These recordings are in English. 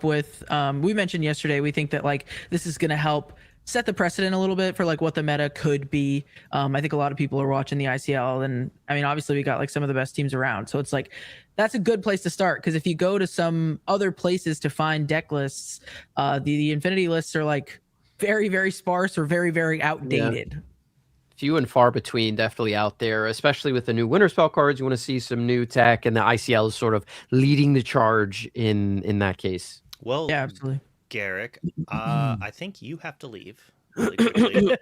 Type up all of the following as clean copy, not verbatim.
with we mentioned yesterday, we think that like this is going to help set the precedent a little bit for like what the meta could be. I think a lot of people are watching the ICL, and I mean obviously we got like some of the best teams around, so it's like that's a good place to start, because if you go to some other places to find deck lists, the Infinity lists are like very, very sparse or very, very outdated. Yeah. Few and far between, definitely out there, especially with the new winter spell cards. You want to see some new tech, and the ICL is sort of leading the charge in that case. Well, Yeah, absolutely. Garrick, I think you have to leave really quickly.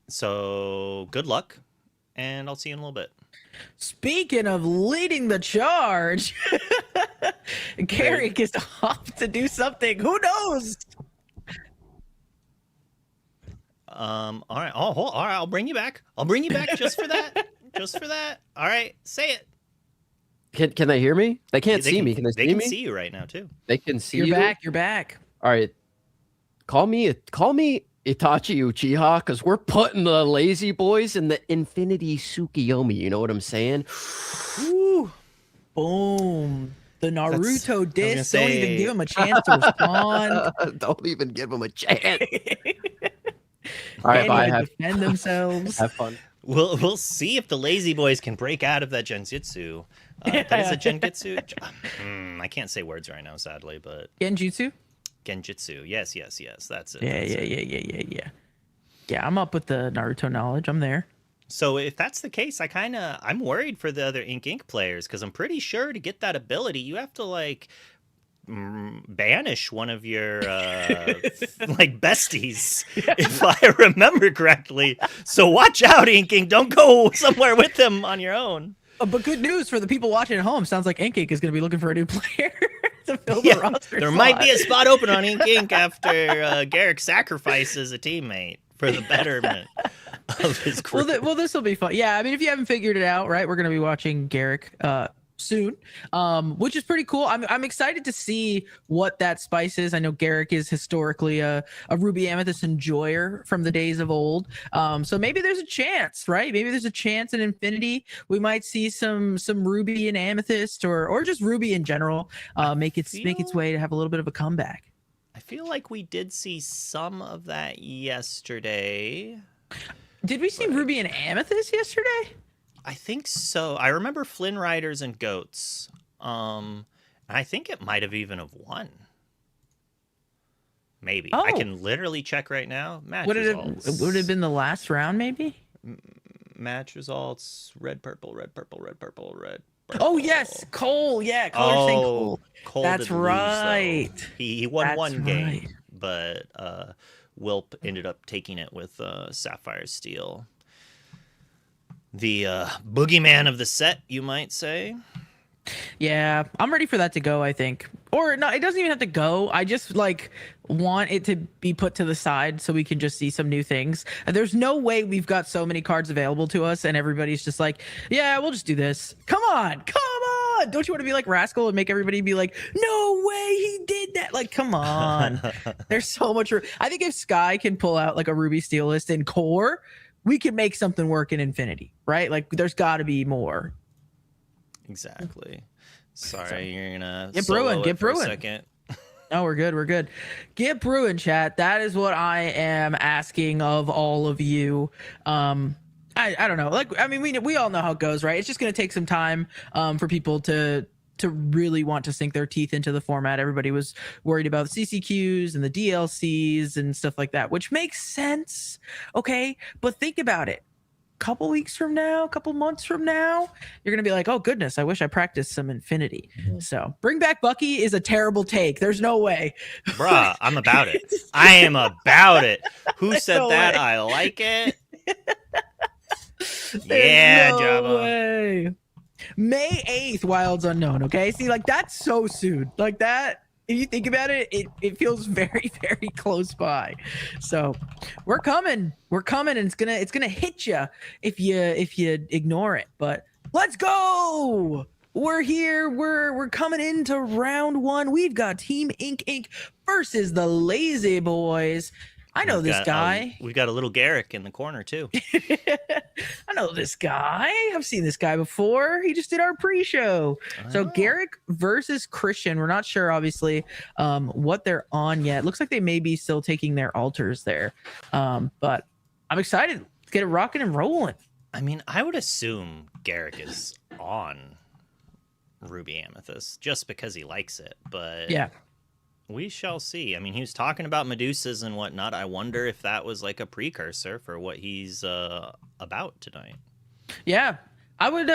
So good luck, and I'll see you in a little bit. Speaking of leading the charge, Garrick is off to do something. Who knows? All right. Oh, all right. I'll bring you back. I'll bring you back just for that. Just for that. All right. Say it. Can they hear me? They can't see me. Can they see me? They can see you right now too. They can see you. You're back. You're back. All right. Call me Itachi Uchiha, because we're putting the Lazy Boys in the Infinity Tsukiyomi. You know what I'm saying? Ooh. Boom. The Naruto diss. Don't even give him a chance to respond. Don't even give him a chance. All right, bye. Defend themselves. Have fun. We'll see if the Lazy Boys can break out of that Genjutsu. That is a Genjutsu. I can't say words right now, sadly, but Genjutsu. Genjutsu. Yes. That's it. Yeah. Yeah, I'm up with the Naruto knowledge. I'm there. So if that's the case, I'm worried for the other Ink players, because I'm pretty sure to get that ability, you have to like banish one of your like besties, if I remember correctly. So watch out, Ink. Don't go somewhere with them on your own. But good news for the people watching at home. Sounds like Ink is going to be looking for a new player to fill the roster. There might be a spot open on Ink after Garrick sacrifices a teammate for the betterment of his crew. Well, this will be fun. Yeah, I mean, if you haven't figured it out, right, we're going to be watching Garrick soon, which is pretty cool. I'm excited to see what that spice is. I know Garrick is historically a Ruby Amethyst enjoyer from the days of old, so maybe there's a chance, right? Maybe there's a chance in Infinity we might see some Ruby and Amethyst, or just Ruby in general make its way to have a little bit of a comeback. I feel like we did see some of that yesterday. Did we see Ruby and Amethyst yesterday? I think so. I remember Flynn Riders and Goats. And I think it might have even have won. Maybe. I can literally check right now. Match results. Would it have been the last round, maybe? Match results. Red, purple, red, purple, red, purple, red. Purple. Oh, yes. Cole. Yeah. Color saying Cole. Cole. That's right. Lose, he won one game, but Wilp ended up taking it with Sapphire Steel. The boogeyman of the set, you might say. Yeah, I'm ready for that to go, I think. Or no, it doesn't even have to go. I just like want it to be put to the side so we can just see some new things. There's no way we've got so many cards available to us and everybody's just like, yeah, we'll just do this. Come on. Don't you want to be like Rascal and make everybody be like, no way he did that? Like, come on. There's so much. I think if Sky can pull out like a Ruby Steel list in core, we can make something work in Infinity, right? Like, there's got to be more. Exactly. Sorry, you're gonna get brewing. Get brewing. Second. No, we're good. We're good. Get brewing, chat. That is what I am asking of all of you. I don't know. Like, I mean, we all know how it goes, right? It's just gonna take some time for people to really want to sink their teeth into the format. Everybody was worried about the CCQs and the DLCs and stuff like that, which makes sense. Okay, but think about it. Couple weeks from now, couple months from now, you're gonna be like, oh goodness, I wish I practiced some Infinity. So bring back Bucky is a terrible take. There's no way. Bruh, I'm about it. I am about it. Who said no that? Way. I like it. Yeah, no Java. Way. May 8th, Wilds Unknown. Okay, see, like that's so soon. Like that. If you think about it, it feels very, very close by. So we're coming, and it's gonna hit you if you ignore it. But let's go. We're here. We're coming into round one. We've got Team Ink versus the Lazy Boys. I know this guy. We've got a little Garrick in the corner too. I know this guy. I've seen this guy before. He just did our pre-show. So Garrick versus Christian. We're not sure, obviously, what they're on yet. Looks like they may be still taking their altars there. But I'm excited. Let's get it rocking and rolling. I mean, I would assume Garrick is on Ruby Amethyst just because he likes it, but yeah, we shall see. I mean, he was talking about Medusas and whatnot. I wonder if that was like a precursor for what he's about tonight. Yeah, I would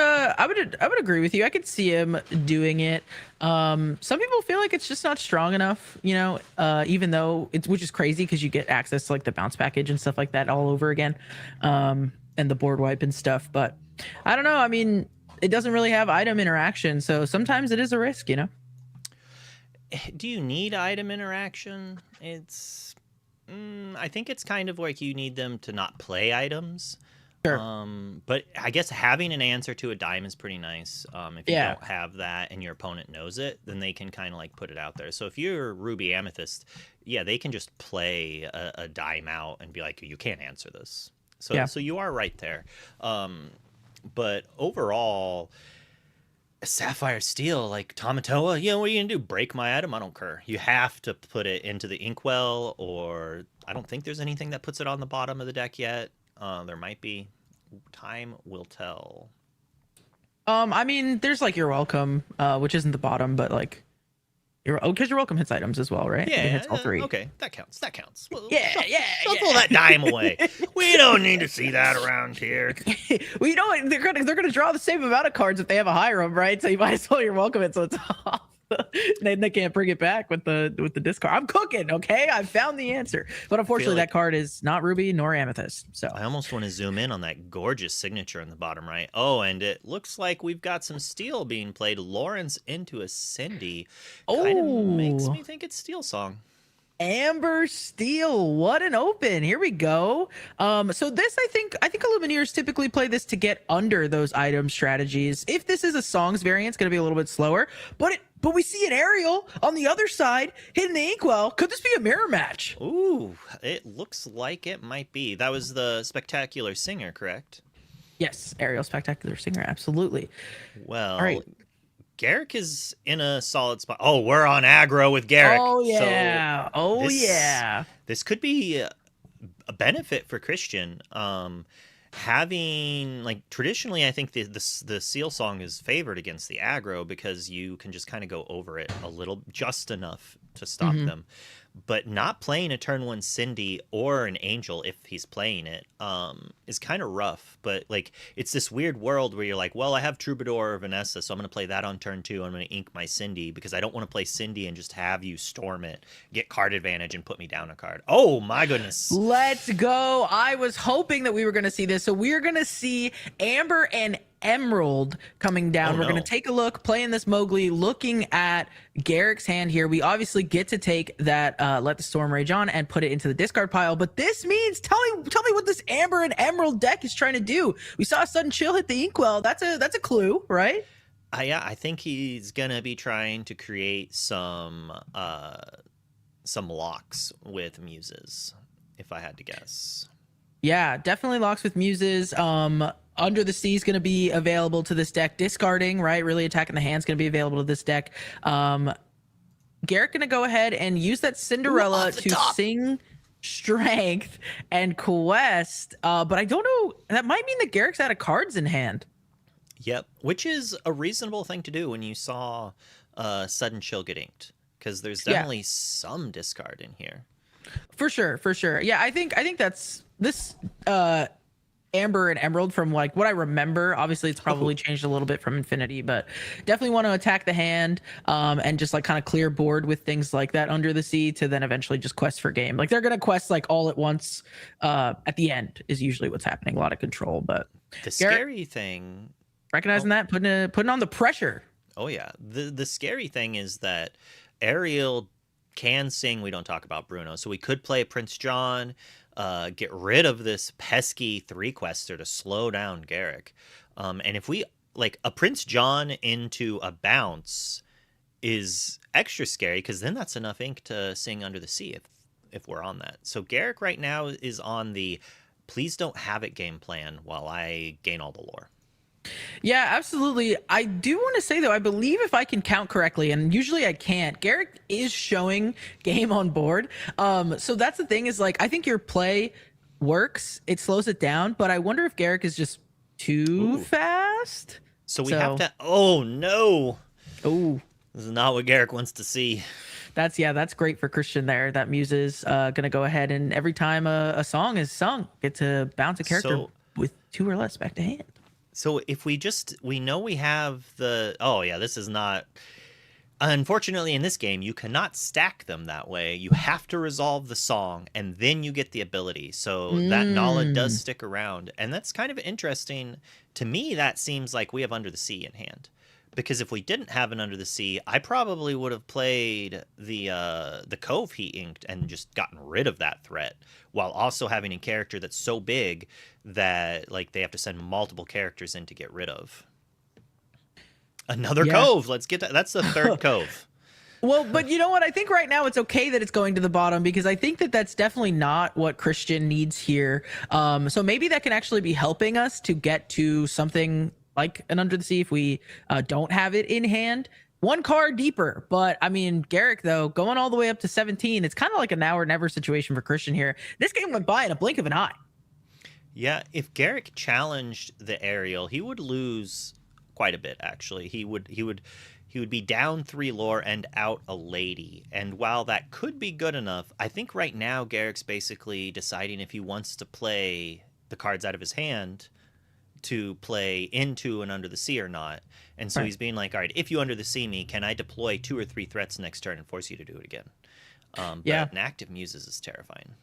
agree with you. I could see him doing it. Some people feel like it's just not strong enough, you know, even though which is crazy because you get access to like the bounce package and stuff like that all over again, and the board wipe and stuff. But I don't know. I mean, it doesn't really have item interaction, so sometimes it is a risk, you know. Do you need item interaction? It's, I think it's kind of like you need them to not play items. Sure. But I guess having an answer to a dime is pretty nice. If you don't have that and your opponent knows it, then they can kind of like put it out there. So if you're Ruby Amethyst, yeah, they can just play a dime out and be like, you can't answer this. So so you are right there. But overall, Sapphire Steel, like Tamatoa, you know, what are you gonna do? Break my item? I don't care. You have to put it into the inkwell, or I don't think there's anything that puts it on the bottom of the deck yet. There might be. Time will tell. I mean, there's like You're Welcome, which isn't the bottom, but like because You're Welcome hits items as well, right? Yeah, it hits all three. Okay, that counts. That counts. Well, Shuffle that dime away. We don't need to see that around here. Well, you know what? They're gonna draw the same amount of cards if they have a Hiram, right? So you might as well You're Welcome it, so it's off. Then they can't bring it back with the discard. I'm cooking, okay? I found the answer, but unfortunately, that card is not Ruby nor Amethyst. So I almost want to zoom in on that gorgeous signature in the bottom right. Oh, and it looks like we've got some steel being played. Lawrence into a Cindy. Kind of makes me think it's Steel Song. Amber Steel, what an open. Here we go. So this, I think Illumineers typically play this to get under those item strategies. If this is a songs variant, it's going to be a little bit slower, but we see an Ariel on the other side hitting the inkwell. Could this be a mirror match? Ooh, it looks like it might be. That was the Spectacular Singer, correct? Yes, Ariel Spectacular Singer, absolutely. Well, all right. Garrick is in a solid spot. Oh, we're on aggro with Garrick. Oh, yeah. So this could be a benefit for Christian. Having, like, traditionally, I think the Seal Song is favored against the aggro because you can just kind of go over it a little, just enough to stop them. But not playing a turn one Cindy or an Angel, if he's playing it, is kind of rough. But like, it's this weird world where you're like, well, I have Troubadour or Vanessa, so I'm going to play that on turn two. I'm going to ink my Cindy because I don't want to play Cindy and just have you storm it, get card advantage, and put me down a card. Oh my goodness. Let's go. I was hoping that we were going to see this. So we're going to see Amber and Emerald coming down. We're going to take a look, playing this Mowgli, looking at Garrick's hand here. We obviously get to take that Let the Storm Rage On and put it into the discard pile, but this means tell me what this Amber and Emerald deck is trying to do. We saw a sudden chill hit the inkwell. That's a clue, right? Yeah, I think he's gonna be trying to create some locks with muses, if I had to guess. Yeah, definitely locks with muses. Under the Sea is going to be available to this deck. Discarding, right? Really attacking the hand is going to be available to this deck. Garrick going to go ahead and use that Cinderella to sing Strength and Quest. But I don't know. That might mean that Garrick's out of cards in hand. Yep, which is a reasonable thing to do when you saw Sudden Chill get inked, because there's definitely some discard in here. For sure. Yeah, I think that's this Amber and Emerald, from like what I remember. Obviously, it's probably changed a little bit from Infinity, but definitely want to attack the hand and just like kind of clear board with things like that Under the Sea to then eventually just quest for game. Like they're gonna quest like all at once at the end is usually what's happening. A lot of control, but the scary thing, recognizing that, putting on the pressure. Oh yeah, the scary thing is that Ariel can sing. We don't talk about Bruno, so we could play Prince John. Get rid of this pesky 3-quester to slow down Garrick. And if we, like, a Prince John into a bounce is extra scary, because then that's enough ink to sing Under the Sea. if we're on that. So Garrick right now is on the please don't have it game plan while I gain all the lore. Yeah, absolutely. I do want to say though, I believe if I can count correctly, and usually I can't, Garrick is showing game on board. So that's the thing is like I think your play works, it slows it down, but I wonder if Garrick is just too fast. So we have to. Oh no! Oh, this is not what Garrick wants to see. that's great for Christian there. That Muse is gonna go ahead and every time a song is sung, get to bounce a character with 2 or less back to hand. So if we know we have the, oh yeah, this is not, unfortunately in this game, you cannot stack them that way. You have to resolve the song and then you get the ability. So that Nala does stick around. And that's kind of interesting. To me, that seems like we have Under the Sea in hand. Because if we didn't have an Under the Sea, I probably would have played the Cove he inked and just gotten rid of that threat, while also having a character that's so big that like they have to send multiple characters in to get rid of. Another Cove. Let's get that. That's the 3rd Cove. Well, but you know what? I think right now it's okay that it's going to the bottom because I think that that's definitely not what Christian needs here. So maybe that can actually be helping us to get to something like an Under the Sea if we don't have it in hand. 1 card deeper, but I mean, Garrick though, going all the way up to 17, it's kind of like a now or never situation for Christian here. This game went by in a blink of an eye. Yeah, if Garrick challenged the aerial, he would lose quite a bit. Actually, he would be down 3 lore and out a lady. And while that could be good enough, I think right now Garrick's basically deciding if he wants to play the cards out of his hand to play into an Under the Sea or not. And so he's being like, all right, if you Under the Sea me, can I deploy 2 or 3 threats next turn and force you to do it again? But an active Muses is terrifying.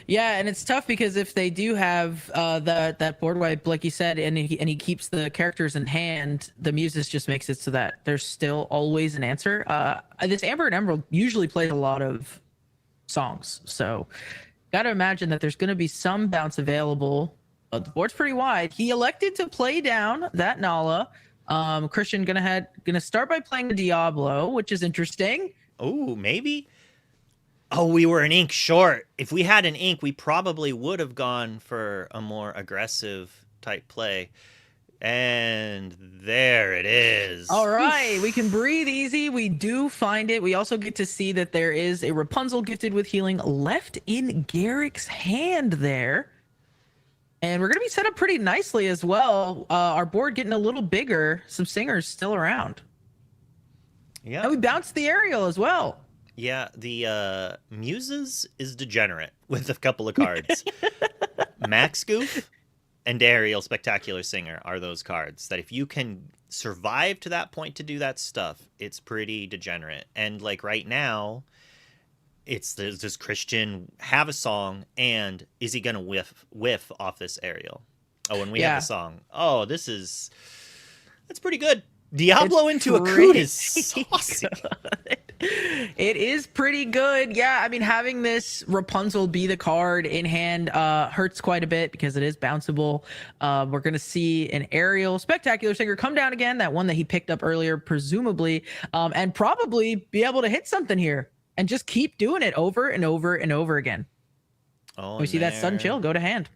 Yeah, and it's tough because if they do have that board wipe, like you said, and he keeps the characters in hand, the Muses just makes it so that there's still always an answer. This Amber and Emerald usually plays a lot of songs, so got to imagine that there's going to be some bounce available. The board's pretty wide. He elected to play down that Nala. Christian gonna start by playing the Diablo, which is interesting. Oh, maybe. Oh, we were an ink short. If we had an ink, we probably would have gone for a more aggressive type play. And there it is. All right, we can breathe easy. We do find it. We also get to see that there is a Rapunzel gifted with healing left in Garrick's hand there. And we're going to be set up pretty nicely as well. Our board getting a little bigger. Some singers still around. Yeah. And we bounced the aerial as well. Yeah, the Muses is degenerate with a couple of cards. Max Goof and Ariel Spectacular Singer are those cards that if you can survive to that point to do that stuff, it's pretty degenerate. And like right now, does Christian have a song, and is he gonna whiff off this aerial? Oh, and we have the song. Oh, that's pretty good. Diablo into a Coot is saucy. It is pretty good. Yeah, I mean, having this Rapunzel be the card in hand hurts quite a bit because it is bounceable. We're going to see an Aerial Spectacular Singer come down again, that one that he picked up earlier, presumably, and probably be able to hit something here and just keep doing it over and over and over again. Oh, we see that Sudden Chill go to hand.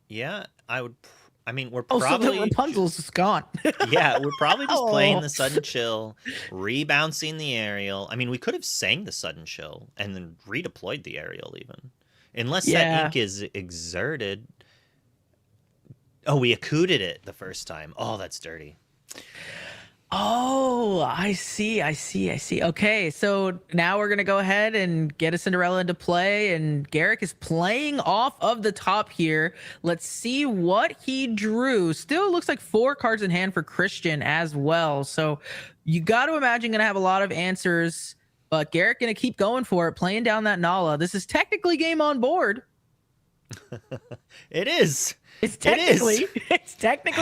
Yeah, I mean, we're probably... probably... so the Rapunzel's gone. Yeah, we're probably just playing the Sudden Chill, rebouncing the Aerial. I mean, we could have sang the Sudden Chill and then redeployed the Aerial even. Unless that ink is exerted. Oh, we accooted it the first time. Oh, that's dirty. Oh, I see. Okay, so now we're going to go ahead and get a Cinderella into play, and Garrick is playing off of the top here. Let's see what he drew. Still looks like 4 cards in hand for Christian as well. So you got to imagine going to have a lot of answers, but Garrick going to keep going for it, playing down that Nala. This is technically game on board. It is. It's technically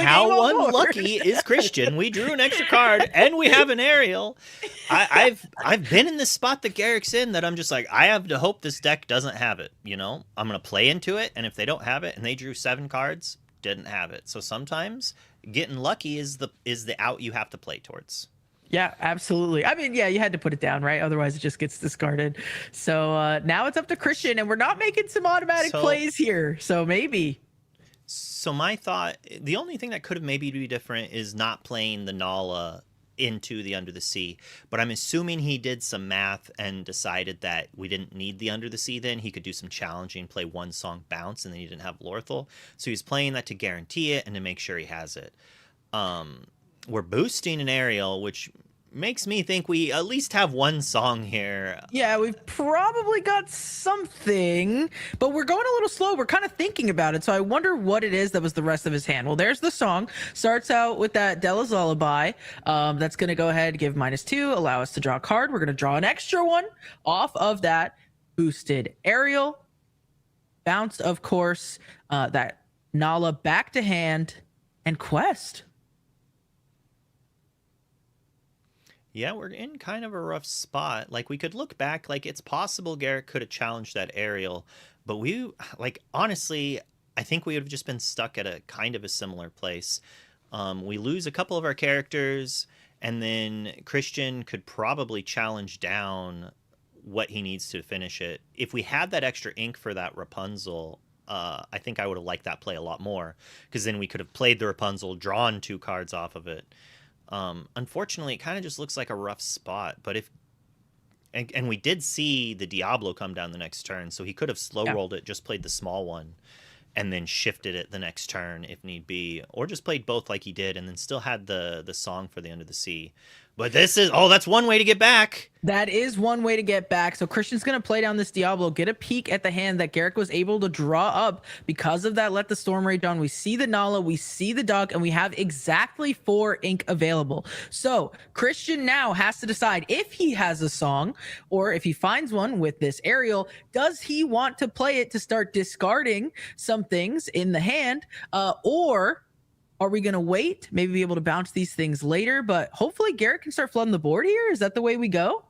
how unlucky is Christian? We drew an extra card and we have an Aerial. I've been in this spot that Garrick's in that I'm just like, I have to hope this deck doesn't have it. You know, I'm gonna play into it, and if they don't have it and they drew 7 cards, didn't have it. So sometimes getting lucky is the out you have to play towards. Yeah, absolutely. I mean, yeah, you had to put it down, right? Otherwise, it just gets discarded. So now it's up to Christian, and we're not making some automatic So plays here. So maybe. So my thought, the only thing that could have maybe be different is not playing the Nala into the Under the Sea. But I'm assuming he did some math and decided that we didn't need the Under the Sea then. He could do some challenging, play one song bounce, and then he didn't have Lorthal. So he's playing that to guarantee it and to make sure he has it. We're boosting an aerial, which makes me think we at least have one song here. Yeah, we've probably got something, but we're going a little slow. We're kind of thinking about it. So I wonder what it is that was the rest of his hand. Well, there's the song. Starts out with that Della's Lullaby. That's going to go ahead, give -2, allow us to draw a card. We're going to draw an extra one off of that boosted aerial. Bounce, of course, that Nala back to hand and quest. Yeah, we're in kind of a rough spot. Like, we could look back, like, it's possible Garrett could have challenged that aerial, but like, honestly, I think we would have just been stuck at a kind of a similar place. We lose a couple of our characters, and then Christian could probably challenge down what he needs to finish it. If we had that extra ink for that Rapunzel, I think I would have liked that play a lot more, because then we could have played the Rapunzel, drawn 2 cards off of it. Unfortunately, it kind of just looks like a rough spot. But if and we did see the Diablo come down the next turn, so he could have slow rolled it, just played the small one, and then shifted it the next turn if need be, or just played both like he did, and then still had the song for the End of the Sea. But this is that's one way to get back. That is one way to get back. So Christian's going to play down this Diablo, get a peek at the hand that Garrick was able to draw up because of that Let the Storm Rage on. We see the Nala, we see the Duck, and we have exactly 4 ink available. So Christian now has to decide if he has a song or if he finds one with this aerial, does he want to play it to start discarding some things in the hand, or are we going to wait, maybe be able to bounce these things later? But hopefully Garrett can start flooding the board here. Is that the way we go?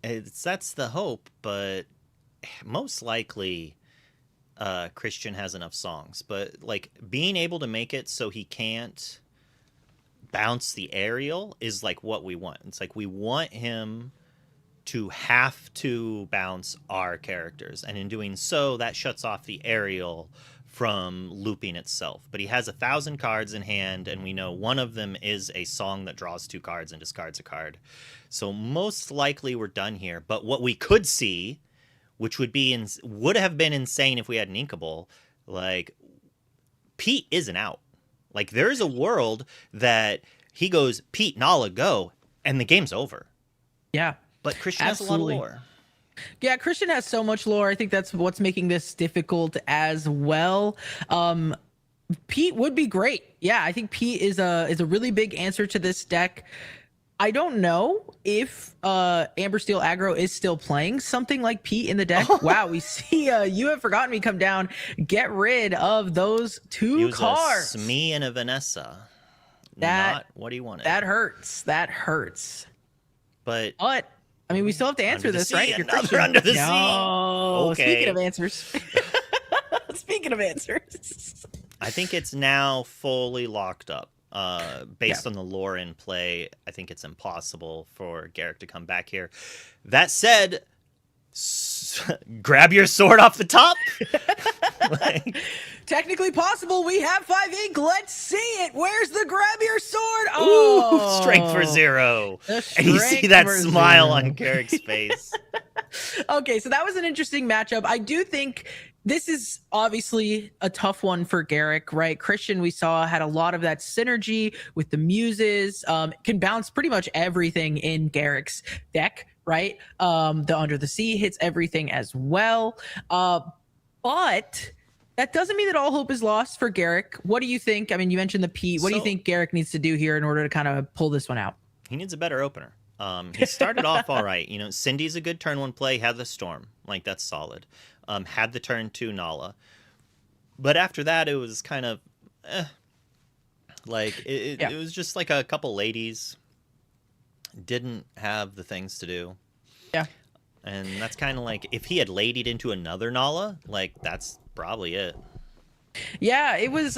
That's the hope, but most likely Christian has enough songs. But, like, being able to make it so he can't bounce the aerial is, like, what we want. It's like we want him to have to bounce our characters. And in doing so, that shuts off the aerial from looping itself. But he has 1,000 cards in hand, and we know one of them is a song that draws 2 cards and discards a card. So most likely we're done here. But what we could see, which would have been insane if we had an Inkable, like, Pete isn't out. Like, there's a world that he goes, Pete, Nala, go, and the game's over. Yeah. But Christian Absolutely. has a lot of lore. Yeah, Christian has so much lore. I think that's what's making this difficult as well. Pete would be great. Yeah, I think Pete is a really big answer to this deck. I don't know if Amber Steel Aggro is still playing something like Pete in the deck. Wow, we see You Have Forgotten Me come down. Get rid of those 2 cards. A Smee and a Vanessa. That, not what he wanted. That hurts. That hurts. But I mean, we still have to answer this, sea, right? Another Under the Sea. Okay. Speaking of answers. I think it's now fully locked up. Based on the lore in play, I think it's impossible for Garrick to come back here. That said, grab your sword off the top. Technically possible. We have 5 ink. Let's see it. Where's the grab your sword? Oh, ooh, strength for 0. And you see that smile on Garrick's face. Okay, so that was an interesting matchup. I do think this is obviously a tough one for Garrick, right? Christian, we saw, had a lot of that synergy with the muses, can bounce pretty much everything in Garrick's deck, right? The Under the Sea hits everything as well. But that doesn't mean that all hope is lost for Garrick. What do you think? I mean, you mentioned the Pete. What do you think Garrick needs to do here in order to kind of pull this one out? He needs a better opener. He started off all right. You know, Cindy's a good turn 1 play, had the Storm. Like, that's solid. Had the turn 2 Nala. But after that, it was kind of, Like, it was just like a couple ladies. Didn't have the things to do. Yeah. And that's kind of like, if he had ladied into another Nala, like, that's probably it. Yeah, it was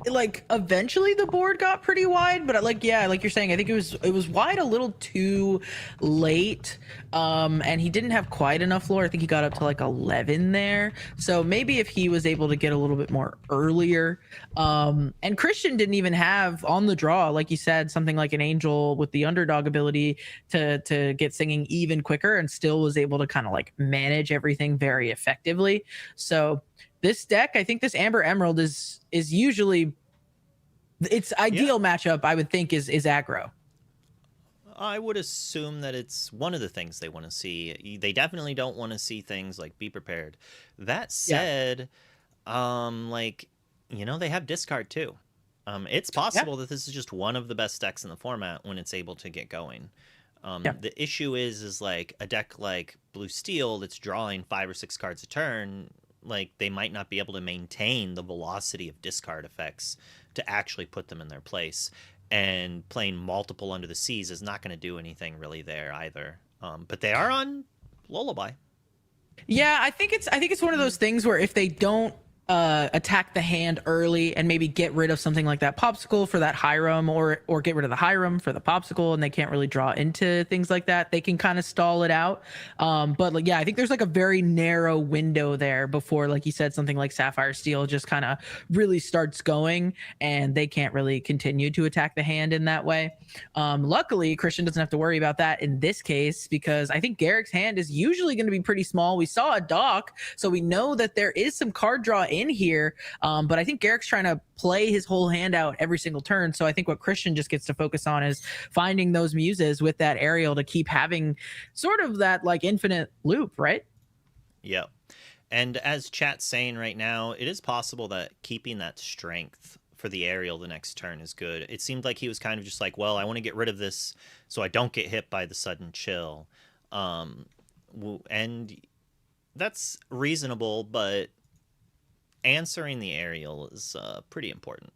like eventually the board got pretty wide, but like yeah, like you're saying, I think it was wide a little too late. And he didn't have quite enough lore. I think he got up to like 11 there. So maybe if he was able to get a little bit more earlier. And Christian didn't even have on the draw, like you said, something like an angel with the underdog ability to get singing even quicker, and still was able to kind of like manage everything very effectively. So this deck, I think this Amber Emerald is usually its Yeah. ideal matchup, I would think, is aggro. I would assume that it's one of the things they want to see. They definitely don't want to see things like be prepared. That Yeah. said, like, they have discard too. It's Yeah. possible that this is just one of the best decks in the format when it's able to get going. Yeah. The issue is like a deck like Blue Steel that's drawing 5 or 6 cards a turn. Like they might not be able to maintain the velocity of discard effects to actually put them in their place. And playing multiple Under the Seas is not going to do anything really there either. But they are on Lullaby. Yeah, I think it's one of those things where if they don't attack the hand early and maybe get rid of something like that popsicle for that Hiram, or get rid of the Hiram for the popsicle, and they can't really draw into things like that, they can kind of stall it out. But like yeah, I think there's like a very narrow window there before, like you said, something like Sapphire Steel just kind of really starts going, and they can't really continue to attack the hand in that way. Luckily, Christian doesn't have to worry about that in this case, because I think Garrick's hand is usually going to be pretty small. We saw a dock, so we know that there is some card draw in here. But I think Garrick's trying to play his whole hand out every single turn. So I think what Christian just gets to focus on is finding those muses with that aerial to keep having sort of that like infinite loop, right? Yep. And as chat's saying right now, it is possible that keeping that strength for the aerial the next turn is good. It seemed like he was kind of just like, well, I want to get rid of this so I don't get hit by the sudden chill. And that's reasonable, but answering the aerial is pretty important.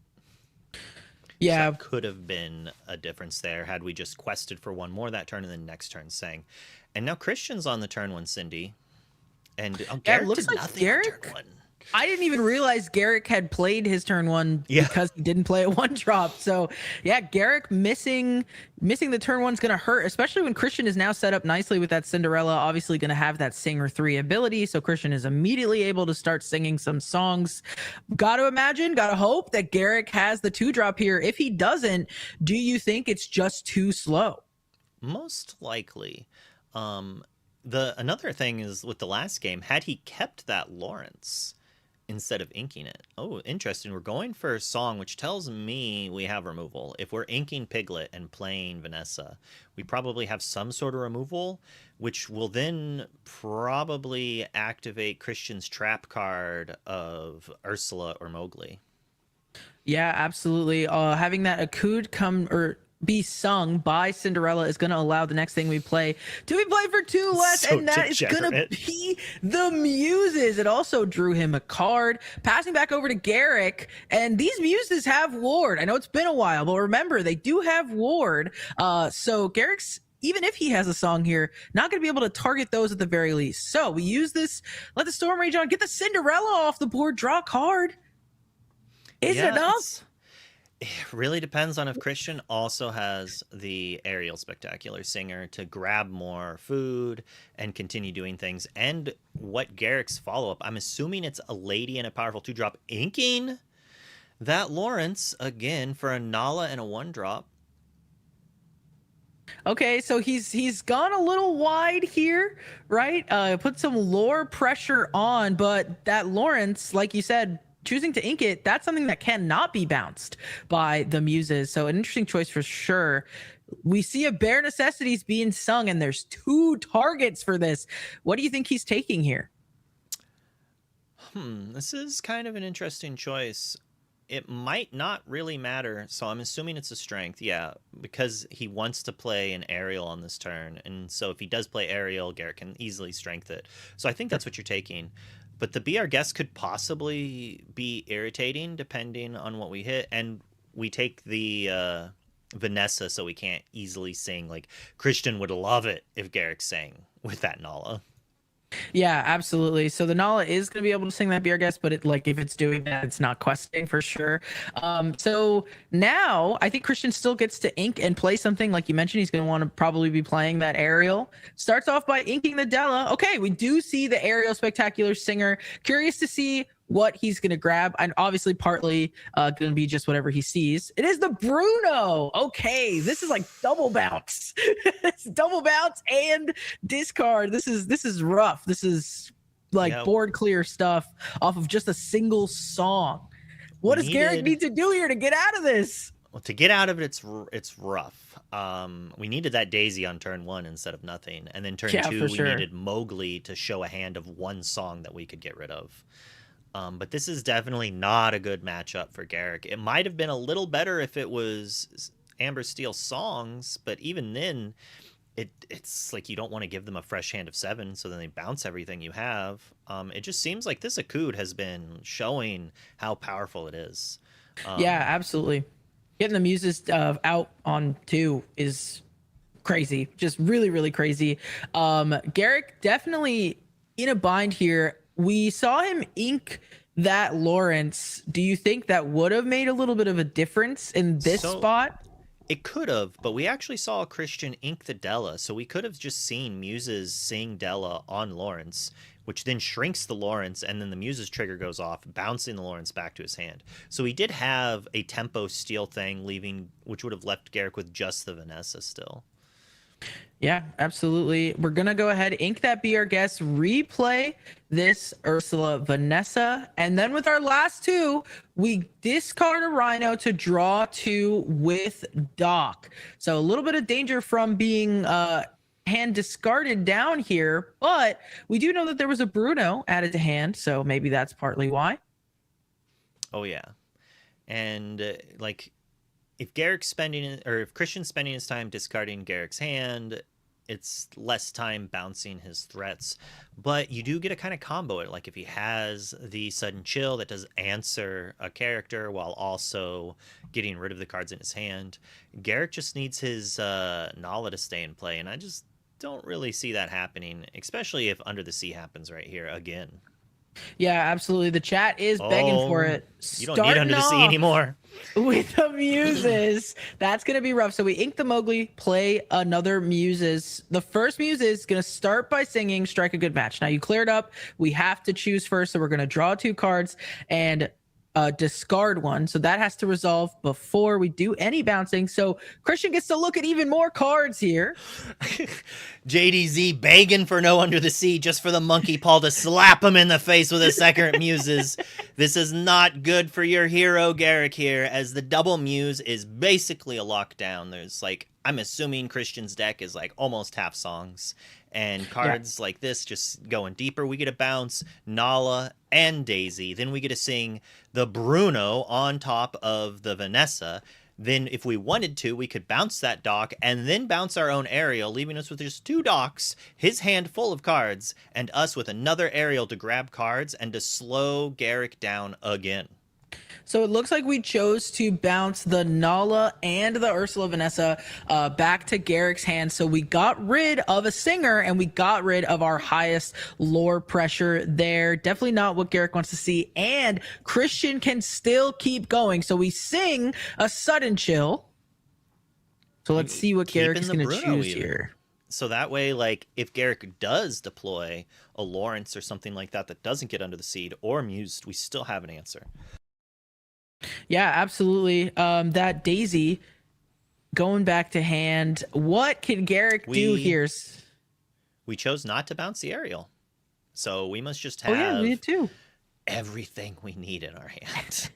Yeah. So that could have been a difference there had we just quested for one more that turn and then next turn sang. And now Christian's on the turn one, Cindy. And Garrick looks did like nothing on Garrick. turn one. I didn't even realize Garrick had played his turn one Yeah. because he didn't play a one drop. So yeah, Garrick missing the turn one's gonna hurt, especially when Christian is now set up nicely with that Cinderella, obviously gonna have that singer 3 ability. So Christian is immediately able to start singing some songs. Gotta imagine, gotta hope that Garrick has the 2 drop here. If he doesn't, do you think it's just too slow? Most likely. Another thing is with the last game, had he kept that Lawrence instead of inking it. Oh, interesting. We're going for a song, which tells me we have removal. If we're inking Piglet and playing Vanessa, we probably have some sort of removal, which will then probably activate Christian's trap card of Ursula or Mowgli. Yeah, absolutely. Having that Akud come or be sung by Cinderella is going to allow the next thing we play to be played for 2 less, So and that is going to degenerate. be the Muses. It also drew him a card. Passing back over to Garrick, and these Muses have Ward. I know it's been a while, but remember, they do have Ward. So Garrick's, even if he has a song here, not going to be able to target those at the very least. So we use this, let the Storm Rage on, get the Cinderella off the board, draw a card. Is it enough? It really depends on if Christian also has the Aerial Spectacular Singer to grab more food and continue doing things. And what Garrick's follow-up, I'm assuming it's a lady and a powerful 2-drop inking that Lawrence, again, for a Nala and a 1-drop. Okay, so he's gone a little wide here, right? Put some lore pressure on, but that Lawrence, like you said, choosing to ink it, that's something that cannot be bounced by the Muses. So an interesting choice for sure. We see a Bare Necessities being sung, and there's 2 targets for this. What do you think he's taking here? This is kind of an interesting choice. It might not really matter, so I'm assuming it's a strength, yeah, because he wants to play an aerial on this turn, and so if he does play aerial, Garrett can easily strength it. So I think that's what you're taking. But the Be Our Guest could possibly be irritating depending on what we hit, and we take the Vanessa, so we can't easily sing. Like, Christian would love it if Garrick sang with that Nala. Yeah, absolutely. So the Nala is going to be able to sing that Be Our Guest, but if it's doing that, it's not questing for sure. So now I think Christian still gets to ink and play something like you mentioned. He's going to want to probably be playing that aerial. Starts off by inking the Della. Okay, we do see the aerial spectacular singer. Curious to see what he's going to grab, and obviously partly going to be just whatever he sees. It is the Bruno. Okay, this is like double bounce. It's double bounce and discard. This is rough. This is like Yeah, board clear stuff off of just a single song. What does Garrick need to do here to get out of this? well, to get out of it, it's rough. We needed that Daisy on turn 1 instead of nothing, and then turn Yeah, 2 for we sure. needed Mowgli to show a hand of one song that we could get rid of. But this is definitely not a good matchup for Garrick. It might have been a little better if it was Amber Steel songs, but even then, it's like you don't want to give them a fresh hand of 7, so then they bounce everything you have. It just seems like this Akud has been showing how powerful it is. Yeah, absolutely. Getting the muses out on 2 is crazy. Just really, really crazy. Garrick definitely in a bind here. We saw him ink that Lawrence. Do you think that would have made a little bit of a difference in this So spot? it could have, but we actually saw Christian ink the Della, so we could have just seen Muses sing Della on Lawrence, which then shrinks the Lawrence, and then the Muses trigger goes off, bouncing the Lawrence back to his hand. So he did have a tempo steal thing, which would have left Garrick with just the Vanessa still. Yeah, absolutely. We're gonna go ahead, ink that Be Our Guest, replay this Ursula Vanessa, and then with our last 2, we discard a Rhino to draw 2 with Doc. So a little bit of danger from being hand discarded down here, but we do know that there was a Bruno added to hand, so maybe that's partly why. Oh yeah, and if Garrick's if Christian's spending his time discarding Garrick's hand, it's less time bouncing his threats. But you do get to kind of combo it. Like if he has the sudden chill that does answer a character while also getting rid of the cards in his hand, Garrick just needs his Nala to stay in play, and I just don't really see that happening, especially if Under the Sea happens right here again. Yeah, absolutely. The chat is begging for it. You don't need Under the Sea anymore. With the Muses. That's going to be rough. So we ink the Mowgli, play another Muses. The first Muse is going to start by singing Strike a Good Match. Now you cleared up. We have to choose first. So we're going to draw 2 cards and discard 1. So that has to resolve before we do any bouncing. So Christian gets to look at even more cards here. JDZ begging for no Under the Sea just for the monkey paw to slap him in the face with a second Muses. This is not good for your hero Garrick here, as the double Muse is basically a lockdown. There's I'm assuming Christian's deck is almost half songs, and cards like this just going deeper. We get to bounce Nala and Daisy, then we get to sing the Bruno on top of the Vanessa. Then if we wanted to, we could bounce that Doc and then bounce our own Aerial, leaving us with just 2 Docs, his hand full of cards, and us with another Aerial to grab cards and to slow Garrick down again. So it looks like we chose to bounce the Nala and the Ursula Vanessa back to Garrick's hand. So we got rid of a singer and we got rid of our highest lore pressure there. Definitely not what Garrick wants to see. And Christian can still keep going. So we sing a sudden chill. So let's see what Garrick's going to choose here. So that way, if Garrick does deploy a Lawrence or something like that that doesn't get Under the Seed or Mused, we still have an answer. Yeah, absolutely. That Daisy going back to hand. What can Garrick do here? We chose not to bounce the Aerial, so we must just have we did too. Everything we need in our hand.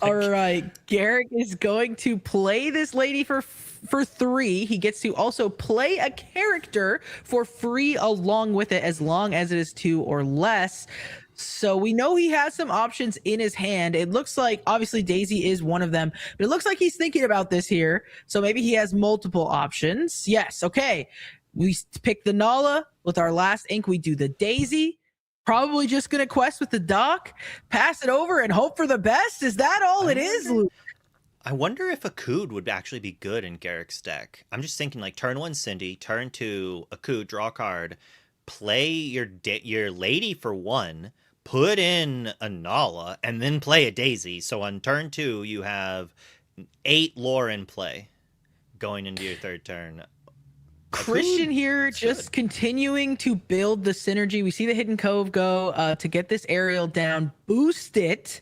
All right, Garrick is going to play this lady for 3. He gets to also play a character for free along with it, as long as it is 2 or less. So we know he has some options in his hand. It looks like obviously Daisy is one of them, but it looks like he's thinking about this here. So maybe he has multiple options. Yes. Okay. We pick the Nala with our last ink. We do the Daisy. Probably just going to quest with the Doc, pass it over and hope for the best. Is that all it is, Luke? I wonder if Akud would actually be good in Garrick's deck. I'm just thinking turn 1 Cindy, turn 2 Akud, draw a card, play your lady for 1, put in a Nala, and then play a Daisy. So on turn 2, you have 8 lore in play going into your 3rd turn. Christian here just continuing to build the synergy. We see the Hidden Cove go to get this aerial down, boost it.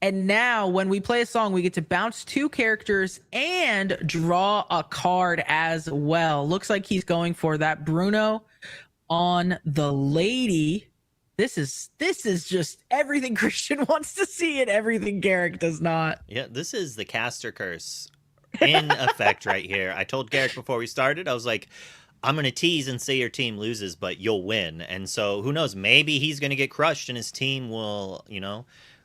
And now when we play a song, we get to bounce 2 characters and draw a card as well. Looks like he's going for that Bruno on the lady. This is just everything Christian wants to see and everything Garrick does not. Yeah, this is the caster curse in effect right here. I told Garrick before we started, I was like, I'm going to tease and say your team loses, but you'll win. And so who knows, maybe he's going to get crushed and his team will,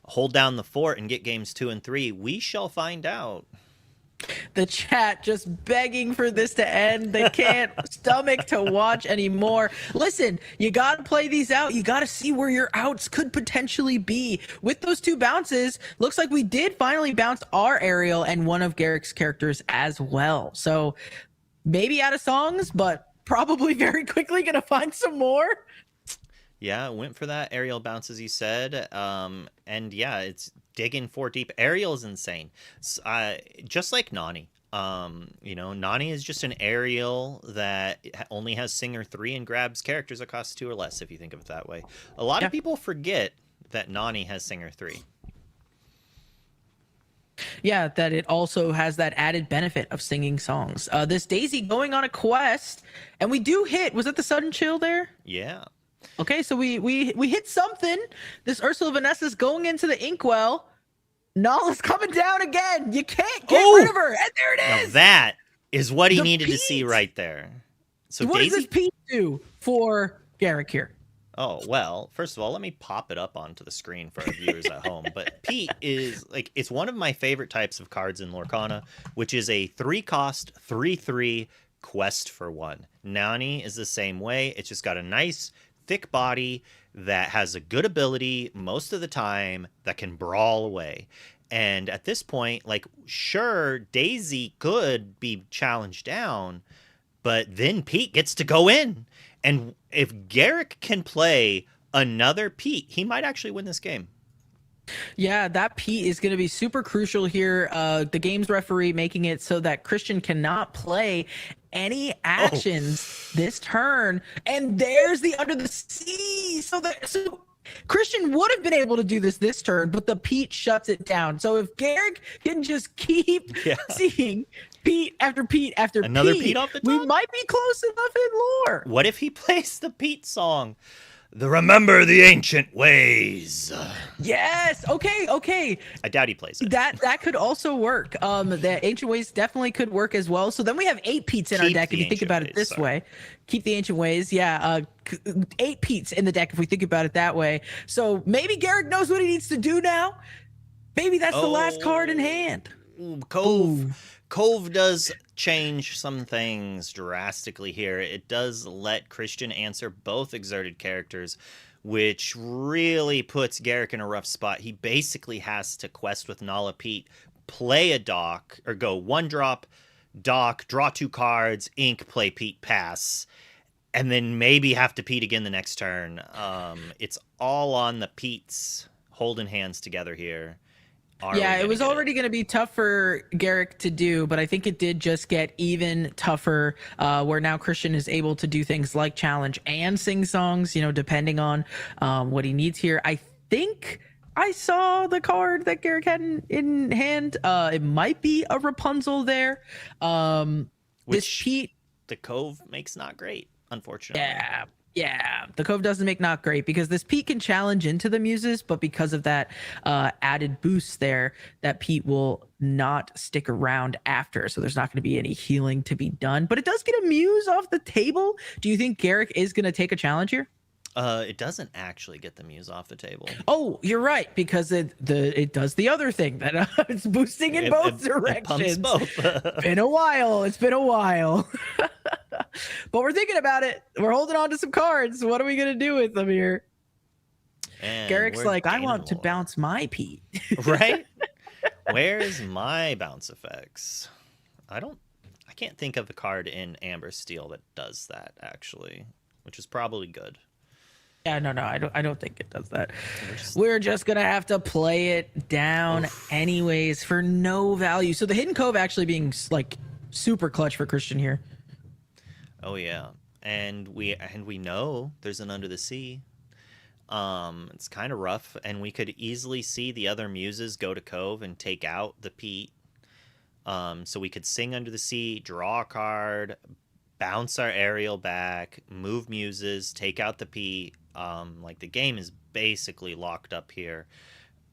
hold down the fort and get games 2 and 3. We shall find out. The chat just begging for this to end. They can't stomach to watch anymore. Listen, you got to play these out. You got to see where your outs could potentially be. With those 2 bounces, looks like we did finally bounce our aerial and one of Garrick's characters as well. So maybe out of songs, but probably very quickly going to find some more. Yeah, went for that aerial bounce, as you said. And yeah, it's digging 4 deep. Aerial is insane. Just like Nani. Nani is just an aerial that only has Singer 3 and grabs characters that cost 2 or less, if you think of it that way. A lot of people forget that Nani has Singer 3. Yeah, that it also has that added benefit of singing songs. This Daisy going on a quest, and we do hit. Was it the sudden chill there? Yeah. Okay, so we hit something. This Ursula Vanessa's going into the inkwell. Nala's coming down again. You can't get rid of her. And there it is. Now that is what he The needed Pete. to see right there. So what Daisy... does this Pete do for Garrick here? Oh, well, first of all, let me pop it up onto the screen for our viewers at home. But Pete is, it's one of my favorite types of cards in Lorcana, which is a 3-cost, 3/3 quest for 1. Nani is the same way. It's just got a nice thick body that has a good ability most of the time that can brawl away. And at this point, sure, Daisy could be challenged down, but then Pete gets to go in. And if Garrick can play another Pete, he might actually win this game. Yeah, that Pete is going to be super crucial here. The game's referee making it so that Christian cannot play any actions this turn. And there's the Under the Sea. So Christian would have been able to do this turn, but the Pete shuts it down. So if Garrick can just keep seeing Pete after Pete after another Pete off the top, we might be close enough in lore. What if he plays the Pete song? Remember the ancient ways. Yes. Okay. I doubt he plays it. That could also work. The ancient ways definitely could work as well. So then we have 8 Petes in our deck if you think about it this way. Keep the ancient ways. Yeah. 8 Petes in the deck if we think about it that way. So maybe Garrick knows what he needs to do now. Maybe that's the last card in hand. Cove does change some things drastically here. It does let Christian answer both exerted characters, which really puts Garrick in a rough spot. He basically has to quest with Nala Pete, play a dock, or go 1-drop, dock, draw 2 cards, ink, play Pete, pass, and then maybe have to Pete again the next turn. It's all on the Petes holding hands together here. Yeah, it was already going to be tough for Garrick to do, but I think it did just get even tougher where now Christian is able to do things like challenge and sing songs, depending on what he needs here. I think I saw the card that Garrick had in hand. It might be a Rapunzel there. Which the Cove makes not great, unfortunately. Yeah, the Cove doesn't make not great because this Pete can challenge into the Muses, but because of that added boost there, that Pete will not stick around after. So there's not going to be any healing to be done. But it does get a Muse off the table. Do you think Garrick is going to take a challenge here? It doesn't actually get the Muse off the table. Oh, you're right, because it does the other thing that it's boosting in both directions. It pumps both. It's been a while. But we're thinking about it. We're holding on to some cards. What are we gonna do with them here? And Garrick's like, I want to bounce my Pete. Right? Where's my bounce effects? I can't think of a card in Amber Steel that does that, actually. which is probably good. Yeah, no, I don't think it does that. Just... We're just gonna have to play it down anyways for no value. So the Hidden Cove actually being like super clutch for Christian here. Oh yeah, and we know there's an Under the Sea. It's kind of rough, and we could easily see the other muses go to Cove and take out the Pete. So we could sing Under the Sea, draw a card, bounce our aerial back, move muses, take out the Pete. Like the game is basically locked up here.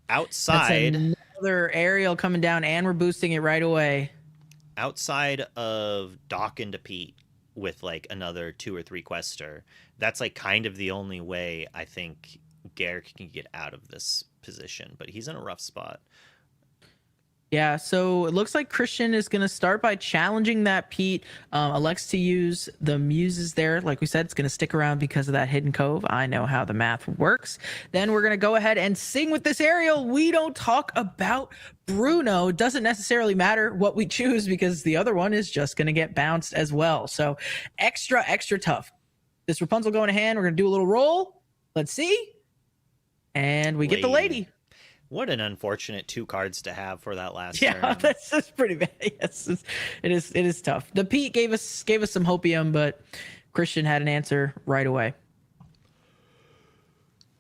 Outside, that's another aerial coming down, and we're boosting it right away. Outside of Dock into Pete with like another 2 or 3 quester, that's like kind of the only way I think Garrick can get out of this position, but he's in a rough spot. Yeah, so it looks like Christian is going to start by challenging that Pete. Elects to use the muses there. Like we said, it's going to stick around because of that Hidden Cove. I know how the math works. Then we're going to go ahead and sing with this aerial. We don't talk about Bruno. It doesn't necessarily matter what we choose because the other one is just going to get bounced as well. So extra tough. This Rapunzel going to hand. We're going to do a little roll. Let's see. And we get the lady. What an unfortunate 2 cards to have for that last turn. Yeah, that's pretty bad. Yes, it is tough. The Pete gave us some hopium, but Christian had an answer right away.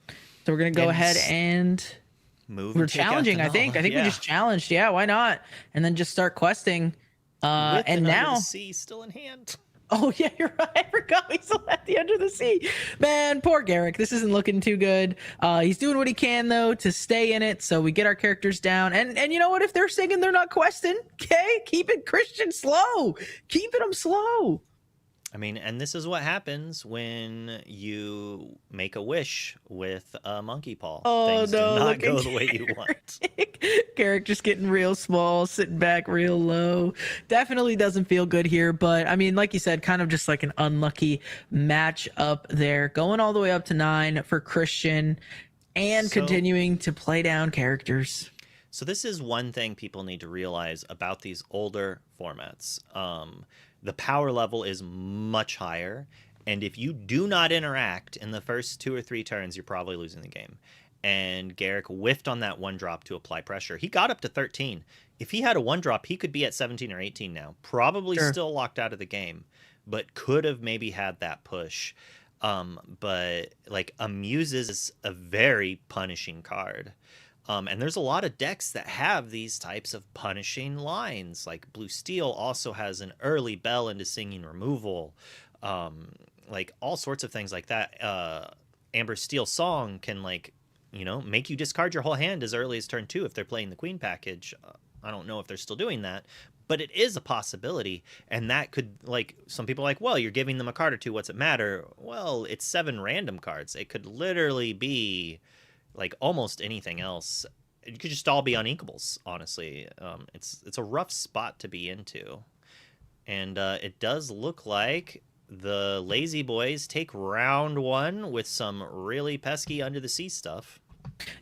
So we're gonna go ahead and move. We're challenging. I think we just challenged. Yeah, why not? And then just start questing. And now sea still in hand. Oh yeah, you're right. I forgot we still had the Under the Sea. Man, poor Garrick. This isn't looking too good. He's doing what he can though to stay in it. So we get our characters down. And you know what? If they're singing, they're not questing. Okay, keep it Christian slow. Keeping them slow. I mean, and this is what happens when you make a wish with a monkey paw. Oh, Things no, do not go the way you want. Garrick just getting real small, sitting back real low. Definitely doesn't feel good here. But I mean, like you said, kind of just like an unlucky match up there. Going all the way up to 9 for Christian and continuing to play down characters. So this is one thing people need to realize about these older formats. The power level is much higher, and if you do not interact in the first 2 or 3 turns, you're probably losing the game. And Garrick whiffed on that 1-drop to apply pressure. He got up to 13. If he had a 1-drop, he could be at 17 or 18 now. Probably still locked out of the game, but could have maybe had that push. But like Amuses is a very punishing card. And there's a lot of decks that have these types of punishing lines. Like Blue Steel also has an early bell into singing removal. Like all sorts of things like that. Amber Steel Song can like, you know, make you discard your whole hand as early as turn 2 if they're playing the Queen package. I don't know if they're still doing that, but it is a possibility. And that could, like, some people are like, well, you're giving them a card or 2. What's it matter? Well, it's 7 random cards. It could literally be like almost anything else. It could just all be unequables, honestly. It's a rough spot to be into. And it does look like the Lazyboys take round 1 with some really pesky Under the Sea stuff.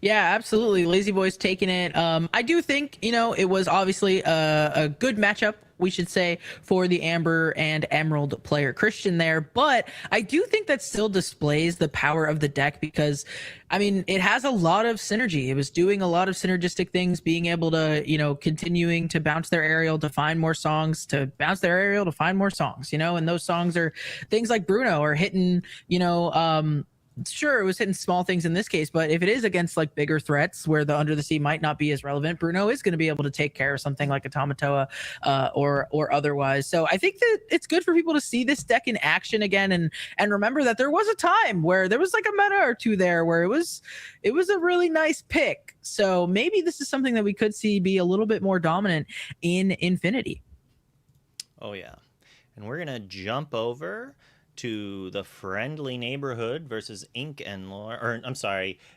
Yeah, absolutely. Lazyboys taking it. I do think, you know, it was obviously a good matchup, we should say, for the Amber and Emerald player Christian there. But I do think that still displays the power of the deck because, I mean, it has a lot of synergy. It was doing a lot of synergistic things, being able to, you know, continuing to bounce their aerial to find more songs, to bounce their aerial to find more songs, you know, and those songs are things like Bruno or hitting, you know, sure, it was hitting small things in this case, but if it is against like bigger threats where the Under the Sea might not be as relevant, Bruno is going to be able to take care of something like a Tamatoa or otherwise. So I think that it's good for people to see this deck in action again and remember that there was a time where there was like a meta or 2 there where it was a really nice pick. So maybe this is something that we could see be a little bit more dominant in Infinity. Oh yeah, and we're gonna jump over to the Friendly Neighborhood versus Ink and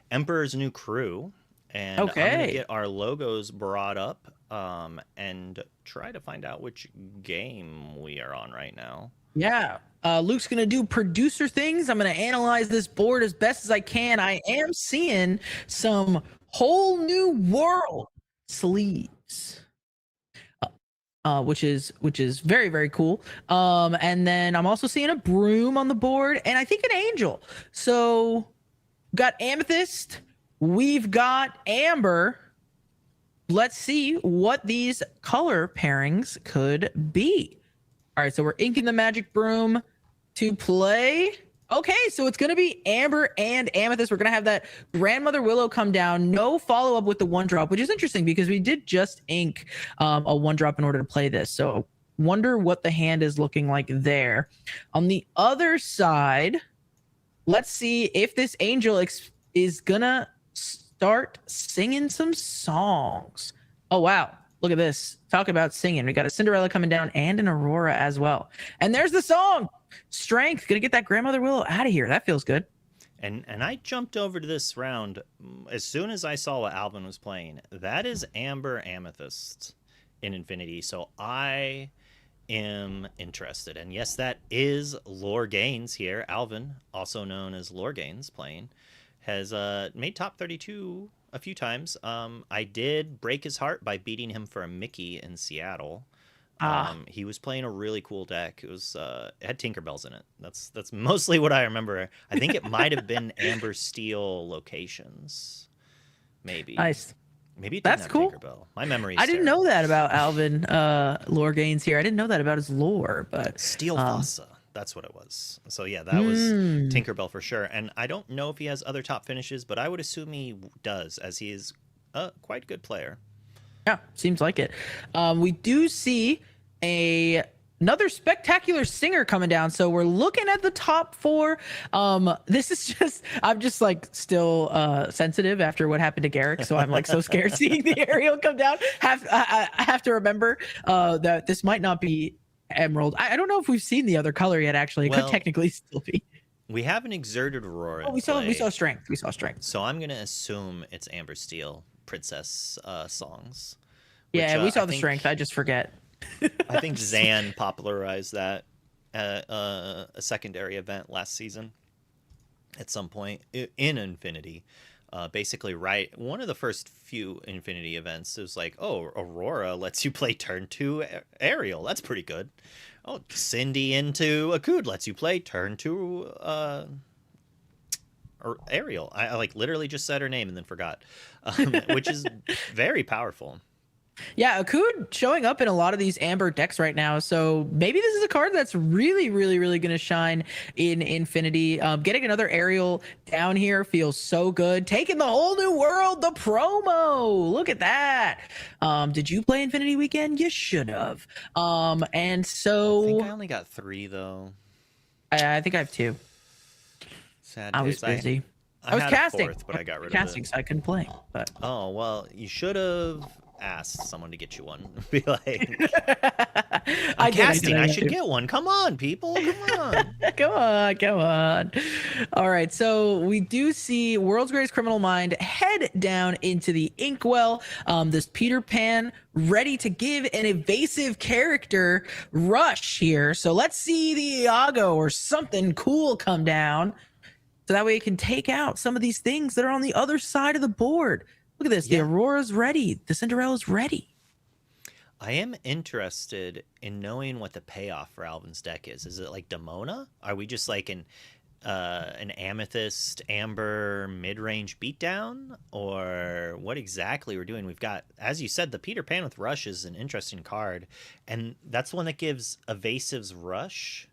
Emperor's New Crew. And I'm going to get our logos brought up and try to find out which game we are on right now. Yeah. Luke's going to do producer things. I'm going to analyze this board as best as I can. I am seeing some Whole New World sleeves. which is very, very cool. And then I'm also seeing a broom on the board, and I think an angel. So got amethyst, we've got amber. Let's see what these color pairings could be. All right, so we're inking the magic broom to play. Okay, so it's going to be amber and amethyst. We're going to have that grandmother willow come down. No follow-up with the 1-drop, which is interesting because we did just ink a 1-drop in order to play this. So wonder what the hand is looking like there. On the other side, let's see if this angel is going to start singing some songs. Oh, wow. Look at this. Talk about singing. We got a Cinderella coming down and an Aurora as well. And there's the song. Strength. Gonna get that grandmother willow out of here. That feels good. And I jumped over to this round as soon as I saw what Alvin was playing. That is Amber Amethyst in Infinity. So I am interested. And yes, that is Lore Gaines here. Alvin, also known as Lore Gaines, playing, has made top 32 a few times. I did break his heart by beating him for a Mickey in Seattle. He was playing a really cool deck. It was it had Tinkerbells in it. That's mostly what I remember. I think it might have been Amber Steel locations, maybe. Nice. Maybe it didn't That's have cool. Tinkerbell. My memory. I didn't know that about Alvin Lore Gaines here. I didn't know that about his lore, but Steel Fossa. That's what it was. So yeah, that was Tinkerbell for sure. And I don't know if he has other top finishes, but I would assume he does, as he is a quite good player. Yeah, seems like it. We do see another spectacular singer coming down. So we're looking at the top 4. This is just, I'm just like still sensitive after what happened to Garrick. So I'm like so scared seeing the Ariel come down. I have to remember that this might not be Emerald. I don't know if we've seen the other color yet, actually. It could technically still be. We have an Exerted Aurora. Oh, we saw strength. We saw strength. So I'm gonna assume it's Amber Steel Princess songs. Yeah, we saw the strength. I just forget. I think Zan popularized that at a secondary event last season at some point in Infinity. Basically, right, one of the first few Infinity events is like, oh, Aurora lets you play turn 2 Ariel. That's pretty good. Oh, Cindy into Akud lets you play turn 2 or Ariel. I like literally just said her name and then forgot, which is very powerful. Yeah, Akud showing up in a lot of these Amber decks right now. So maybe this is a card that's really, really, really going to shine in Infinity. Getting another Ariel down here feels so good. Taking the whole new world, the promo. Look at that. Did you play Infinity Weekend? You should have. And so... I think I only got 3, though. I think I have 2. Sad I was days. busy. I was had a casting. 4th, but I got rid Casting, of it. so I couldn't play. But Oh, well, you should have asked someone to get you one. Be like, I casting, I did. should get one. Come on, people. Come on. Come on. All right, so we do see World's Greatest Criminal Mind head down into the Inkwell. This Peter Pan ready to give an evasive character rush here. So let's see the Iago or something cool come down. So that way it can take out some of these things that are on the other side of the board. Look at this. The Aurora's ready. The Cinderella's ready. I am interested in knowing what the payoff for Alvin's deck is. Is it like Demona? Are we just like an Amethyst, Amber, mid-range beatdown? Or what exactly we're doing? We've got, as you said, the Peter Pan with Rush is an interesting card. And that's the one that gives Evasive's Rush?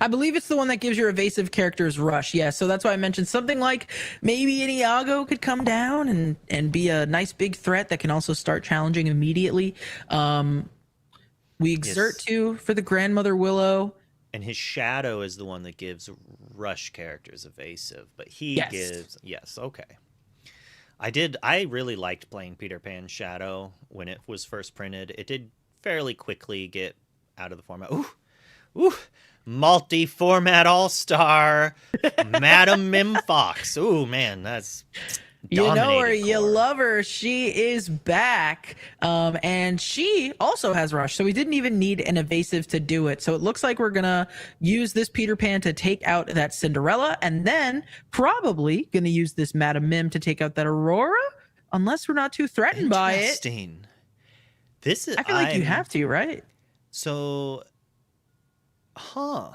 I believe it's the one that gives your evasive characters rush. Yeah, so that's why I mentioned something like maybe an Iago could come down and be a nice big threat that can also start challenging immediately. We exert to for the Grandmother Willow. And his Shadow is the one that gives Rush characters evasive, but he gives... Yes, okay. I really liked playing Peter Pan Shadow when it was first printed. It did fairly quickly get out of the format. Ooh! Multi-format all-star Madam Mim Fox. Ooh, man, that's You know her, you love her. She is back, and she also has Rush, so we didn't even need an evasive to do it. So it looks like we're gonna use this Peter Pan to take out that Cinderella, and then probably gonna use this Madam Mim to take out that Aurora, unless we're not too threatened by it. Interesting. This is I feel like you have to, right? so, huh?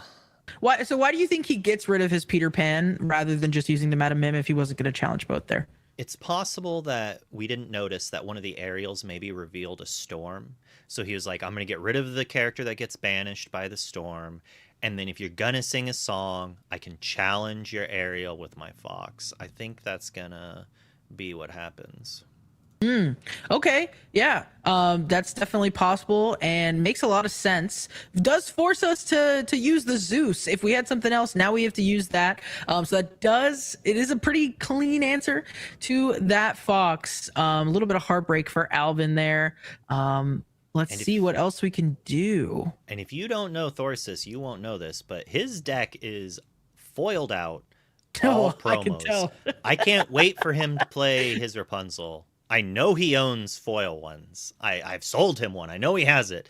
Why? So why do you think he gets rid of his Peter Pan rather than just using the Madam Mim if he wasn't going to challenge both there? It's possible that we didn't notice that one of the aerials maybe revealed a storm. So he was like, I'm going to get rid of the character that gets banished by the storm. And then if you're going to sing a song, I can challenge your aerial with my fox. I think that's going to be what happens. Okay, yeah, that's definitely possible and makes a lot of sense. Does force us to use the Zeus. If we had something else, now we have to use that. So it is a pretty clean answer to that fox. A little bit of heartbreak for Alvin there. Let's see what else we can do. And if you don't know Thorsus, you won't know this, but his deck is foiled out. All promos. I can tell. I can't wait for him to play his Rapunzel. I know he owns foil ones. I've sold him one. I know he has it.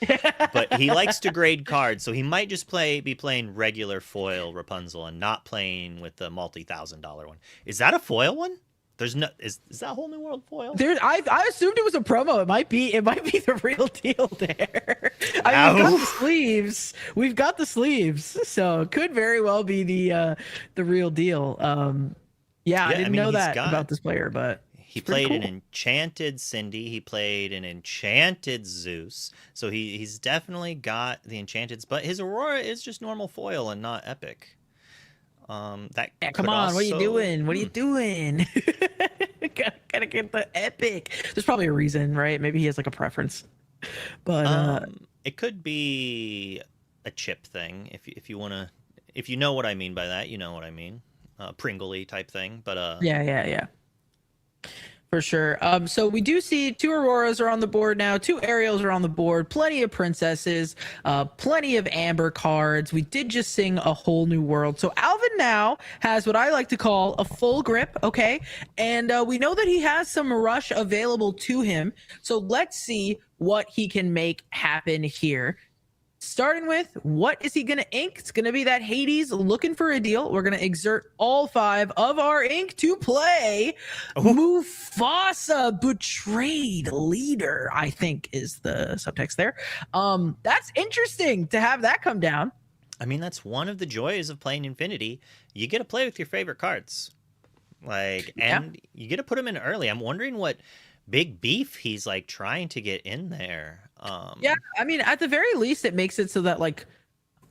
But he likes to grade cards, so he might just be playing regular foil Rapunzel and not playing with the multi-$1,000 one. Is that a foil one? There's no is that Whole New World foil? I assumed it was a promo. It might be the real deal there. I mean, we've got the sleeves. We've got the sleeves, so it could very well be the real deal. Yeah, I didn't know that about this player, but he played an enchanted Cindy. He played an enchanted Zeus. So he's definitely got the enchanteds, but his Aurora is just normal foil and not epic. Come on, what are you doing? What are you doing? Gotta get the epic. There's probably a reason, right? Maybe he has like a preference. But it could be a chip thing. If you know what I mean by that, you know what I mean. Pringle-y type thing. But yeah. For sure. So we do see 2 Auroras are on the board now, 2 Ariels are on the board, plenty of princesses, plenty of amber cards. We did just sing A Whole New World. So Alvin now has what I like to call a full grip, okay? And we know that he has some rush available to him. So let's see what he can make happen here. Starting with, what is he going to ink? It's going to be that Hades looking for a deal. We're going to exert all 5 of our ink to play Mufasa, betrayed leader, I think is the subtext there. That's interesting to have that come down. I mean, that's one of the joys of playing Infinity. You get to play with your favorite cards. You get to put them in early. I'm wondering what big beef he's like trying to get in there. Yeah, I mean, at the very least, it makes it so that like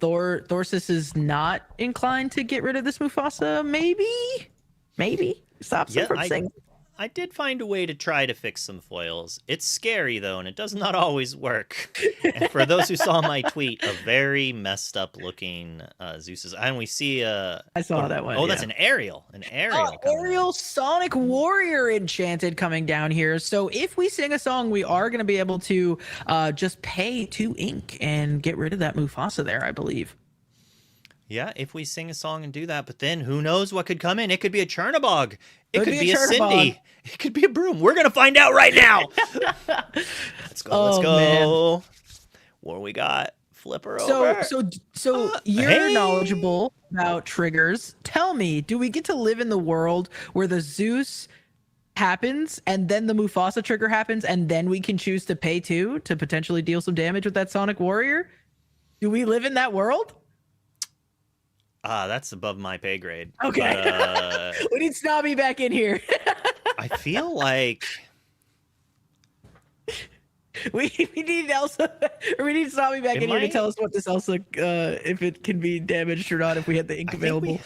Thorsus is not inclined to get rid of this Mufasa. Maybe stops him from singing. I did find a way to try to fix some foils. It's scary, though, and it does not always work. And for those who saw my tweet, a very messed up looking Zeus. And we see I saw that one. Oh, that's an Ariel. An Ariel. Ariel Sonic Warrior enchanted coming down here. So if we sing a song, we are going to be able to just pay 2 ink and get rid of that Mufasa there, I believe. Yeah, if we sing a song and do that, but then who knows what could come in? It could be a Chernabog. It could be a Cindy. It could be a Broom. We're gonna find out right now. Let's go. Let's go. Man. What we got? Flipper over. So you're knowledgeable about triggers. Tell me, do we get to live in the world where the Zeus happens and then the Mufasa trigger happens and then we can choose to pay 2 to potentially deal some damage with that Sonic Warrior? Do we live in that world? That's above my pay grade. Okay. But, we need Snobby back in here. I feel like we need Elsa, or we need Snobby back in here to tell us what this Elsa, if it can be damaged or not, if we had the ink available.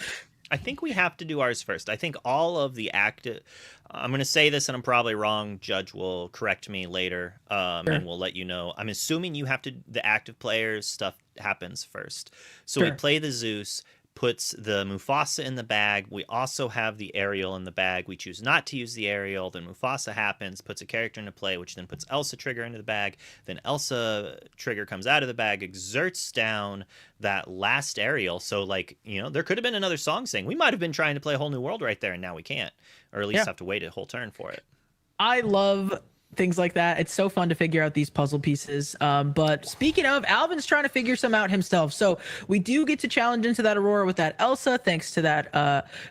I think we have to do ours first. I think all of the active... I'm going to say this, and I'm probably wrong. Judge will correct me later, and we'll let you know. I'm assuming you have to... The active players stuff happens first. So we play the Zeus, puts the Mufasa in the bag. We also have the Ariel in the bag. We choose not to use the Ariel. Then Mufasa happens, puts a character into play, which then puts Elsa trigger into the bag. Then Elsa trigger comes out of the bag, exerts down that last Ariel. So, like, you know, there could have been another song saying we might have been trying to play a Whole New World right there, and now we can't. Or at least have to wait a whole turn for it. I love things like that. It's so fun to figure out these puzzle pieces. But speaking of, Alvin's trying to figure some out himself. So we do get to challenge into that Aurora with that Elsa, thanks to that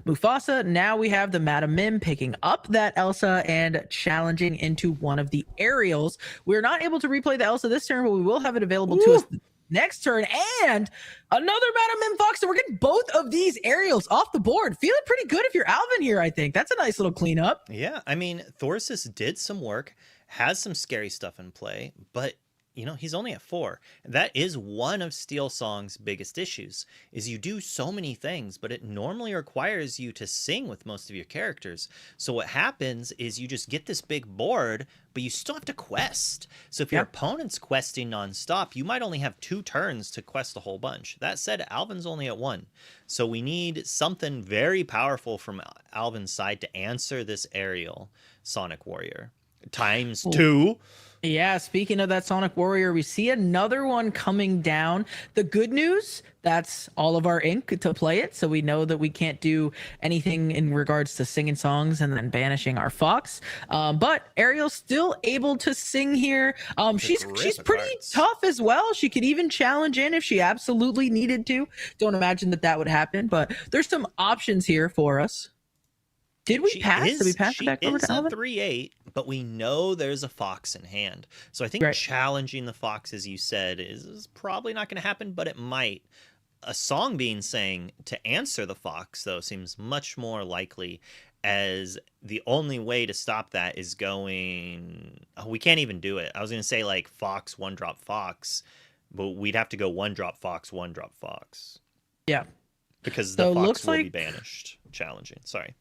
Mufasa. Now we have the Madam Mim picking up that Elsa and challenging into one of the aerials. We're not able to replay the Elsa this turn, but we will have it available to us next turn, and another Madam Mim Fox. So we're getting both of these aerials off the board. Feeling pretty good if you're Alvin here, I think. That's a nice little cleanup. Yeah, I mean, Thorsus did some work, has some scary stuff in play, but you know, he's only at 4. That is one of Steel Song's biggest issues, is you do so many things, but it normally requires you to sing with most of your characters. So what happens is you just get this big board, but you still have to quest. So if your opponent's questing nonstop, you might only have 2 turns to quest a whole bunch. That said, Alvin's only at 1. So we need something very powerful from Alvin's side to answer this aerial Sonic Warrior. Times 2. Yeah, speaking of that Sonic Warrior, we see another one coming down. The good news, that's all of our ink to play it, so we know that we can't do anything in regards to singing songs and then banishing our Fox. But Ariel's still able to sing here. She's pretty tough as well. She could even challenge in if she absolutely needed to. Don't imagine that would happen, but there's some options here for us. Did we pass? Did we pass it back over to Alvin? 3-8, but we know there's a Fox in hand. So I think challenging the Fox, as you said, is probably not going to happen, but it might. A song being sang to answer the Fox, though, seems much more likely, as the only way to stop that is going... Oh, we can't even do it. I was going to say, like, Fox, 1-drop Fox, but we'd have to go 1-drop Fox, 1-drop Fox. Yeah. Because the Fox will be banished. Challenging. Sorry.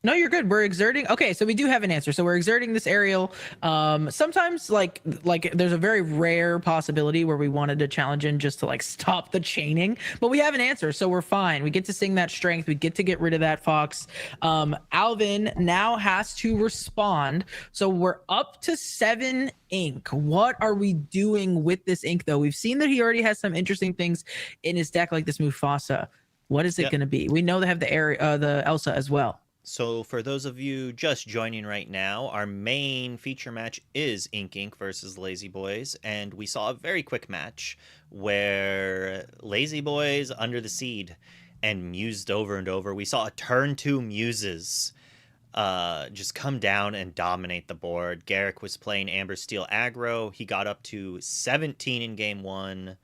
No, you're good. We're exerting. Okay, so we do have an answer. So we're exerting this aerial. Sometimes like there's a very rare possibility where we wanted to challenge in just to like stop the chaining, but we have an answer, so we're fine. We get to sing that strength. We get to get rid of that Fox. Alvin now has to respond. So we're up to 7 ink. What are we doing with this ink though? We've seen that he already has some interesting things in his deck, like this Mufasa. What is it going to be? We know they have the Elsa as well. So for those of you just joining right now, our main feature match is Ink Inc. versus Lazyboys, and we saw a very quick match where Lazyboys under the seed and mused over and over. We saw a turn 2 muses just come down and dominate the board. Garrick was playing Amber Steel aggro. He got up to 17 in game 1,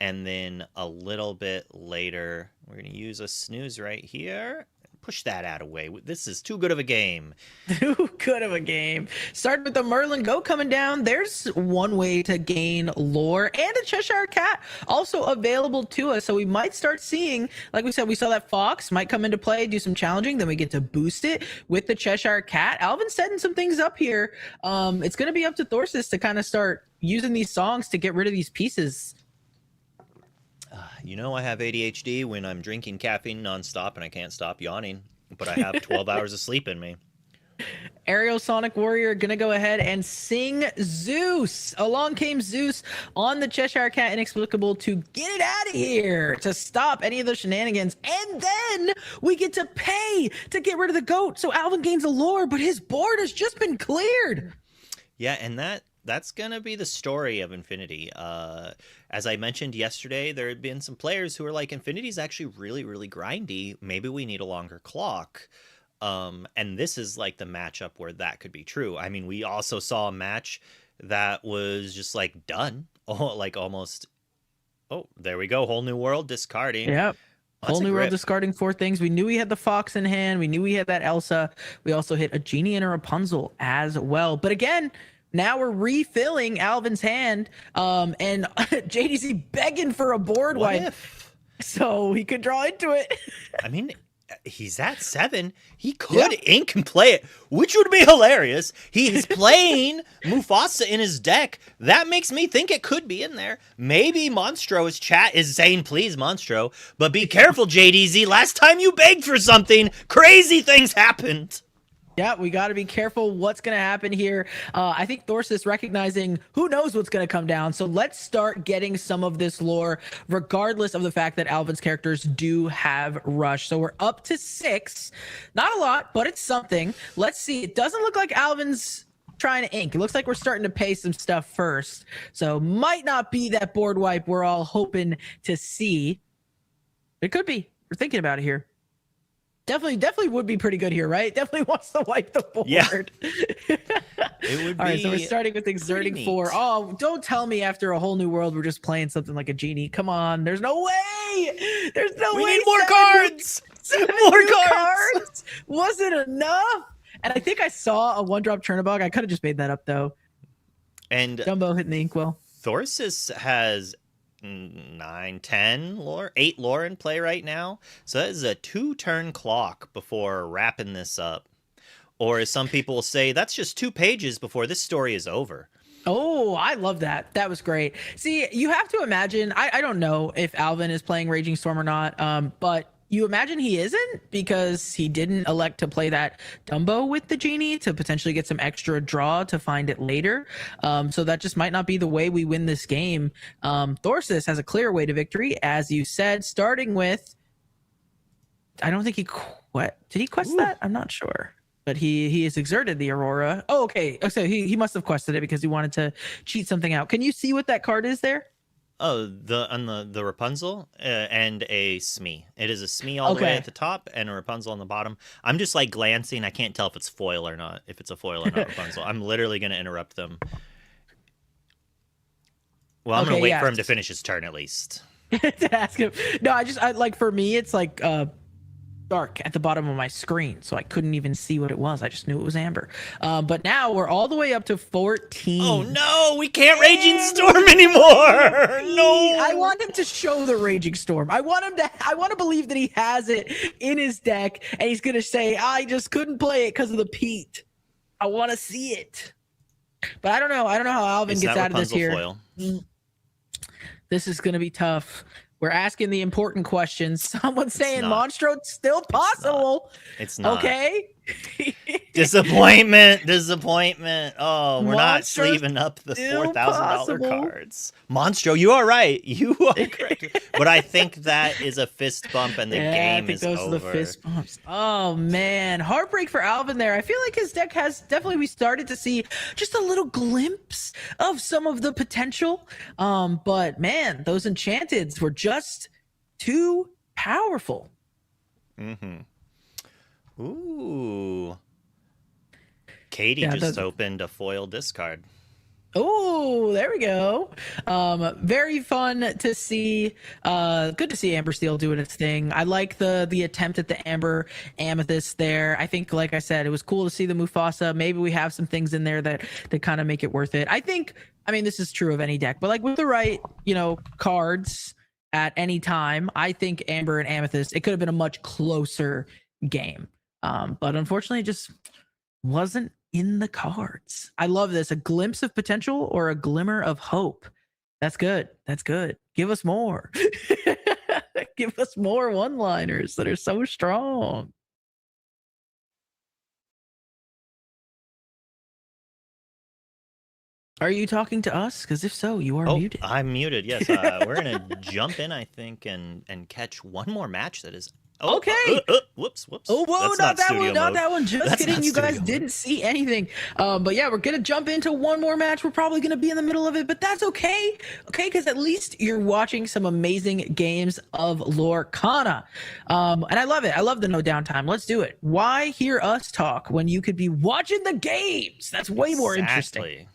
and then a little bit later, we're going to use a snooze right here. Push that out away. This is too good of a game. Too good of a game. Starting with the Merlin Goat coming down. There's one way to gain lore, and a Cheshire Cat also available to us. So we might start seeing, like we said, we saw that Fox might come into play, do some challenging. Then we get to boost it with the Cheshire Cat. Alvin's setting some things up here. It's going to be up to Thorsus to kind of start using these songs to get rid of these pieces. You know, I have ADHD when I'm drinking caffeine nonstop and I can't stop yawning, but I have 12 hours of sleep in me. Aerial Sonic Warrior gonna go ahead and sing Zeus. Along came Zeus on the Cheshire Cat Inexplicable to get it out of here, to stop any of the shenanigans. And then we get to pay to get rid of the goat. So Alvin gains a lore, but his board has just been cleared. Yeah, and that's going to be the story of Infinity. As I mentioned yesterday, there had been some players who are like, Infinity's actually really, really grindy. Maybe we need a longer clock. And this is like the matchup where that could be true. I mean, we also saw a match that was just like done. Oh, like almost. Oh, there we go. Whole new world discarding. Yep. Whole new world discarding 4 things. We knew we had the Fox in hand. We knew we had that Elsa. We also hit a Genie and a Rapunzel as well. But again, now we're refilling Alvin's hand, and JDC begging for a board wipe so he could draw into it. I mean, he's at 7. He could ink and play it, which would be hilarious. He is playing Mufasa in his deck. That makes me think it could be in there. Maybe Monstro's chat is saying, please, Monstro, but be careful, JDZ. Last time you begged for something, crazy things happened. Yeah, we got to be careful what's going to happen here. I think Thorsus recognizing who knows what's going to come down. So let's start getting some of this lore, regardless of the fact that Alvin's characters do have rush. So we're up to 6. Not a lot, but it's something. Let's see. It doesn't look like Alvin's trying to ink. It looks like we're starting to pay some stuff first. So might not be that board wipe we're all hoping to see. It could be. We're thinking about it here. Definitely would be pretty good here, right? Definitely wants to wipe the board. Yeah. It would be. All right, so we're starting with exerting 4. Oh, don't tell me after a whole new world we're just playing something like a genie. Come on, there's no way. There's no way. We need more cards. More cards. Was it enough? And I think I saw a 1-drop Chernobog. I could have just made that up though. And Dumbo hitting the inkwell. Thorsis has 9, 10 lore, 8 lore in play right now. So that is a 2-turn clock before wrapping this up. Or as some people say, that's just 2 pages before this story is over. Oh, I love that. That was great. See, you have to imagine, I don't know if Alvin is playing Raging Storm or not, but you imagine he isn't because he didn't elect to play that Dumbo with the genie to potentially get some extra draw to find it later. So that just might not be the way we win this game. Thorsis has a clear way to victory, as you said, starting with, I don't think he did he quest that? I'm not sure. But he has exerted the Aurora. Oh, okay. So he must have quested it because he wanted to cheat something out. Can you see what that card is there? Oh, the Rapunzel and a Smee. It is a Smee all the way at the top and a Rapunzel on the bottom. I'm just like glancing. I can't tell if it's foil or not. If it's a foil or not Rapunzel. I'm literally going to interrupt them. Well, I'm going to wait for him to finish his turn at least. To ask him. No, I like for me, it's like dark at the bottom of my screen, so I couldn't even see what it was. I just knew it was amber. But now we're all the way up to 14. Oh no, we can't Raging Storm anymore. No, I want him to show the Raging Storm. I want to believe that he has it in his deck, and he's gonna say, "I just couldn't play it because of the peat." I want to see it, but I don't know. I don't know how Alvin gets out of this here. Foil. This is gonna be tough. We're asking the important questions. Someone's saying Monstro still possible. It's not. Okay. Disappointment. Oh, we're not sleeving up the $4,000 cards. Monstro, you are right. You are correct. But I think that is a fist bump and the game is over. Those are the fist bumps. Oh, man. Heartbreak for Alvin there. I feel like his deck has we started to see just a little glimpse of some of the potential. But, man, those enchanteds were just too powerful. Mm-hmm. Ooh. Katie just opened a foil discard. Oh, there we go. Very fun to see. Good to see Amber Steel doing its thing. I like the attempt at the Amber Amethyst there. I think, like I said, it was cool to see the Mufasa. Maybe we have some things in there that kind of make it worth it. I mean, this is true of any deck, but like with the right, cards at any time, I think Amber and Amethyst, it could have been a much closer game. But unfortunately, it just wasn't in the cards. I love this. A glimpse of potential or a glimmer of hope. That's good. Give us more. Give us more one-liners that are so strong. Are you talking to us? Because if so, you are muted. I'm muted. Yes, we're gonna jump in, I think, and catch one more match that is. Okay. Whoops. Oh, whoa, not that one. Just kidding. You guys didn't see anything. But yeah, we're going to jump into one more match. We're probably going to be in the middle of it, but that's okay. Okay, because at least you're watching some amazing games of Lorcana. And I love it. I love the no downtime. Let's do it. Why hear us talk when you could be watching the games? That's way more interesting.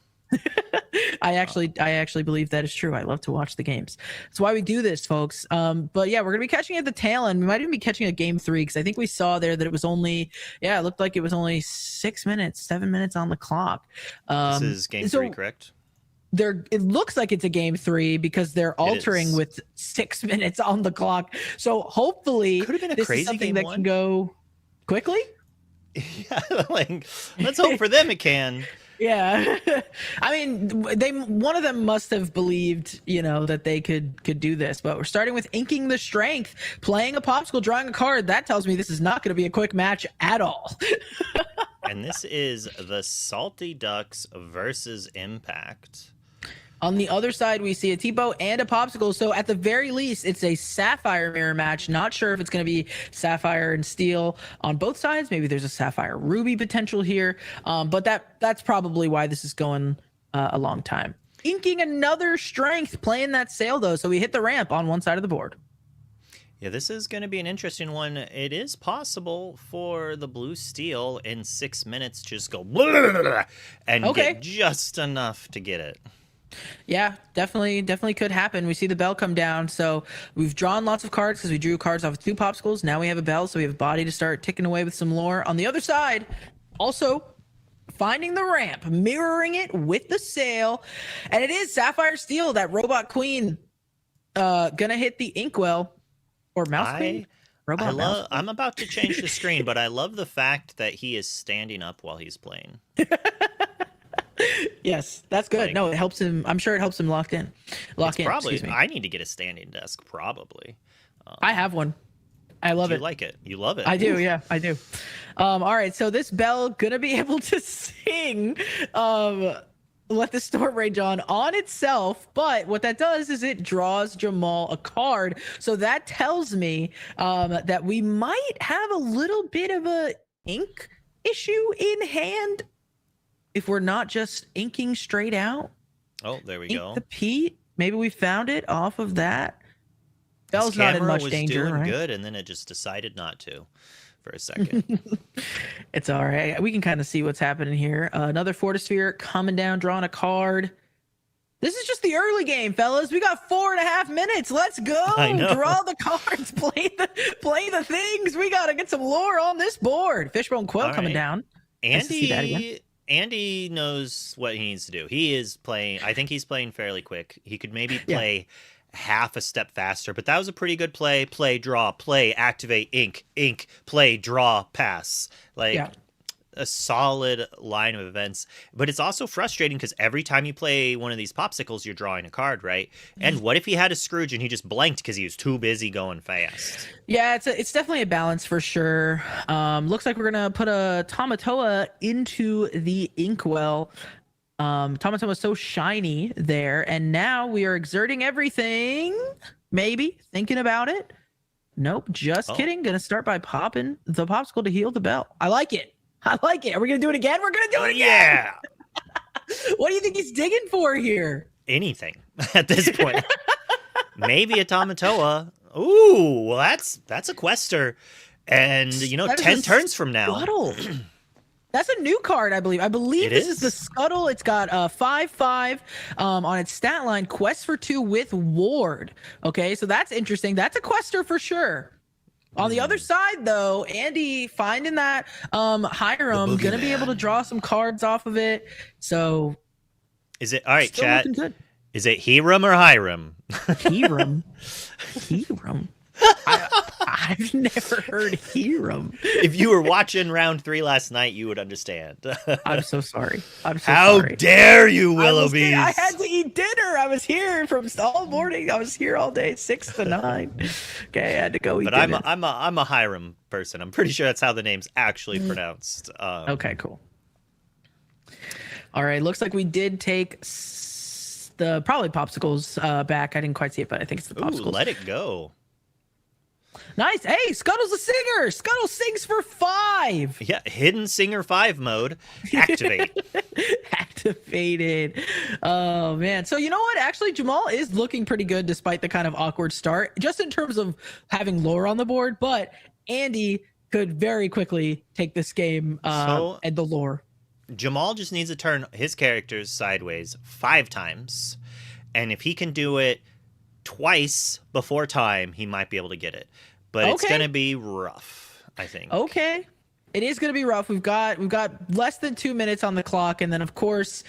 I actually believe that is true. I love to watch the games. That's why we do this, folks. But yeah, we're gonna be catching at the tail end. We might even be catching a game 3 because I think we saw there that it was only, it looked like it was only 7 minutes on the clock. This is game 3, correct? It looks like it's a game 3 because they're altering with 6 minutes on the clock. So hopefully, could have been a this crazy is something game that 1. can go quickly. Yeah, let's hope for them it can. Yeah. I mean, one of them must have believed, that they could do this, but we're starting with inking the strength, playing a popsicle, drawing a card. That tells me this is not going to be a quick match at all. And this is the Salty Ducks versus Impact. On the other side, we see a T-Bow and a Popsicle. So at the very least, it's a Sapphire mirror match. Not sure if it's going to be Sapphire and Steel on both sides. Maybe there's a Sapphire Ruby potential here. But that's probably why this is going a long time. Inking another Strength, playing that Sail, though. So we hit the ramp on one side of the board. Yeah, this is going to be an interesting one. It is possible for the blue Steel in 6 minutes just go and get just enough to get it. Yeah, definitely could happen. We see the bell come down. So we've drawn lots of cards because we drew cards off of 2 Popsicles. Now we have a bell, so we have a body to start ticking away with some lore. On the other side, also finding the ramp, mirroring it with the Sail. And it is Sapphire Steel, that Robot Queen, gonna hit the Inkwell. Or Mouse Queen? I'm about to change the screen, but I love the fact that he is standing up while he's playing. Yes, that's good. Like, no, it helps him. I'm sure it helps him lock in. Probably. Excuse me. I need to get a standing desk, probably. I have one. I love it. You like it? You love it? I do. Yeah, I do. All right, so this bell gonna be able to sing. Let the storm rage on itself, but what that does is it draws Jamal a card. So that tells me that we might have a little bit of a ink issue in hand if we're not just inking straight out. Oh, there we Ink go. the Pete. Maybe we found it off of that. Bell's not in much danger, doing right? good, and then it just decided not to for a second. It's all right. We can kind of see what's happening here. Another Fortisphere coming down, drawing a card. This is just the early game, fellas. We got 4.5 minutes. Let's go. I know. Draw the cards. Play the things. We got to get some lore on this board. Fishbone Quill All coming right. down. Nice to see that again. Andy knows what he needs to do. He is playing. I think he's playing fairly quick. He could maybe play half a step faster, but that was a pretty good play. Play, draw, play, activate, ink, play, draw, pass. A solid line of events. But it's also frustrating because every time you play one of these Popsicles, you're drawing a card, right? And what if he had a Scrooge and he just blanked because he was too busy going fast? Yeah, it's definitely a balance for sure. Looks like we're gonna put a Tamatoa into the Inkwell. Tamatoa was so shiny there, and now we are exerting everything. Maybe thinking about it. Nope, just kidding. Gonna start by popping the Popsicle to heal the bell. I like it. Are we gonna do it again? We're gonna do it again. Yeah. What do you think he's digging for here? Anything at this point. Maybe a Tamatoa. Ooh, well, that's a Quester. And, 10 turns from now. Scuttle. That's a new card, I believe. This is the Scuttle. It's got 5/5 on its stat line. Quest for 2 with Ward. Okay, so that's interesting. That's a Quester for sure. On the other side, though, Andy finding that Hiram, gonna be able to draw some cards off of it. So, is it all right, still chat? looking good. Is it Hiram or Hiram? Hiram. I've never heard Hiram. If you were watching round 3 last night, you would understand. I'm so sorry. How dare you, Willoughby? I had to eat dinner. I was here from all morning. I was here all day, 6 to 9. Okay, I had to go eat dinner. But I'm a Hiram person. I'm pretty sure that's how the name's actually pronounced. Okay, cool. All right, looks like we did take the probably Popsicles back. I didn't quite see it, but I think it's the Popsicles. Ooh, let it go. Nice. Hey, Scuttle's a singer. Scuttle sings for 5. Yeah, Hidden Singer 5 mode. Activate. Activated. Oh, man. So you know what? Actually, Jamal is looking pretty good despite the kind of awkward start, just in terms of having lore on the board. But Andy could very quickly take this game and the lore. Jamal just needs to turn his characters sideways 5 times. And if he can do it twice before time, he might be able to get it. But it's going to be rough, I think. Okay. It is going to be rough. We've got less than 2 minutes on the clock. And then, of course,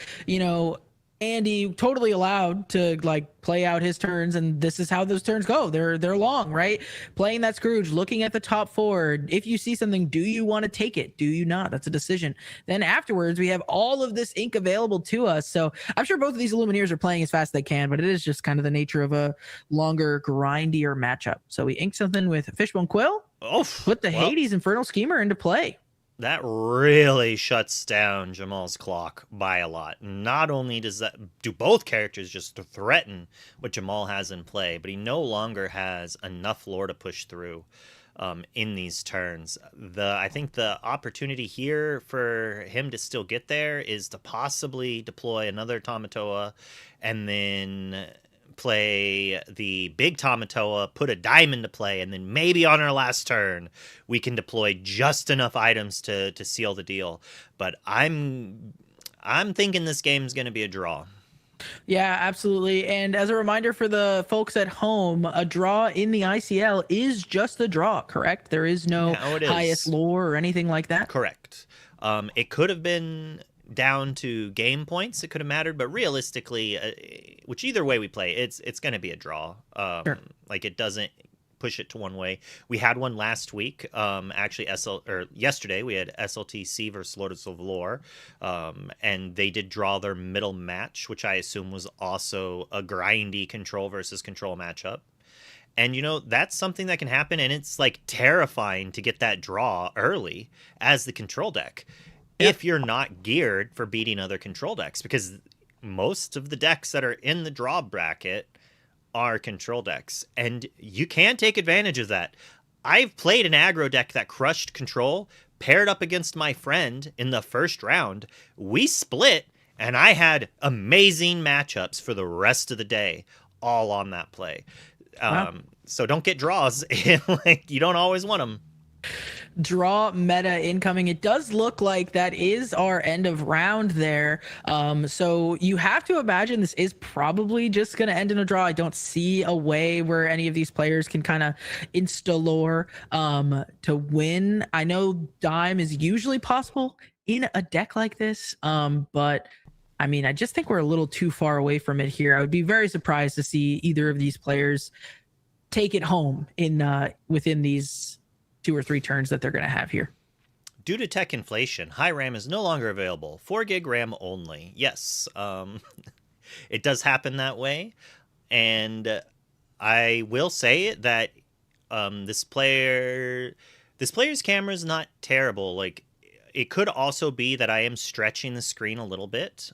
Andy totally allowed to play out his turns, and this is how those turns go. They're long, right? Playing that Scrooge, looking at the top 4. If you see something, do you want to take it? Do you not? That's a decision. Then afterwards, we have all of this ink available to us. So I'm sure both of these Illumineers are playing as fast as they can, but it is just kind of the nature of a longer, grindier matchup. So we ink something with Fishbone Quill. Put the Hades Infernal Schemer into play. that really shuts down Jamal's clock by a lot. Not only does that do both characters just threaten what Jamal has in play, but he no longer has enough lore to push through in these turns. I think the opportunity here for him to still get there is to possibly deploy another Tamatoa and then play the big Tamatoa, put a dime into play, and then maybe on our last turn we can deploy just enough items to seal the deal. But I'm thinking this game's going to be a draw. Yeah, absolutely. And as a reminder for the folks at home, a draw in the ICL is just a draw, correct? There is no highest lore or anything like that. Correct. It could have been down to game points. It could have mattered, but realistically, which either way we play, it's going to be a draw. Sure. Like, it doesn't push it to one way. We had one last week. Actually, yesterday we had SLTC versus Lords of Lore, and they did draw their middle match, which I assume was also a grindy control versus control matchup. And, you know, that's something that can happen, and it's, like, terrifying to get that draw early as the control deck if you're not geared for beating other control decks, because most of the decks that are in the draw bracket are control decks, and you can take advantage of that. I've played an aggro deck that crushed control, paired up against my friend in the first round. We split, and I had amazing matchups for the rest of the day, all on that play. Wow. So don't get draws. Like, you don't always want them. Draw meta incoming. It does look like that is our end of round there. So you have to imagine this is probably just going to end in a draw. I don't see a way where any of these players can kind of insta-lore to win. I know dime is usually possible in a deck like this, but I mean, I just think we're a little too far away from it here. I would be very surprised to see either of these players take it home in within these 2 or 3 turns that they're going to have here. Due to tech inflation, high RAM is no longer available. 4 gig RAM only. Yes, it does happen that way. And I will say that this player's camera is not terrible. Like, it could also be that I am stretching the screen a little bit,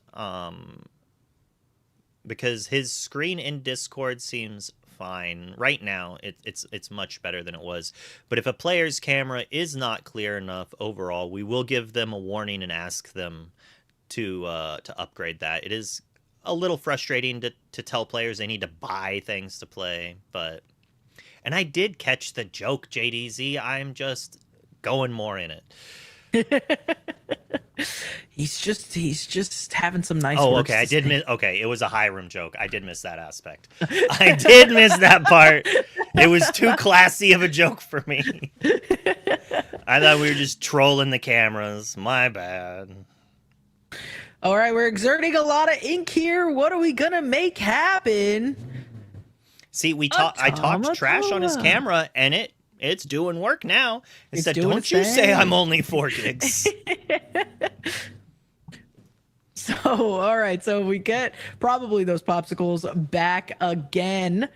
because his screen in Discord seems fine right now. It's much better than it was. But if a player's camera is not clear enough overall, we will give them a warning and ask them to upgrade that. It is a little frustrating to tell players they need to buy things to play, but and I did catch the joke, JDZ. I'm just going more in it. He's just having some nice. Oh, okay. I did miss. Okay, it was a Hiram joke. I did miss that aspect. I did miss that part. It was too classy of a joke for me. I thought we were just trolling the cameras. My bad. All right, we're exerting a lot of ink here. What are we gonna make happen? See, I talked trash on his camera, and it's doing work now. It said, "Don't you say I'm only 4 gigs." So, all right. So we get probably those popsicles back again.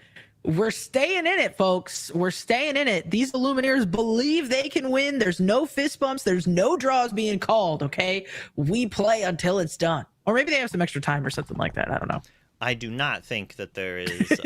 We're staying in it, folks. We're staying in it. These Illumineers believe they can win. There's no fist bumps. There's no draws being called, okay? We play until it's done. Or maybe they have some extra time or something like that. I don't know. I do not think that there is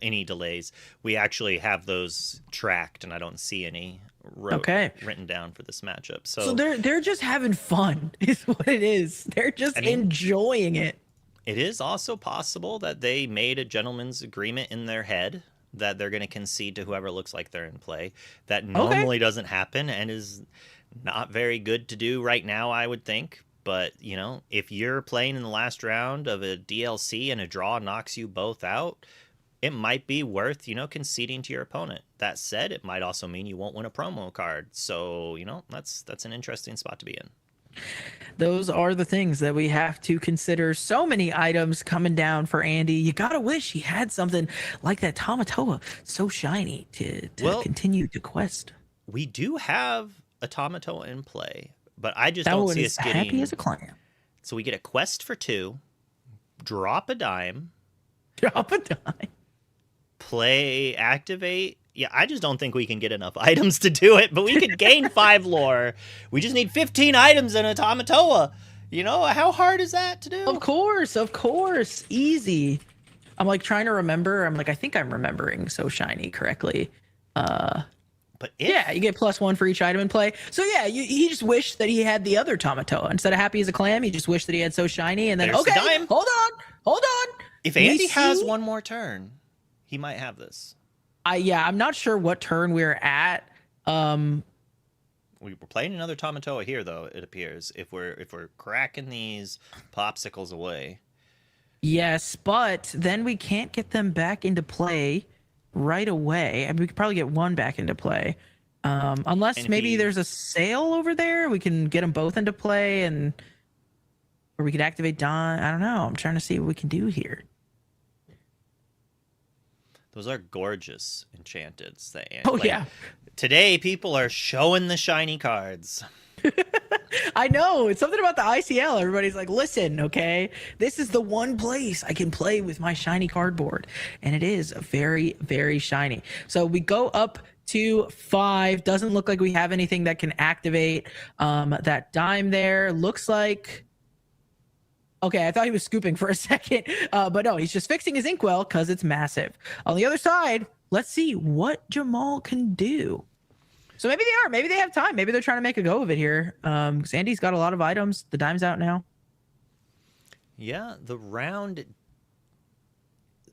any delays. We actually have those tracked, and I don't see any written down for this matchup. So they're just having fun, is what it is. They're just enjoying it. It is also possible that they made a gentleman's agreement in their head that they're going to concede to whoever looks like they're in play. That normally doesn't happen and is not very good to do right now, I would think. But, you know, if you're playing in the last round of a DLC and a draw knocks you both out, it might be worth, you know, conceding to your opponent. That said, it might also mean you won't win a promo card. So, you know, that's an interesting spot to be in. Those are the things that we have to consider. So many items coming down for Andy. You gotta wish he had something like that Tamatoa, so shiny to continue to quest. We do have a Tamatoa in play, but I just don't see us getting happy as a client. So we get a quest for 2, drop a dime, drop a dime, activate Yeah, I just don't think we can get enough items to do it, but we could gain 5 lore. We just need 15 items in a Tamatoa. You know, how hard is that to do? Of course. Easy. I'm like trying to remember. I'm like, I think I'm remembering So Shiny correctly. But yeah, you get +1 for each item in play. So yeah, he just wished that he had the other Tamatoa. Instead of happy as a clam, he just wished that he had So Shiny. And then, There's the okay, dime. hold on. If Andy has one more turn, he might have this. I'm not sure what turn we're at. We're playing another Tamatoa here, though, it appears. If we're cracking these popsicles away. Yes, but then we can't get them back into play right away. I mean, we could probably get one back into play. Unless maybe there's a sale over there. We can get them both into play, or we could activate Dawn. I don't know. I'm trying to see what we can do here. Those are gorgeous enchanteds. Yeah. Today, people are showing the shiny cards. I know. It's something about the ICL. Everybody's like, listen, okay, this is the one place I can play with my shiny cardboard. And it is very, very shiny. So we go up to 5. Doesn't look like we have anything that can activate that dime there. Looks like... Okay, I thought he was scooping for a second, but no, he's just fixing his inkwell because it's massive. On the other side, let's see what Jamal can do. So maybe they are. Maybe they have time. Maybe they're trying to make a go of it here. Because Andy's got a lot of items. The dime's out now. Yeah, the round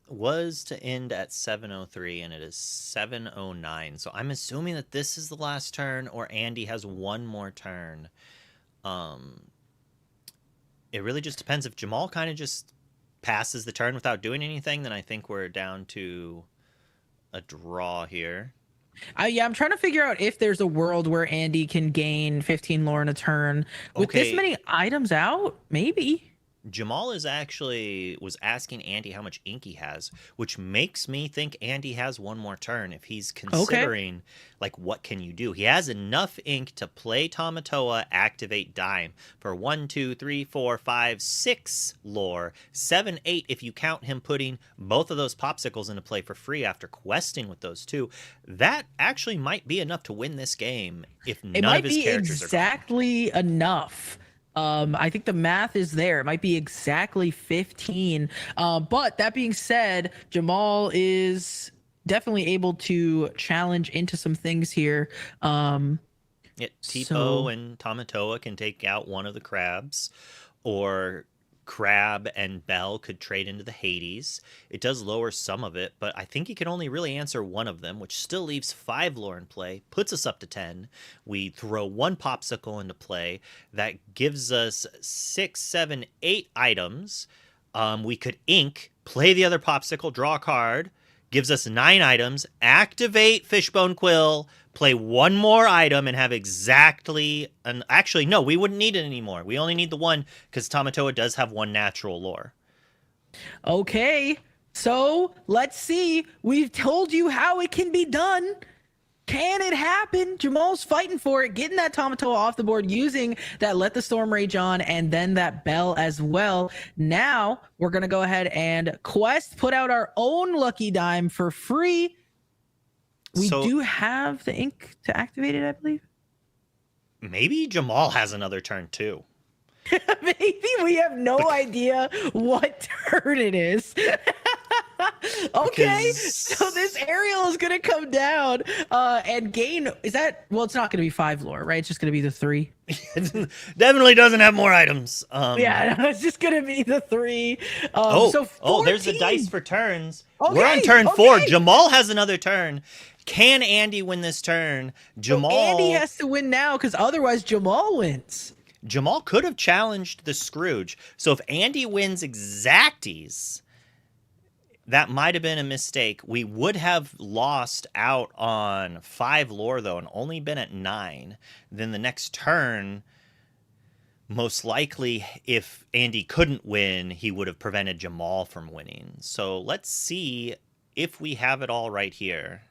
was to end at 7:03, and it is 7:09. So I'm assuming that this is the last turn, or Andy has one more turn. It really just depends. If Jamal kind of just passes the turn without doing anything, then I think we're down to a draw here. I'm trying to figure out if there's a world where Andy can gain 15 lore in a turn. With this many items out, maybe. Jamal was asking Andy how much ink he has, which makes me think Andy has one more turn if he's considering, like, what can you do? He has enough ink to play Tamatoa, activate dime for 1, 2, 3, 4, 5, 6 lore, 7, 8 if you count him putting both of those popsicles into play for free after questing with those two. That actually might be enough to win this game if none of his characters are gone. Exactly enough. I think the math is there. It might be exactly 15. But that being said, Jamal is definitely able to challenge into some things here. Tipo and Tamatoa can take out one of the crabs, or Crab and Bell could trade into the Hades. It does lower some of it, but I think he can only really answer one of them, which still leaves 5 lore in play, puts us up to 10. We throw one popsicle into play. That gives us 6, 7, 8 items. We could ink, play the other popsicle, draw a card, gives us 9 items, activate Fishbone Quill, play one more item, and have exactly an... Actually, no, we wouldn't need it anymore. We only need the one because Tamatoa does have 1 natural lore. Okay, so let's see. We've told you how it can be done. Can it happen? Jamal's fighting for it, getting that Tamatoa off the board, using that Let the Storm Rage on, and then that Bell as well. Now, we're going to go ahead and put out our own Lucky Dime for free. We do have the ink to activate it, I believe. Maybe Jamal has another turn, too. Maybe we have no idea what turn it is. Okay, so this Ariel is gonna come down and gain. Is that... Well, it's not gonna be 5 lore, right? It's just gonna be the 3. Definitely doesn't have more items. Yeah, no, it's just gonna be the 3. There's the dice for turns. We're on turn 4. Jamal has another turn. Can Andy win this turn? Jamal... So Andy has to win now, because otherwise Jamal wins. Jamal could have challenged the Scrooge. So if Andy wins exacties, that might have been a mistake. We would have lost out on 5 lore, though, and only been at 9. Then the next turn, most likely, if Andy couldn't win, he would have prevented Jamal from winning. So let's see if we have it all right here.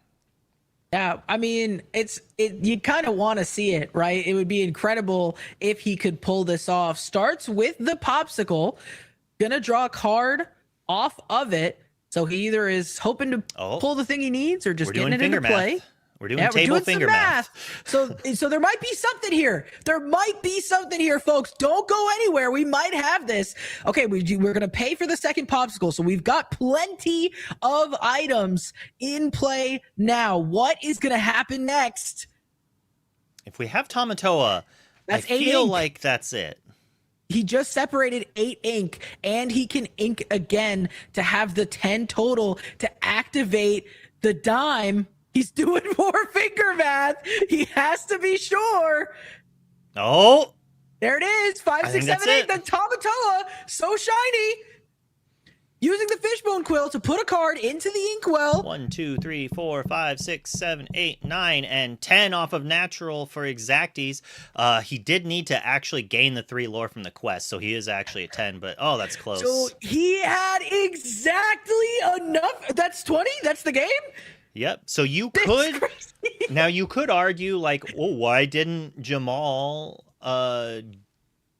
Yeah, I mean, you kind of want to see it, right? It would be incredible if he could pull this off. Starts with the popsicle, gonna draw a card off of it. So he either is hoping to pull the thing he needs or just getting it into play. We're doing table finger math. So there might be something here. There might be something here, folks. Don't go anywhere. We might have this. Okay, we're going to pay for the second popsicle. So we've got plenty of items in play now. What is going to happen next? If we have Tamatoa, I feel like that's it. He just separated 8 ink, and he can ink again to have the 10 total to activate the dime. He's doing more finger math. He has to be sure. Oh, there it is. 5, 6, 7, 8. The Tamatoa, so shiny. Using the fishbone quill to put a card into the inkwell. 1, 2, 3, 4, 5, 6, 7, 8, 9, and 10 off of natural for exacties. He did need to actually gain the 3 lore from the quest, so he is actually at 10. But that's close. So he had exactly enough. That's 20. That's the game. Yep. So you could now you could argue like, well, why didn't Jamal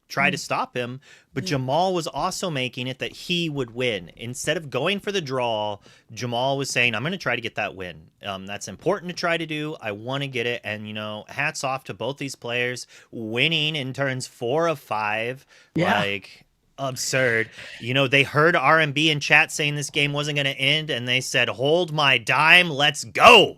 try to stop him? But Jamal was also making it that he would win. Instead of going for the draw, Jamal was saying, I'm going to try to get that win. That's important to try to do. I want to get it. And, hats off to both these players winning in turns 4 of 5. Yeah. Like, absurd. They heard R&B in chat saying this game wasn't going to end, and they said, hold my dime, let's go.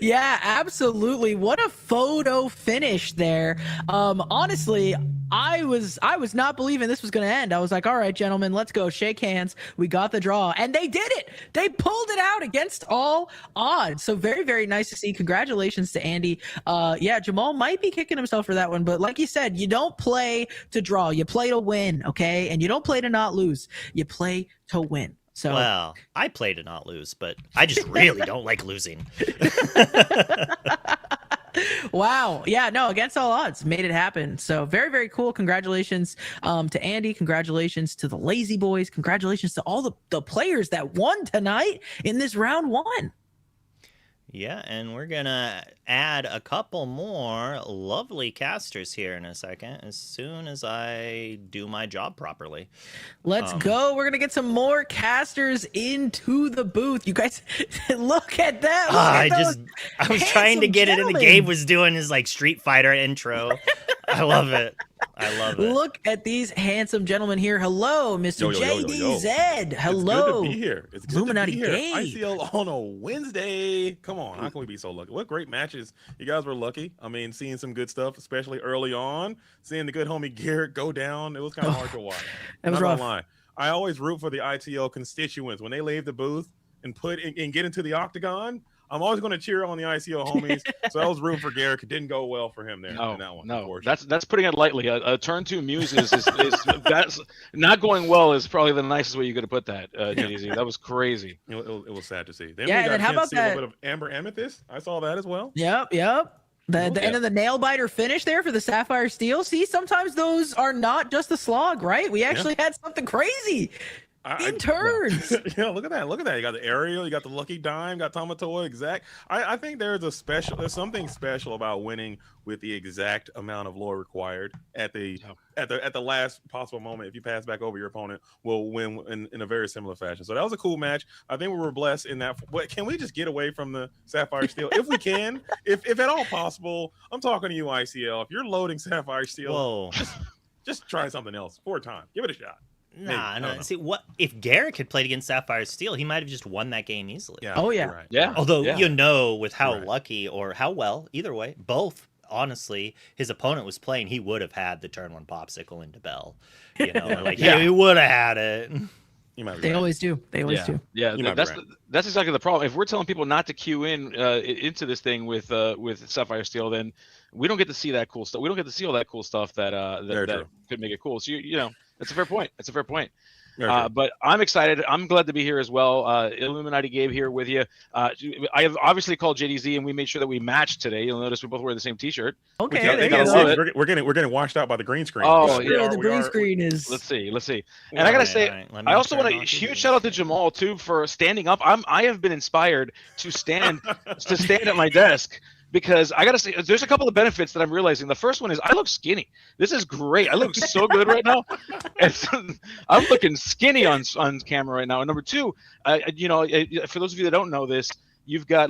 Yeah, absolutely. What a photo finish there. Honestly, I was not believing this was going to end. I was like, all right, gentlemen, let's go shake hands. We got the draw, and they did it. They pulled it out against all odds. So very, very nice to see. Congratulations to Andy. Yeah, Jamal might be kicking himself for that one, but like you said, you don't play to draw. You play to win, okay? And you don't play to not lose. You play to win. So, well, I play to not lose, but I just really don't like losing. Wow. Yeah, no, against all odds, made it happen. So very, very cool. Congratulations to Andy. Congratulations to the Lazyboys. Congratulations to all the players that won tonight in this round 1. Yeah, and we're going to add a couple more lovely casters here in a second as soon as I do my job properly. Let's go. We're going to get some more casters into the booth. You guys, look at that. I was trying to get it, and the Gabe was doing his like Street Fighter intro. I love it. I love it. Look at these handsome gentlemen here. Hello, Mr. JDZ. Hello. It's good to be here. It's good Illuminati to be here. Gabe. ICL on a Wednesday. Come on, how can we be so lucky? What great matches. You guys were lucky. I mean, seeing some good stuff, especially early on. Seeing the good homie Garrett go down. It was kind of hard to watch. That was rough. Lie. I always root for the ITL constituents. When they leave the booth and get into the octagon, I'm always going to cheer on the ICL homies. So I was rooting for Garrick. It didn't go well for him there in that one. No, that's putting it lightly. A turn 2 Muses is that's not going well is probably the nicest way you could have put that, JDZ. That was crazy. It was sad to see. Then yeah, we got and how about that? A little bit of Amber Amethyst. I saw that as well. Yep. The end of the nail biter finish there for the Sapphire Steel. See, sometimes those are not just a slog, right? We actually had something crazy. In turns. Yeah, look at that. Look at that. You got the aerial, you got the lucky dime, got Tamatoa exact. I think there's something special about winning with the exact amount of lore required at the last possible moment. If you pass back over, your opponent will win in a very similar fashion. So that was a cool match. I think we were blessed in that. But can we just get away from the Sapphire Steel if we can? if at all possible, I'm talking to you, ICL. If you're loading Sapphire Steel, just try something else for a time. Give it a shot. No. See, what if Garrick had played against Sapphire Steel? He might have just won that game easily. Yeah. Oh yeah. Right. Yeah. Although with how lucky or how well, either way, both. Honestly, his opponent was playing. He would have had the turn 1 popsicle into Bell. He would have had it. They always do. They always do. Yeah, that's exactly the problem. If we're telling people not to queue into this thing with Sapphire Steel, then we don't get to see that cool stuff. We don't get to see all that cool stuff that could make it cool. So that's a fair point. But I'm excited. I'm glad to be here as well. Illuminati Gabe here with you. I have obviously called JDZ, and we made sure that we matched today. You'll notice we both wear the same T-shirt. Okay, we're getting washed out by the green screen. Oh yeah, the green screen is. Let's see. And I gotta say, I also want a huge shout out to Jamal too for standing up. I have been inspired to stand at my desk because I gotta say, there's a couple of benefits that I'm realizing. The first one is I look skinny. This is great. I look so good right now. And so, I'm looking skinny on camera right now. And number two, for those of you that don't know this, you've got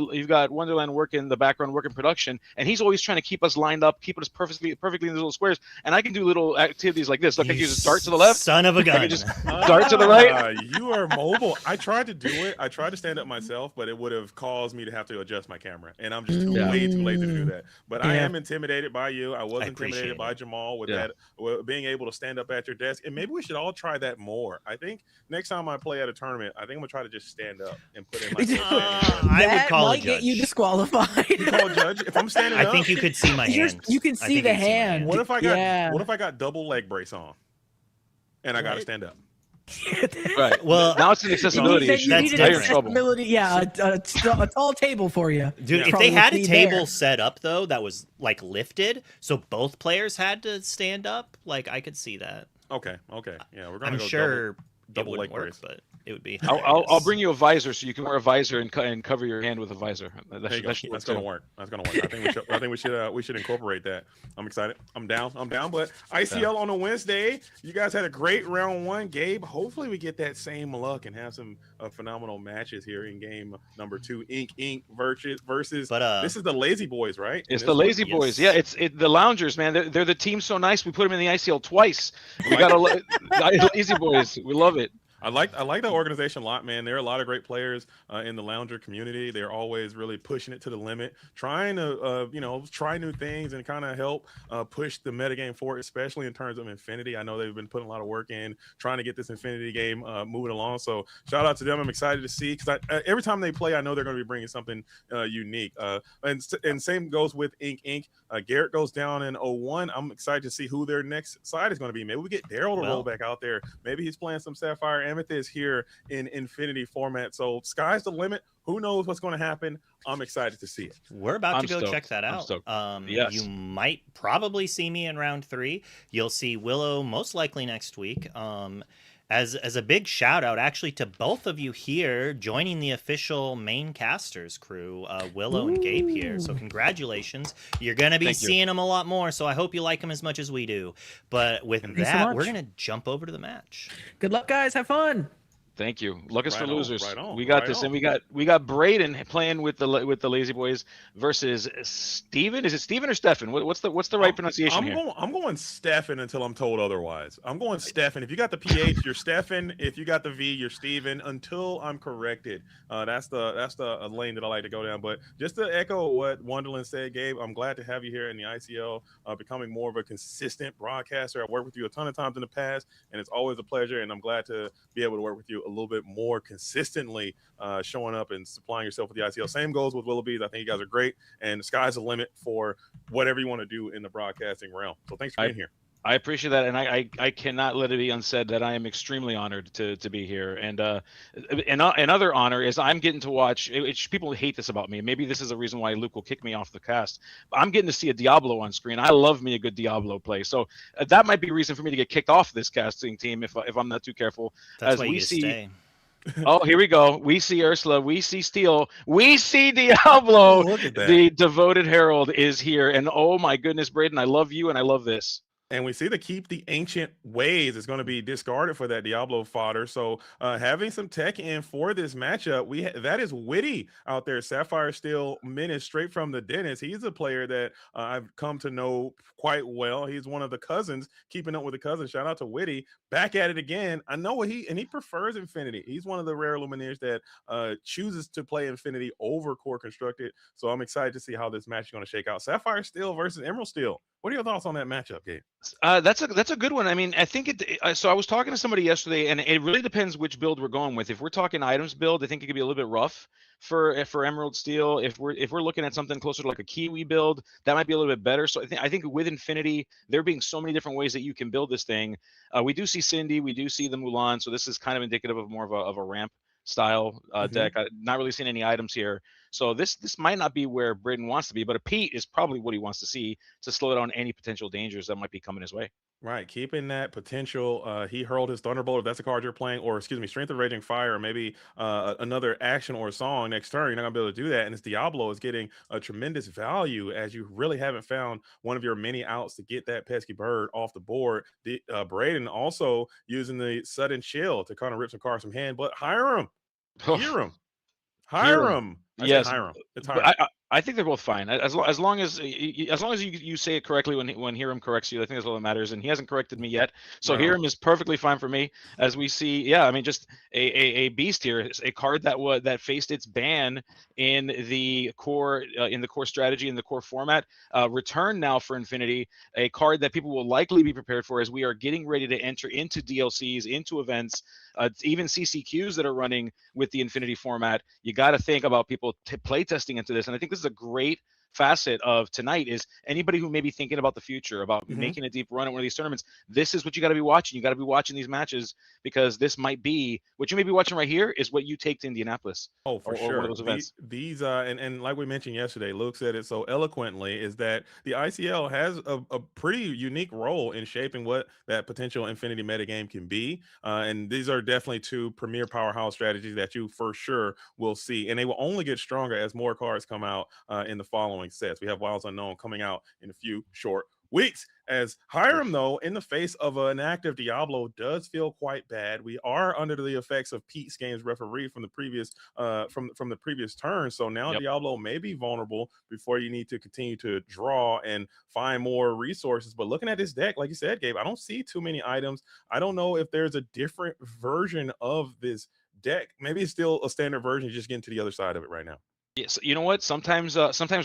Wonderland working the background, working production, and he's always trying to keep us lined up, keeping us perfectly in these little squares. And I can do little activities like this. Look, I can just dart to the left. Son of a gun. I can just dart to the right. You are mobile. I tried to do it. I tried to stand up myself, but it would have caused me to have to adjust my camera, and I'm just way too lazy to do that. But I am intimidated by you. I was intimidated by Jamal with that, being able to stand up at your desk. And maybe we should all try that more. I think next time I play at a tournament, I think I'm gonna try to just stand up and put in my. I would call might get you disqualified. You call a judge if I'm standing up. I think you could see my hand. You can see the hand. What if I got double leg brace on, and I got to stand up? Right. Well, now it's an accessibility issue. That's different. Yeah, a tall table for you. Dude, if they had a table set up though that was like lifted, so both players had to stand up, like I could see that. Okay. Yeah, we're gonna I'm go sure double it leg wouldn't work, brace. but it would be. I'll bring you a visor so you can wear a visor and cover your hand with a visor. That's gonna work. That's gonna work. I think we should incorporate that. I'm excited. I'm down. But ICL on a Wednesday. You guys had a great round one, Gabe. Hopefully we get that same luck and have some phenomenal matches here in game number 2. Inc. versus. But this is the Lazyboys, right? It's the Lazyboys. Yeah, it's the Loungers, man. They're the team so nice. We put them in the ICL twice. We got the Lazyboys. We love it. I like the organization a lot, man. There are a lot of great players in the lounger community. They're always really pushing it to the limit, trying to try new things and kind of help push the metagame forward, especially in terms of Infinity. I know they've been putting a lot of work in trying to get this Infinity game moving along. So shout out to them. I'm excited to see because every time they play, I know they're going to be bringing something unique. And same goes with Inc. Garrett goes down in 0-1. I'm excited to see who their next side is going to be. Maybe we get Daryl to roll back out there. Maybe he's playing some Sapphire Amethyst here in Infinity format. So sky's the limit. Who knows what's going to happen? I'm excied to see it. We're about to go check that out. Yes. You might probably see me in round 3. You'll see Willow most likely next week. As a big shout out actually to both of you here joining the official main casters crew, Willow and Gabe here. So congratulations. You're going to be seeing them a lot more. So I hope you like them as much as we do. But with that, we're going to jump over to the match. Good luck, guys. Have fun. Thank you. Luck is for losers. We got got this, and we got Braden playing with the Lazyboys versus Steven. Is it Steven or Stefan? What's the right pronunciation here? I'm going Stefan until I'm told otherwise. I'm going Stefan. If you got the PH, you're Stefan. If you got the V, you're Steven. Until I'm corrected. That's the lane that I like to go down. But just to echo what Wonderland said, Gabe, I'm glad to have you here in the ICL, becoming more of a consistent broadcaster. I've worked with you a ton of times in the past, and it's always a pleasure. And I'm glad to be able to work with you a little bit more consistently, showing up and supplying yourself with the ICL. Same goes with Willoughby's. I think you guys are great, and the sky's the limit for whatever you want to do in the broadcasting realm. So thanks for being here. I appreciate that, and I cannot let it be unsaid that I am extremely honored to be here. And another honor is I'm getting to watch. People hate this about me. Maybe this is the reason why Luke will kick me off the cast. I'm getting to see a Diablo on screen. I love me a good Diablo play. So that might be a reason for me to get kicked off this casting team if I'm not too careful. That's why you stay. Oh, here we go. We see Ursula. We see Steel. We see Diablo. Look at that. The devoted herald is here. And oh my goodness, Braden, I love you and I love this. And we see the keep the ancient ways is going to be discarded for that Diablo fodder. So having some tech in for this matchup, that is Witty out there. Sapphire Steel Menace straight from the dentist. He's a player that I've come to know quite well. He's one of the cousins, keeping up with the cousins. Shout out to Witty. Back at it again. I know what he prefers Infinity. He's one of the rare Illumineers that chooses to play Infinity over Core Constructed. So I'm excited to see how this match is going to shake out. Sapphire Steel versus Emerald Steel. What are your thoughts on that matchup, Gabe? That's a good one. I mean, I think so I was talking to somebody yesterday, and it really depends which build we're going with. If we're talking items build, I think it could be a little bit rough for Emerald Steel. If we're looking at something closer to like a Kiwi build, that might be a little bit better. So I think with Infinity, there being so many different ways that you can build this thing. We do see Cindy, we do see the Mulan, so this is kind of indicative of more of a ramp style deck. Not really seeing any items here. So this might not be where Braden wants to be, but a Pete is probably what he wants to see to slow down any potential dangers that might be coming his way. Right, keeping that potential. He hurled his Thunderbolt, if that's a card you're playing, or excuse me, Strength of Raging Fire, or maybe another action or song next turn. You're not gonna be able to do that, and this Diablo is getting a tremendous value as you really haven't found one of your many outs to get that pesky bird off the board. Braden also using the sudden chill to kind of rip some cards from hand, but Hiram, Hiram, Hiram. I said Yes, Hiram. It's but Hiram. I think they're both fine as long as you say it correctly when Hiram corrects you. I think that's all that matters, and he hasn't corrected me yet, so Right on. Hiram is perfectly fine for me. As we see, yeah, I mean, just a beast here. It's a card that faced its ban in the core strategy in the core format. Return now for Infinity, a card that people will likely be prepared for as we are getting ready to enter into DLCs, into events, even CCQs that are running with the Infinity format. You got to think about people play testing into this, and I think this is a great facet of tonight. Is anybody who may be thinking about the future, about making a deep run at one of these tournaments, this is what you got to be watching. You got to be watching these matches, because this might be what you may be watching right here is what you take to Indianapolis. Oh, for sure. Or one of those events. These and like we mentioned yesterday, Luke said it so eloquently, is that the ICL has a pretty unique role in shaping what that potential Infinity metagame can be. And these are definitely two premier powerhouse strategies that you for sure will see. And they will only get stronger as more cards come out in the following sets. We have Wilds Unknown coming out in a few short weeks. As Hiram, though, in the face of an active Diablo, does feel quite bad. We are under the effects of Pete's game's referee from the previous from the previous turn. So now Diablo may be vulnerable before you need to continue to draw and find more resources. But looking at this deck, like you said, Gabe, I don't see too many items. I don't know if there's a different version of this deck. Maybe it's still a standard version, just getting to the other side of it right now. Yes, you know what? Sometimes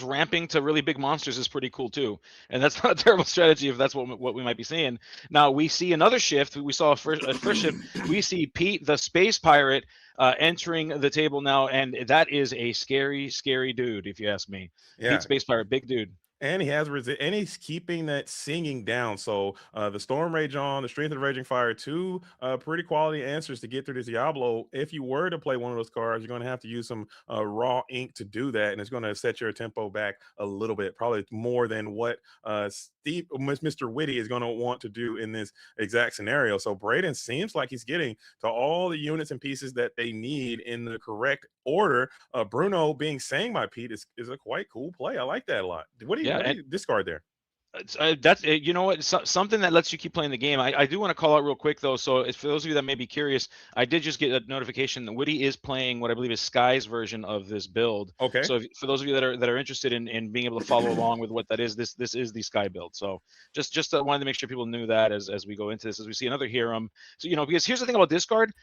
ramping to really big monsters is pretty cool too, and that's not a terrible strategy if that's what we might be seeing. Now we see another shift. We saw a first shift. We see Pete, the space pirate, entering the table now, and that is a scary, scary dude, if you ask me. Yeah. Pete, space pirate, big dude. And he has and he's keeping that singing down. So the Storm Rage on, the Strength of the Raging Fire, two pretty quality answers to get through this Diablo. If you were to play one of those cards, you're going to have to use some raw ink to do that, and it's going to set your tempo back a little bit, probably more than what Mr. Witty is going to want to do in this exact scenario. So Braden seems like he's getting to all the units and pieces that they need in the correct order. Bruno being sang by Pete is a quite cool play. I like that a lot. What do you discard there? That's you know what, something that lets you keep playing the game. I do want to call out real quick though, so for those of you that may be curious, I did just get a notification that Woody is playing what I believe is Sky's version of this build. Okay, so for those of you that are interested in being able to follow along with what that is, this is the Sky build. So just wanted to make sure people knew that as we go into this, as we see another Hiram. So because here's the thing about discard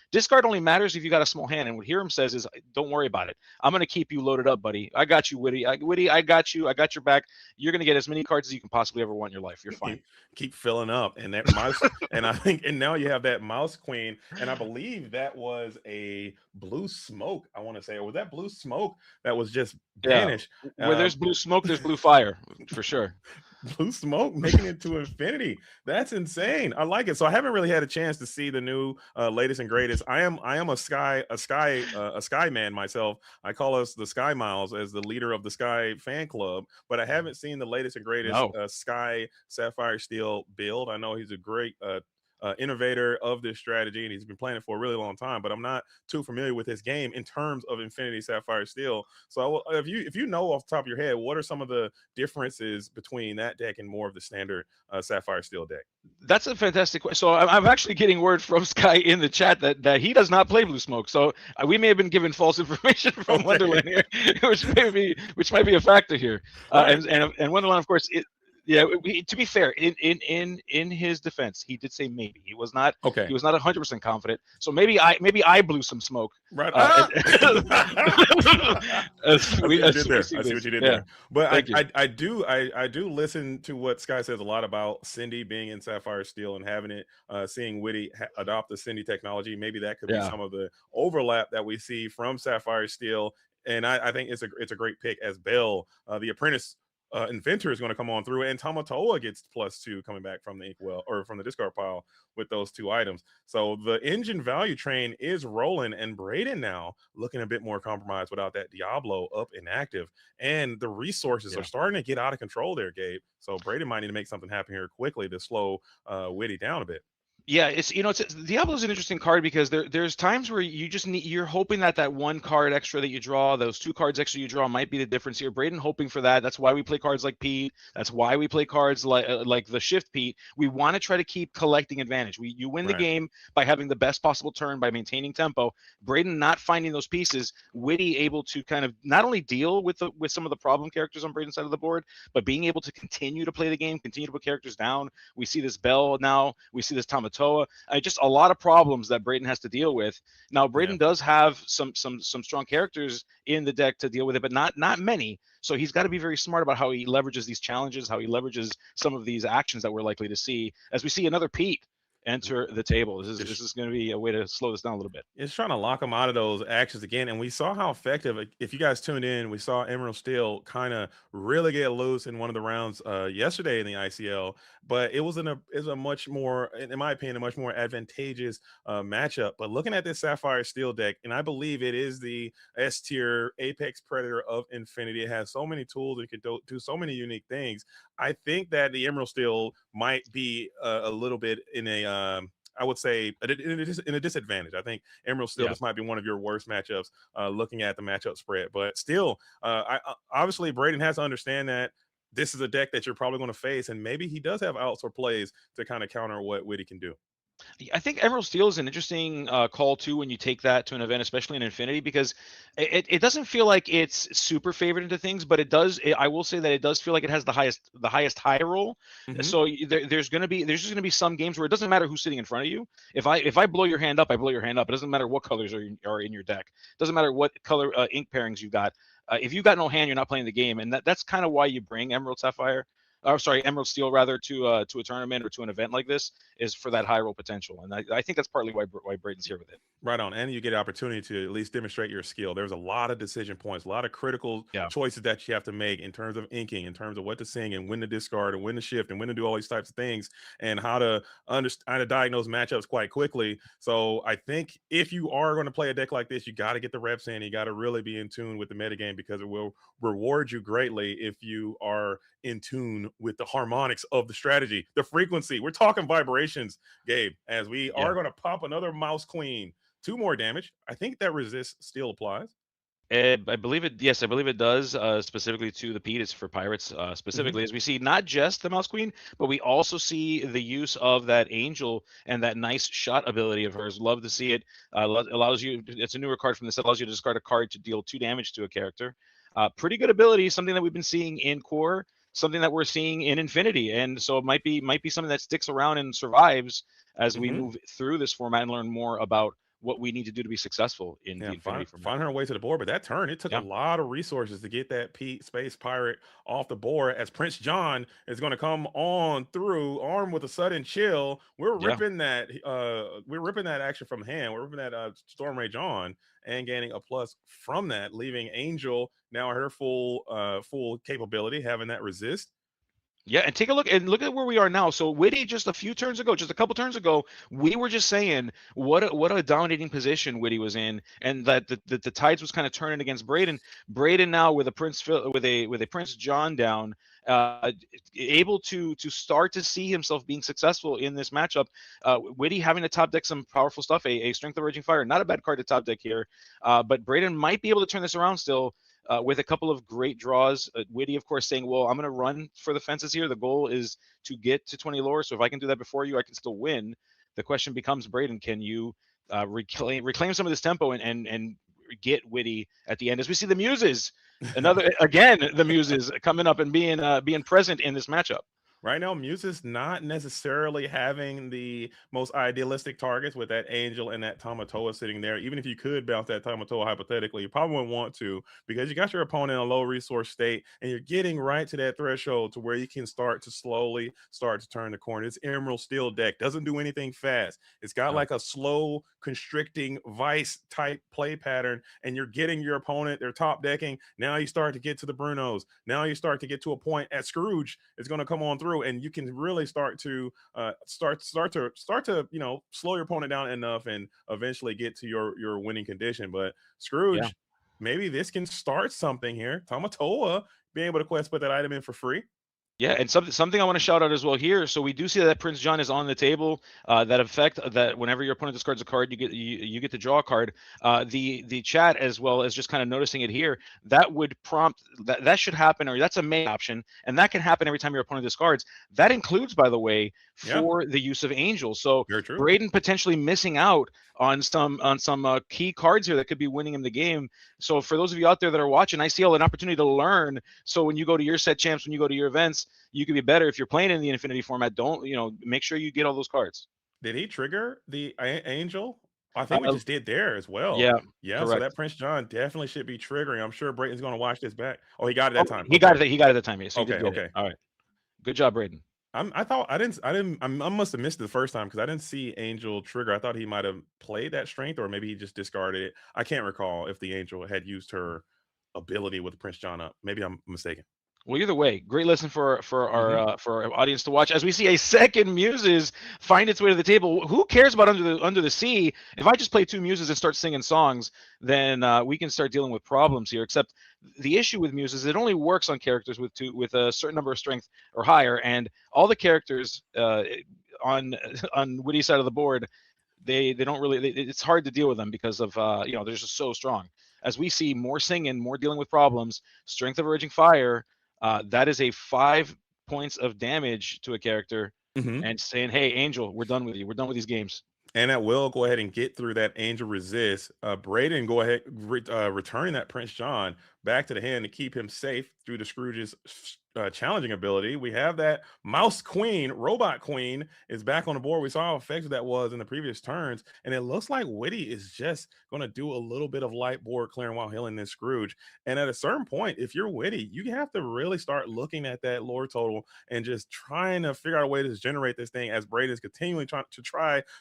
only matters if you got a small hand, and what Hiram says is, don't worry about it, I'm going to keep you loaded up, buddy. I got you, Woody. I got you, I got your back. You're going to get as many cards as you can possibly ever want in your life. You're fine. Keep filling up, and that mouse and I think, and now you have that Mouse Queen, and I believe that was a blue smoke, I want to say, or was that blue smoke that was just banished? Where there's blue smoke, there's blue fire, for sure. Blue smoke making it to Infinity. That's insane. I like it. So I haven't really had a chance to see the new latest and greatest. I am a sky man myself. I call us the Sky Miles as the leader of the Sky fan club, but I haven't seen the latest and greatest Sky Sapphire Steel build. I know he's a great innovator of this strategy, and he's been playing it for a really long time, but I'm not too familiar with his game in terms of Infinity Sapphire Steel. So if you know off the top of your head, what are some of the differences between that deck and more of the standard Sapphire Steel deck? That's a fantastic question. So I'm actually getting word from Sky in the chat that he does not play blue smoke. So we may have been given false information from Wonderland here, which might be a factor here. And Wonderland, of course, to be fair, in his defense, he did say maybe. He was not 100% confident. So maybe I blew some smoke. Right. I see what you did there. But I do listen to what Sky says a lot about Cindy being in Sapphire Steel and having it, seeing Witty adopt the Cindy technology. Maybe that could be some of the overlap that we see from Sapphire Steel. And I think it's a great pick as Bell, the apprentice Inventor is going to come on through, and Tamatoa gets +2 coming back from the inkwell or from the discard pile with those 2 items. So the engine value train is rolling, and Braden now looking a bit more compromised without that Diablo up and active, and the resources are starting to get out of control there, Gabe. So Braden might need to make something happen here quickly to slow Witty down a bit. Yeah, it's Diablo's an interesting card because there's times where you're hoping that one card extra that you draw, those 2 cards extra you draw might be the difference here. Braden hoping for that. That's why we play cards like Pete. That's why we play cards like the Shift Pete. We want to try to keep collecting advantage. You win the game by having the best possible turn, by maintaining tempo. Braden not finding those pieces, Witty able to kind of not only deal with some of the problem characters on Braden's side of the board, but being able to continue to play the game, continue to put characters down. We see this Bell now. We see this Tamatoa. Just a lot of problems that Braden has to deal with. Now, Braden does have some strong characters in the deck to deal with it, but not many. So he's got to be very smart about how he leverages these challenges, how he leverages some of these actions that we're likely to see as we see another Pete enter the table. This is going to be a way to slow this down a little bit. It's trying to lock them out of those actions again, and we saw how effective. If you guys tuned in, we saw Emerald Steel kind of really get loose in one of the rounds yesterday in the ICL, but it was a much more, in my opinion, a much more advantageous matchup. But looking at this Sapphire Steel deck, and I believe it is the S tier Apex Predator of Infinity. It has so many tools and can do so many unique things. I think that the Emerald Steel might be a little bit in a I would say in a disadvantage. I think Emerald Steel, this might be one of your worst matchups looking at the matchup spread. But still, obviously, Braden has to understand that this is a deck that you're probably going to face, and maybe he does have outs or plays to kind of counter what Witty can do. I think Emerald Steel is an interesting call too when you take that to an event, especially in Infinity, because it doesn't feel like it's super favored into things, but it does. I will say that it does feel like it has the highest high roll. So there's just gonna be some games where it doesn't matter who's sitting in front of you. If I blow your hand up, I blow your hand up. It doesn't matter what colors are in your deck. It doesn't matter what color ink pairings you got. If you got no hand, you're not playing the game, and that's kind of why you bring Emerald Steel rather to a tournament or to an event like this, is for that high roll potential, and I think that's partly why Braden's here with it. Right on, and you get an opportunity to at least demonstrate your skill. There's a lot of decision points, a lot of critical choices that you have to make in terms of inking, in terms of what to sing and when to discard and when to shift and when to do all these types of things, and how to diagnose matchups quite quickly. So I think if you are going to play a deck like this, you got to get the reps in. You got to really be in tune with the metagame, because it will reward you greatly if you are in tune with the harmonics of the strategy, the frequency. We're talking vibrations, Gabe, as we are going to pop another Mouse Queen. 2 more damage. I think that resist still applies. I believe it. Yes, I believe it does. Specifically to the Pete, it's for pirates. Specifically, as we see not just the Mouse Queen, but we also see the use of that Angel and that nice shot ability of hers. Love to see it. Allows you. It's a newer card from this. Allows you to discard a card to deal 2 damage to a character. Pretty good ability. Something that we've been seeing in Core. Something that we're seeing in Infinity, and so it might be something that sticks around and survives as we move through this format and learn more about what we need to do to be successful in the Infinity format. Find her way to the board, but that turn, it took a lot of resources to get that Space Pirate off the board, as Prince John is going to come on through armed with a sudden chill. We're ripping that action from hand. We're ripping that Storm Rage on and gaining a plus from that, leaving Angel now her full capability, having that resist. Yeah, and take a look at where we are now. So Witty, just a couple turns ago, we were just saying what a dominating position Witty was in, and that the tides was kind of turning against Braden. Braden now with a Prince John down, able to start to see himself being successful in this matchup. Witty having to top deck some powerful stuff, a Strength of Raging Fire, not a bad card to top deck here, but Braden might be able to turn this around still. With a couple of great draws. Witty, of course, saying, well, I'm going to run for the fences here. The goal is to get to 20 lore, so if I can do that before you, I can still win. The question becomes, Braden, can you reclaim some of this tempo and get Witty at the end? As we see the Muses, the Muses coming up and being present in this matchup. Right now, Muse is not necessarily having the most idealistic targets with that Angel and that Tamatoa sitting there. Even if you could bounce that Tamatoa hypothetically, you probably wouldn't want to because you got your opponent in a low resource state and you're getting right to that threshold to where you can start to slowly start to turn the corner. This Emerald Steel deck doesn't do anything fast. It's got like a slow, constricting vice type play pattern, and you're getting your opponent, they're top decking. Now you start to get to the Brunos. Now you start to get to a point at Scrooge. It's going to come on through, and you can really start to slow your opponent down enough, and eventually get to your winning condition. But Scrooge, maybe this can start something here. Tamatoa being able to quest put that item in for free. Yeah, and something I want to shout out as well here. So we do see that Prince John is on the table. That effect that whenever your opponent discards a card, you get to draw a card. The chat, as well as just kind of noticing it here, that would prompt that should happen, or that's a main option, and that can happen every time your opponent discards. That includes, by the way, for the use of Angel. So Braden potentially missing out on some key cards here that could be winning him the game. So for those of you out there that are watching, ICL, an opportunity to learn. So when you go to your set champs, when you go to your events, you can be better. If you're playing in the Infinity format, don't, make sure you get all those cards. Did he trigger the Angel? I think we just did there as well. Yeah. Correct. So that Prince John definitely should be triggering. I'm sure Brayton's going to watch this back. Oh, he got it that time. He got it that time. Yeah, so okay. All right. Good job, Brayden. I must have missed it the first time because I didn't see Angel trigger. I thought he might have played that strength, or maybe he just discarded it. I can't recall if the Angel had used her ability with Prince John up. Maybe I'm mistaken. Well, either way, great lesson for our audience to watch as we see a second Muses find its way to the table. Who cares about Under the Sea? If I just play two Muses and start singing songs, then we can start dealing with problems here. Except the issue with Muses, it only works on characters with a certain number of strength or higher, and all the characters on Witty's side of the board, they don't really. It's hard to deal with them because of they're just so strong. As we see more singing, more dealing with problems, strength of a Raging Fire. That is a 5 points of damage to a character, and saying, "Hey, Angel, we're done with you. We're done with these games." And that will go ahead and get through that Angel resist. Brayden go ahead returning that Prince John back to the hand to keep him safe through the Scrooge's challenging ability. We have that Mouse Queen, Robot Queen, is back on the board. We saw how effective that was in the previous turns, and it looks like Witty is just going to do a little bit of light board clearing while healing this Scrooge. And at a certain point, if you're Witty, you have to really start looking at that lore total and just trying to figure out a way to generate this thing as Brayden is continually trying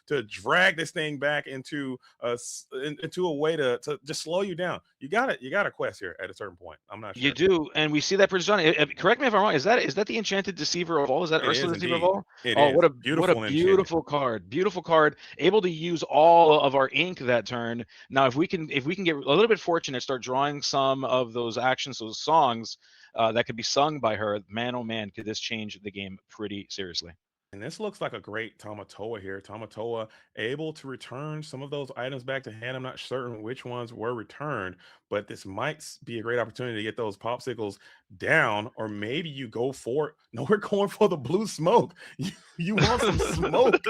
to drag this thing back into a way to just slow you down. You got a quest here at a certain point. I'm not sure. You do, and we see that Prince John. Correct me if I'm wrong. Is that the Enchanted Deceiver of all? Is that Ursula Deceiver of all? What a beautiful card! Beautiful card. Able to use all of our ink that turn. Now, if we can get a little bit fortunate, start drawing some of those actions, those songs that could be sung by her. Man, oh man, could this change the game pretty seriously? And this looks like a great Tamatoa here. Tamatoa able to return some of those items back to hand. I'm not certain which ones were returned, but this might be a great opportunity to get those popsicles down, or maybe you go for it. No, we're going for the blue smoke. You want some smoke?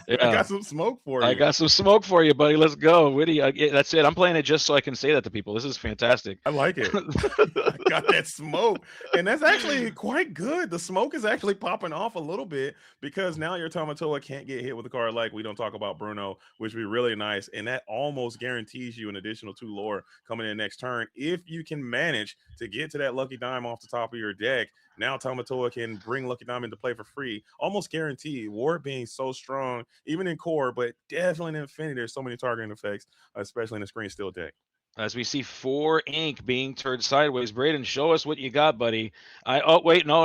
I got some smoke for you. I got some smoke for you, buddy. Let's go, Witty. That's it. I'm playing it just so I can say that to people. This is fantastic. I like it. I got that smoke, and that's actually quite good. The smoke is actually popping off a little bit because now your Tamatoa can't get hit with a card like we don't talk about Bruno, which would be really nice, and that almost guarantees you an additional 2 lore coming in next turn if you can manage to get to that Lucky Dime off the top of your deck. Now Tamatoa can bring Lucky Dime into play for free, almost guaranteed. Ward being so strong, even in core, but definitely in Infinity, there's so many targeting effects, especially in the Screen Steel deck. As we see 4 ink being turned sideways. Braden, show us what you got, buddy. Oh wait, no.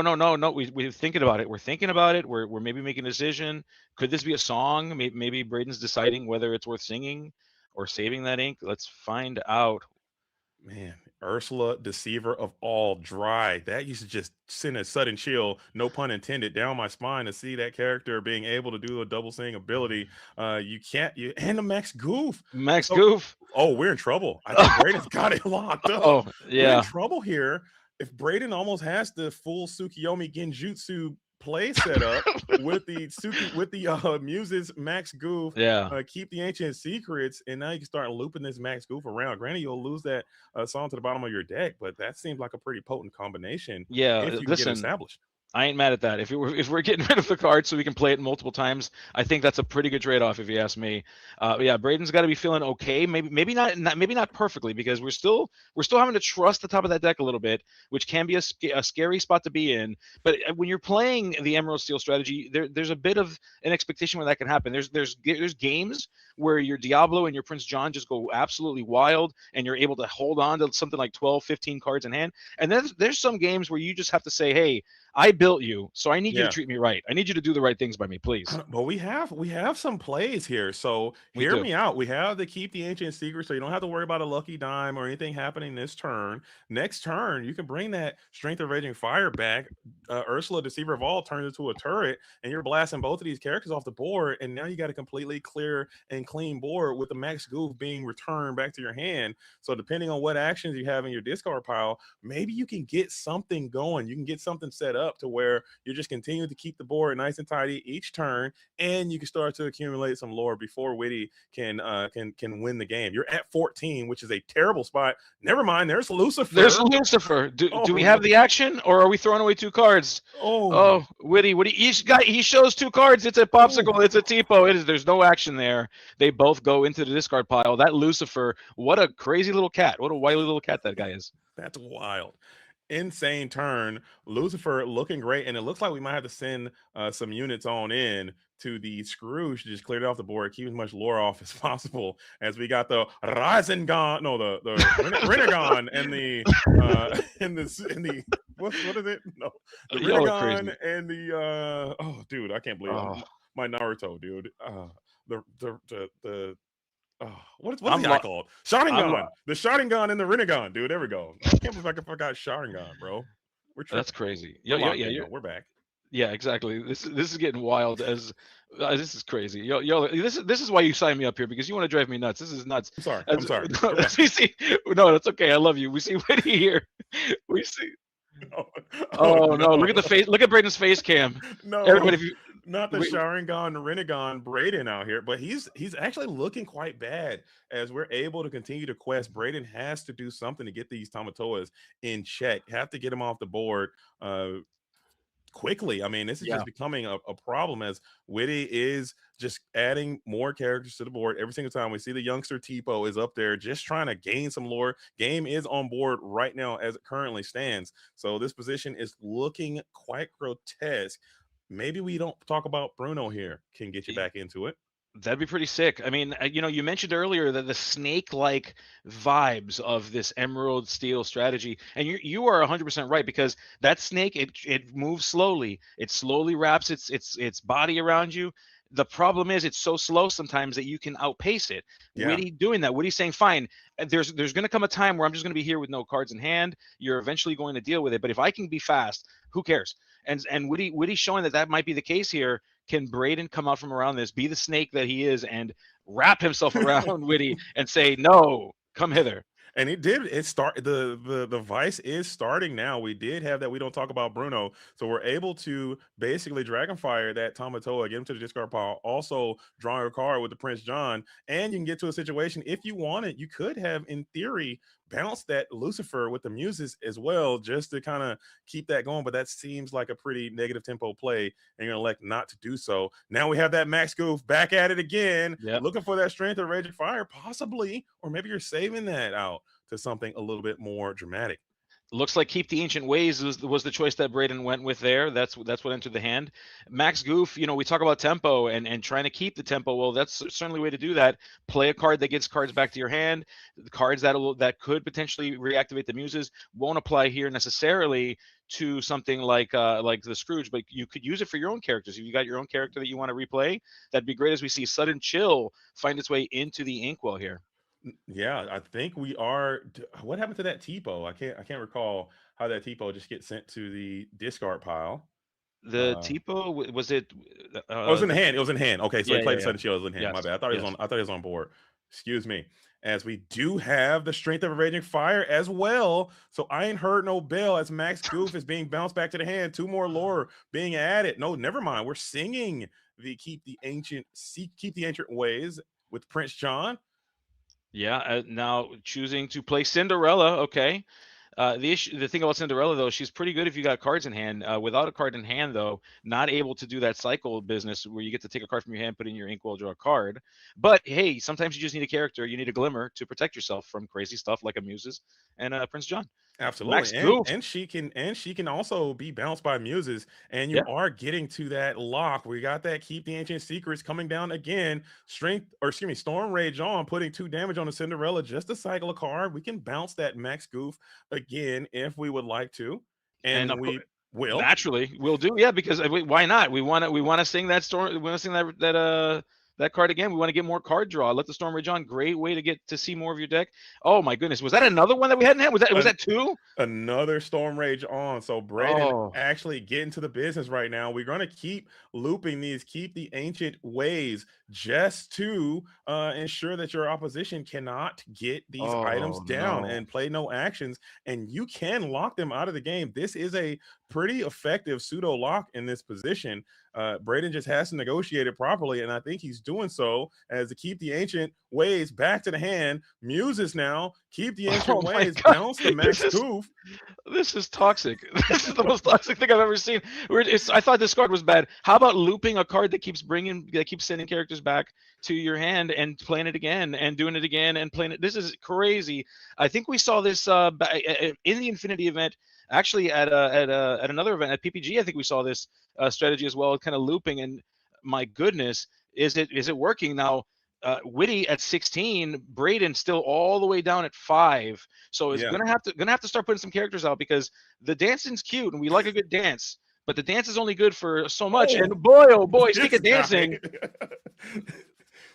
We're thinking about it. We're thinking about it. We're maybe making a decision. Could this be a song? Maybe Braden's deciding whether it's worth singing or saving that ink. Let's find out. Man, Ursula, Deceiver of all, dry. That used to just send a sudden chill, no pun intended, down my spine to see that character being able to do a double sing ability. And the Max Goof. Goof. Oh, we're in trouble. I think Braden's got it locked up. Oh, yeah. We're in trouble here. If Braden almost has the full Tsukiyomi Genjutsu play set up with the Muses Max Goof, keep the ancient secrets, and now you can start looping this Max Goof around. Granted, you'll lose that song to the bottom of your deck, but that seems like a pretty potent combination. Yeah, if you can get established. I ain't mad at that. If we're getting rid of the card so we can play it multiple times, I think that's a pretty good trade-off, if you ask me. Yeah, Braden's got to be feeling okay. Maybe not perfectly, because we're still having to trust the top of that deck a little bit, which can be a scary spot to be in. But when you're playing the Emerald Steel strategy, there's a bit of an expectation where that can happen. There's games where your Diablo and your Prince John just go absolutely wild, and you're able to hold on to something like 12, 15 cards in hand. And then there's some games where you just have to say, hey, I built you, so I need you to treat me right. I need you to do the right things by me, please. But we have some plays here, so hear me out. We have to keep the ancient secret, so you don't have to worry about a lucky dime or anything happening this turn. Next turn, you can bring that Strength of Raging Fire back. Ursula, Deceiver of All, turns into a turret, and you're blasting both of these characters off the board, and now you got a completely clear and clean board with the Max Goof being returned back to your hand. So depending on what actions you have in your discard pile, maybe you can get something going. You can get something set up to where you just continue to keep the board nice and tidy each turn, and you can start to accumulate some lore before Witty can win the game. You're at 14, which is a terrible spot. Never mind, there's Lucifer. Do we have the action, or are we throwing away 2 cards? Oh, Witty, he shows 2 cards. It's a popsicle. It's a Tipo. There's no action there. They both go into the discard pile. That Lucifer, what a crazy little cat. What a wily little cat that guy is. That's wild. Insane turn. Lucifer looking great, and it looks like we might have to send some units on in to the Scrooge to just clear it off the board, keep as much lore off as possible, as we got the Rasengan, no, the Renegon and the what is it? No, the Renegon and the oh dude, I can't believe it. My Naruto dude. What's the guy called? Sharingan. The Sharingan and the Renegon, dude. There we go. I can't believe I forgot Sharingan, bro. That's crazy. We're back. Yeah, exactly. This is getting wild. As this is crazy. This is why you signed me up here, because you want to drive me nuts. This is nuts. I'm sorry. No, that's okay. I love you. We see Witty here. We see. Oh no! Look at the face. Look at Braden's face cam. No, everybody. Not the Sharingan Renegon Braden out here, but he's actually looking quite bad. As we're able to continue to quest, Braden has to do something to get these Tamatoas in check. Have to get them off the board quickly. I mean, this is just becoming a problem, as Witty is just adding more characters to the board every single time. We see the youngster Tipo is up there just trying to gain some lore. Game is on board right now as it currently stands. So this position is looking quite grotesque. Maybe we don't talk about Bruno here. Can get you back into it. That'd be pretty sick. I mean, you mentioned earlier that the snake-like vibes of this Emerald Steel strategy, and you are 100% right, because that snake, it moves slowly. It slowly wraps its body around you. The problem is it's so slow sometimes that you can outpace it. Witty doing that. Witty saying, fine, there's going to come a time where I'm just going to be here with no cards in hand. You're eventually going to deal with it. But if I can be fast, who cares? And Witty showing that might be the case here. Can Braden come out from around this, be the snake that he is, and wrap himself around Witty and say, no, come hither? And it did. It start the vice is starting now. We did have that. We don't talk about Bruno, so we're able to basically Dragonfire that Tamatoa, get him to the discard pile. Also, drawing a card with the Prince John, and you can get to a situation if you want it. You could have, in theory, bounce that Lucifer with the Muses as well, just to kind of keep that going. But that seems like a pretty negative tempo play, and you're gonna elect not to do so. Now we have that Max Goof back at it again, looking for that Strength of Raging Fire, possibly, or maybe you're saving that out to something a little bit more dramatic. Looks like Keep the Ancient Ways was the choice that Braden went with there. That's what entered the hand. Max Goof, we talk about tempo and trying to keep the tempo. Well, that's certainly a way to do that. Play a card that gets cards back to your hand. The cards that could potentially reactivate the Muses won't apply here necessarily to something like the Scrooge, but you could use it for your own characters. If you got your own character that you want to replay, that'd be great, as we see Sudden Chill find its way into the Inkwell here. Yeah, I think we are. What happened to that Tipo? I can't recall how that Tipo just gets sent to the discard pile. The Tipo, was it? It was in the hand. It was in hand. Okay, so he played the Sudden Chill. It was in hand. Yes. My bad. I thought he was on board. Excuse me. As we do have the Strength of a Raging Fire as well. So I ain't heard no bell as Max Goof is being bounced back to the hand. 2 more lore being added. No, never mind. We're singing the Keep the Ancient Ways with Prince John. Yeah, now choosing to play Cinderella. Okay. The thing about Cinderella though, she's pretty good if you got cards in hand. Without a card in hand though, not able to do that cycle business where you get to take a card from your hand, put it in your inkwell, draw a card. But hey, sometimes you just need a character, you need a glimmer to protect yourself from crazy stuff like Amuses and Prince John. Max Absolutely, Goof. and she can also be bounced by muses, and you Yeah. are getting to that lock. We got that keep the ancient secrets coming down again. Strength, or excuse me, Storm Rage on, putting 2 damage on the Cinderella just to cycle a card. We can bounce that Max Goof again if we would like to, And and of course, we will. naturally we'll do, yeah, because why not? We want to sing that storm. We want to sing that card again. We want to get more card draw. Let the Storm Rage on. Great way to get to see more of your deck. Oh my goodness, was that another one that we hadn't had? Was that 2? Another Storm Rage on. So Braden Oh. actually getting to the business right now. We're going to keep looping these, keep the ancient ways just to ensure that your opposition cannot get these items down and play no actions, and you can lock them out of the game. This is a pretty effective pseudo lock in this position. Braden just has to negotiate it properly, and I think he's doing so as to keep the ancient ways back to the hand. Muses now keep the ancient ways, bounce the Max Goof. This is toxic. This is the most toxic thing I've ever seen. I thought this card was bad. How about looping a card that keeps sending characters back to your hand and playing it again and doing it again and playing it? This is crazy. I think we saw this in the Infinity event. Actually, at another event at PPG, I think we saw this strategy as well, kind of looping. And my goodness, is it working now? Witty at 16, Braden still all the way down at 5. So it's gonna have to start putting some characters out, because the dancing's cute and we like a good dance, but the dance is only good for so much. And boy, oh boy, speak of dancing.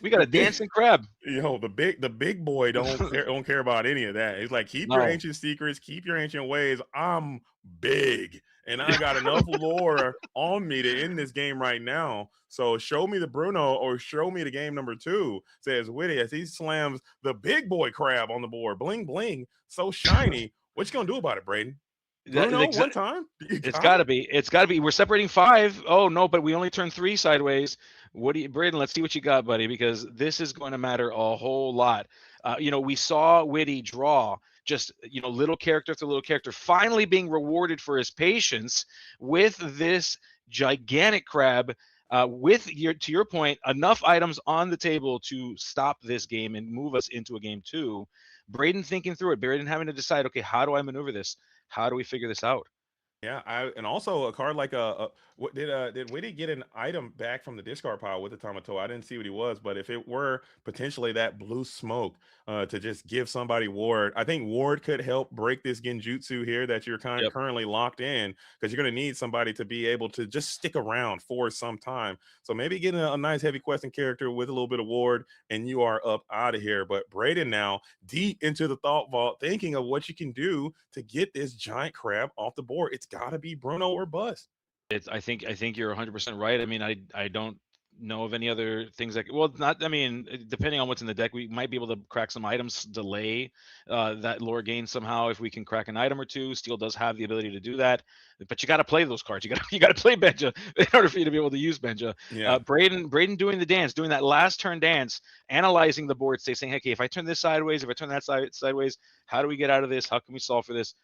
We got a dancing crab. Yo, the big boy don't care about any of that. It's like, keep your ancient secrets, keep your ancient ways. I'm big, and I got enough lore on me to end this game right now. So show me the Bruno, or show me the game number 2, says Witty as he slams the big boy crab on the board. Bling bling, so shiny. What you gonna do about it, Braden? Bruno, one time? It's gotta be. We're separating 5. Oh no, but we only turned 3 sideways. Braden, let's see what you got, buddy, because this is going to matter a whole lot. We saw Witty draw just, little character after little character, finally being rewarded for his patience with this gigantic crab. To your point, enough items on the table to stop this game and move us into a game 2. Braden thinking through it. Braden having to decide, okay, how do I maneuver this? How do we figure this out? Yeah, and also a card like did Witty get an item back from the discard pile with the Tomato? I didn't see what he was, but if it were potentially that blue smoke to just give somebody ward, I think ward could help break this genjutsu here that you're currently locked in, because you're going to need somebody to be able to just stick around for some time. So maybe getting a nice heavy questing character with a little bit of ward, and you are up out of here. But Braden now deep into the thought vault, thinking of what you can do to get this giant crab off the board. It's got to be Bruno or bust. I think you're 100% right. I mean, I don't know of any other things depending on what's in the deck, we might be able to crack some items, delay that lore gain somehow if we can crack an item or 2. Steel does have the ability to do that, but you got to play those cards. You got to play Benja in order for you to be able to use Benja. Yeah. Braden doing the dance, doing that last turn dance, analyzing the board, saying, hey, if I turn this sideways, if I turn that sideways, how do we get out of this? How can we solve for this?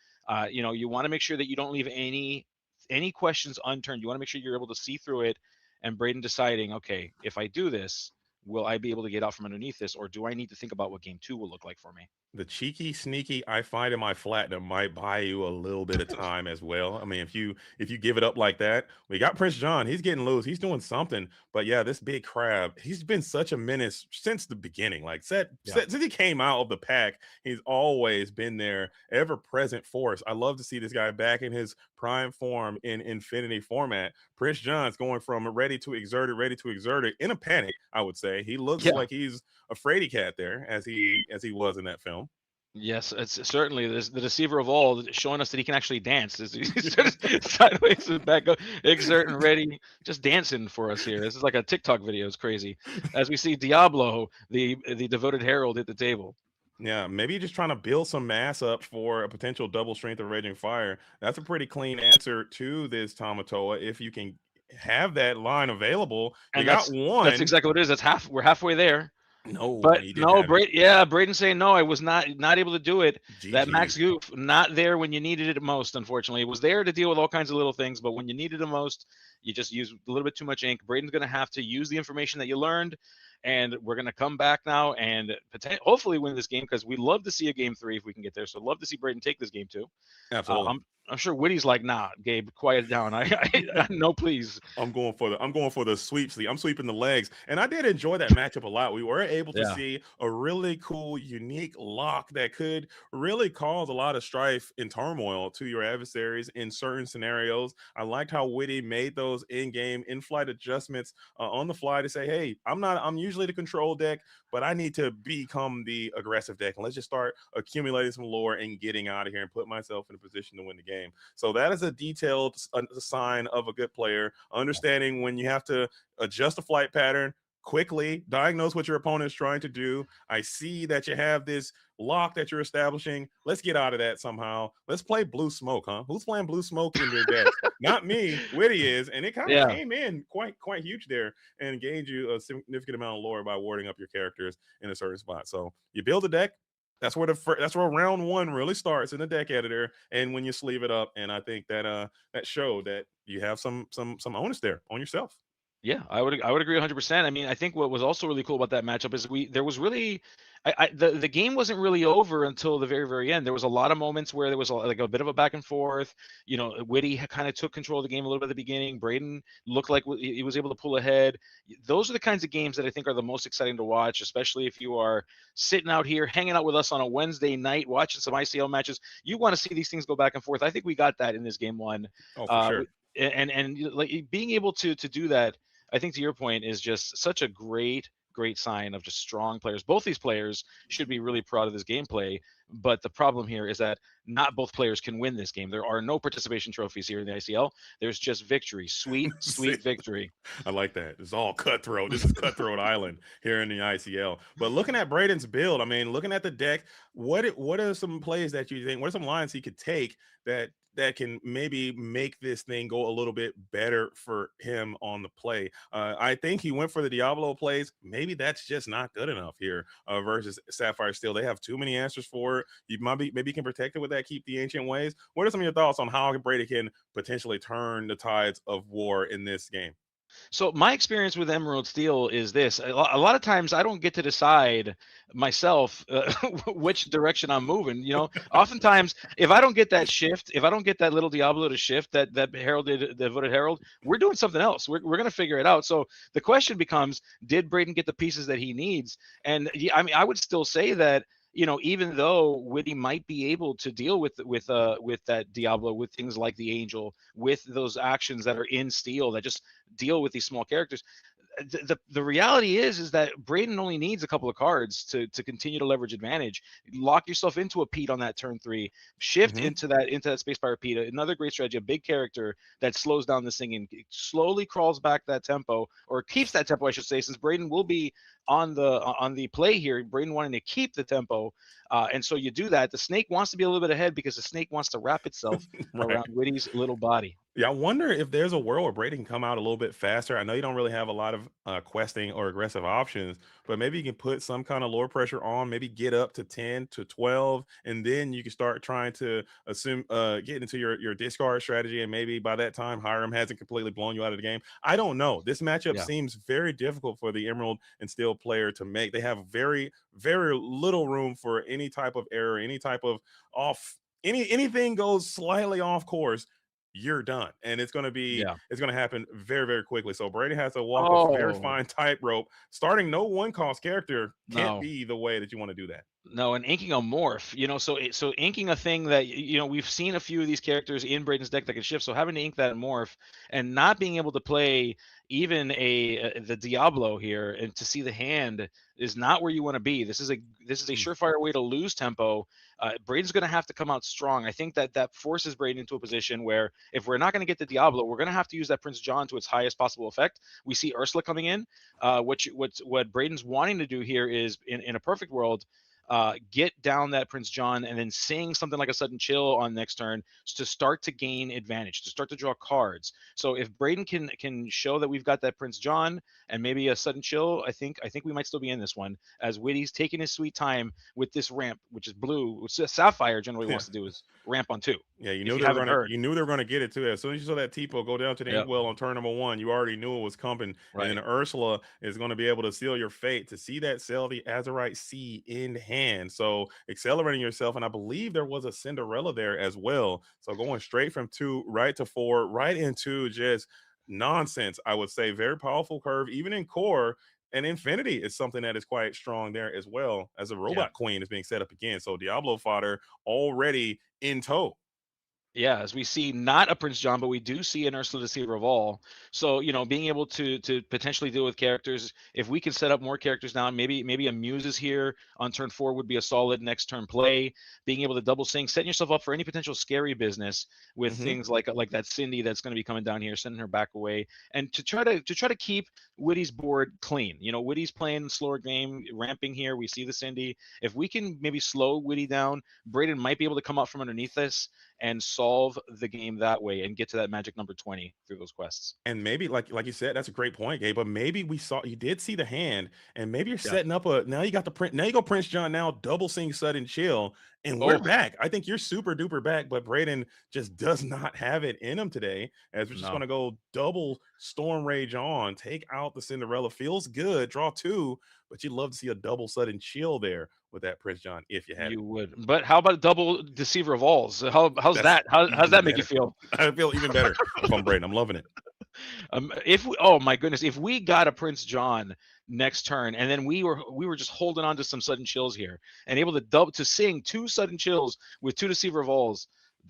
You want to make sure that you don't leave any questions unturned. You want to make sure you're able to see through it. And Braden deciding, okay, if I do this, will I be able to get out from underneath this, or do I need to think about what game 2 will look like for me? The cheeky, sneaky I find in my platinum might buy you a little bit of time as well. I mean, if you give it up like that, we got Prince John. He's getting loose. He's doing something. But yeah, this big crab, he's been such a menace since the beginning. Like since he came out of the pack, he's always been there, ever present force. I love to see this guy back in his prime form in Infinity format. Prince John's going from ready to exert it in a panic. I would say he looks like he's a fraidy cat there as he was in that film. Yes, it's certainly the deceiver of all, showing us that he can actually dance. He's sideways and back up, exert and ready, just dancing for us here. This is like a TikTok video. It's crazy. As we see Diablo, the devoted herald, at the table. Yeah, maybe just trying to build some mass up for a potential double strength of Raging Fire. That's a pretty clean answer to this Tamatoa. If you can have that line available, and you got one. That's exactly what it is. We're halfway there. No, But he didn't no, have it. Braden saying no, I was not able to do it. That GG. max goof not there when you needed it most. Unfortunately, it was there to deal with all kinds of little things, but when you needed it most, you just use a little bit too much ink. Braden's going to have to use the information that you learned, and we're going to come back now and hopefully win this game because we'd love to see a game 3 if we can get there. So love to see Braden take this game too. Absolutely. I'm sure Witty's like, nah, Gabe, quiet down. No, please. I'm going for the sweep sleeve. I'm sweeping the legs. And I did enjoy that matchup a lot. We were able to see a really cool, unique lock that could really cause a lot of strife and turmoil to your adversaries in certain scenarios. I liked how Witty made those in-game, in-flight adjustments on the fly to say, hey, I'm usually the control deck, but I need to become the aggressive deck. And let's just start accumulating some lore and getting out of here and put myself in a position to win the game. So that is a detailed sign of a good player, understanding when you have to adjust the flight pattern quickly, diagnose what your opponent is trying to do. I see that you have this lock that you're establishing. Let's get out of that somehow. Let's play blue smoke, huh? Who's playing blue smoke in their deck? Not me. Witty is, and it kind of came in quite huge there and gained you a significant amount of lore by warding up your characters in a certain spot. So you build a deck. That's where round 1 really starts in the deck editor, and when you sleeve it up. And I think that that showed that you have some onus there on yourself. Yeah, I would agree 100%. I mean, I think what was also really cool about that matchup is there was really the game wasn't really over until the very end. There was a lot of moments where there was like a bit of a back and forth. You know, Witty kind of took control of the game a little bit at the beginning. Braden looked like he was able to pull ahead. Those are the kinds of games that I think are the most exciting to watch, especially if you are sitting out here hanging out with us on a Wednesday night watching some ICL matches. You want to see these things go back and forth. I think we got that in this game 1. Oh, for sure. And like being able to do that, I think to your point is just such a great sign of just strong players. Both these players should be really proud of this gameplay, but the problem here is that not both players can win this game. There are no participation trophies here in the ICL. There's just victory, sweet victory. I like that. It's all cutthroat. This is Cutthroat Island here in the ICL. But looking at Braden's build, I mean, looking at the deck, what are some plays that you think? What are some lines he could take that can maybe make this thing go a little bit better for him on the play? I think he went for the Diablo plays. Maybe that's just not good enough here versus Sapphire Steel. They have too many answers for it. You maybe you can protect it with that, keep the ancient ways. What are some of your thoughts on how Brady can potentially turn the tides of war in this game? So my experience with Emerald Steel is this: a lot of times I don't get to decide myself which direction I'm moving. You know, oftentimes if I don't get that shift, if I don't get that little Diablo to shift that Herald did, the Voted Herald, we're doing something else. We're going to figure it out. So the question becomes: did Braden get the pieces that he needs? And I mean, I would still say that, you know, even though Witty might be able to deal with that Diablo, with things like the Angel, with those actions that are in Steel that just deal with these small characters, the reality is that Braden only needs a couple of cards to continue to leverage advantage. Lock yourself into a Pete on that turn 3, shift into that Space Pirate Pete. Another great strategy, a big character that slows down this thing and slowly crawls back that tempo, or keeps that tempo, I should say, since Braden will be on the play here. Braden wanting to keep the tempo, and so you do that. The snake wants to be a little bit ahead because the snake wants to wrap itself around Witty's little body. Yeah, I wonder if there's a world where Brady can come out a little bit faster. I know you don't really have a lot of questing or aggressive options, but maybe you can put some kind of lore pressure on, maybe get up to 10 to 12, and then you can start trying to get into your discard strategy, and maybe by that time Hiram hasn't completely blown you out of the game. I don't know. This matchup seems very difficult for the Emerald and Steel player to make. They have very, very little room for any type of error, any type of anything goes slightly off course, you're done, and it's going to happen very, very quickly. So Brady has to walk a very fine tightrope. Starting no 1-cost character can't be the way that you want to do that. No, and inking a morph, you know, so inking a thing that, you know, we've seen a few of these characters in Braden's deck that can shift. So having to ink that morph and not being able to play even the Diablo here and to see the hand is not where you want to be. This is a surefire way to lose tempo. Braden's going to have to come out strong. I think that forces Braden into a position where if we're not going to get the Diablo, we're going to have to use that Prince John to its highest possible effect. We see Ursula coming in. What Braden's wanting to do here is, in a perfect world, get down that Prince John, and then sing something like a Sudden Chill on next turn to start to gain advantage, to start to draw cards. So if Braden can show that we've got that Prince John and maybe a Sudden Chill, I think we might still be in this one, as Witty's taking his sweet time with this ramp, which is blue, which Sapphire generally wants to do is ramp on 2. Yeah, you If knew you they were haven't gonna heard. you knew they were gonna get it too. As soon as you saw that Tipo go down to the Yep. inkwell on turn number 1, you already knew it was coming. Right. And then Ursula is going to be able to seal your fate to see that Selby Azurite Sea in hand. So accelerating yourself, and I believe there was a Cinderella there as well. So going straight from 2 right to 4, right into just nonsense. I would say very powerful curve, even in core. And Infinity is something that is quite strong there as well, as a Robot Queen is being set up again. So Diablo fodder already in tow. Yeah, as we see not a Prince John, but we do see an Ursula Deceiver of All. So, you know, being able to potentially deal with characters, if we can set up more characters now, maybe a Muse is here on turn 4 would be a solid next turn play. Being able to double sync, setting yourself up for any potential scary business with things like that Cindy that's going to be coming down here, sending her back away, and to try to keep Witty's board clean. You know, Witty's playing slower game, ramping here. We see the Cindy. If we can maybe slow Witty down, Braden might be able to come up from underneath this and solve the game that way and get to that magic number 20 through those quests. And maybe like you said, that's a great point, Gabe. But maybe you did see the hand, and maybe you're setting up now you got the print. Now you go Prince John, now double sync Sudden Chill, and we're back. I think you're super duper back, but Braden just does not have it in him today. As we're just gonna go double Storm Rage on, take out the Cinderella. Feels good, draw 2, but you'd love to see a double Sudden Chill there with that Prince John if you had it. You would. But how about double Deceiver of Alls? How's that? How's that make you feel? I feel even better if I'm Braden. I'm loving it. Oh my goodness, if we got a Prince John next turn, and then we were just holding on to some Sudden Chills here and able to sing 2 Sudden Chills with 2 Deceiver of Alls,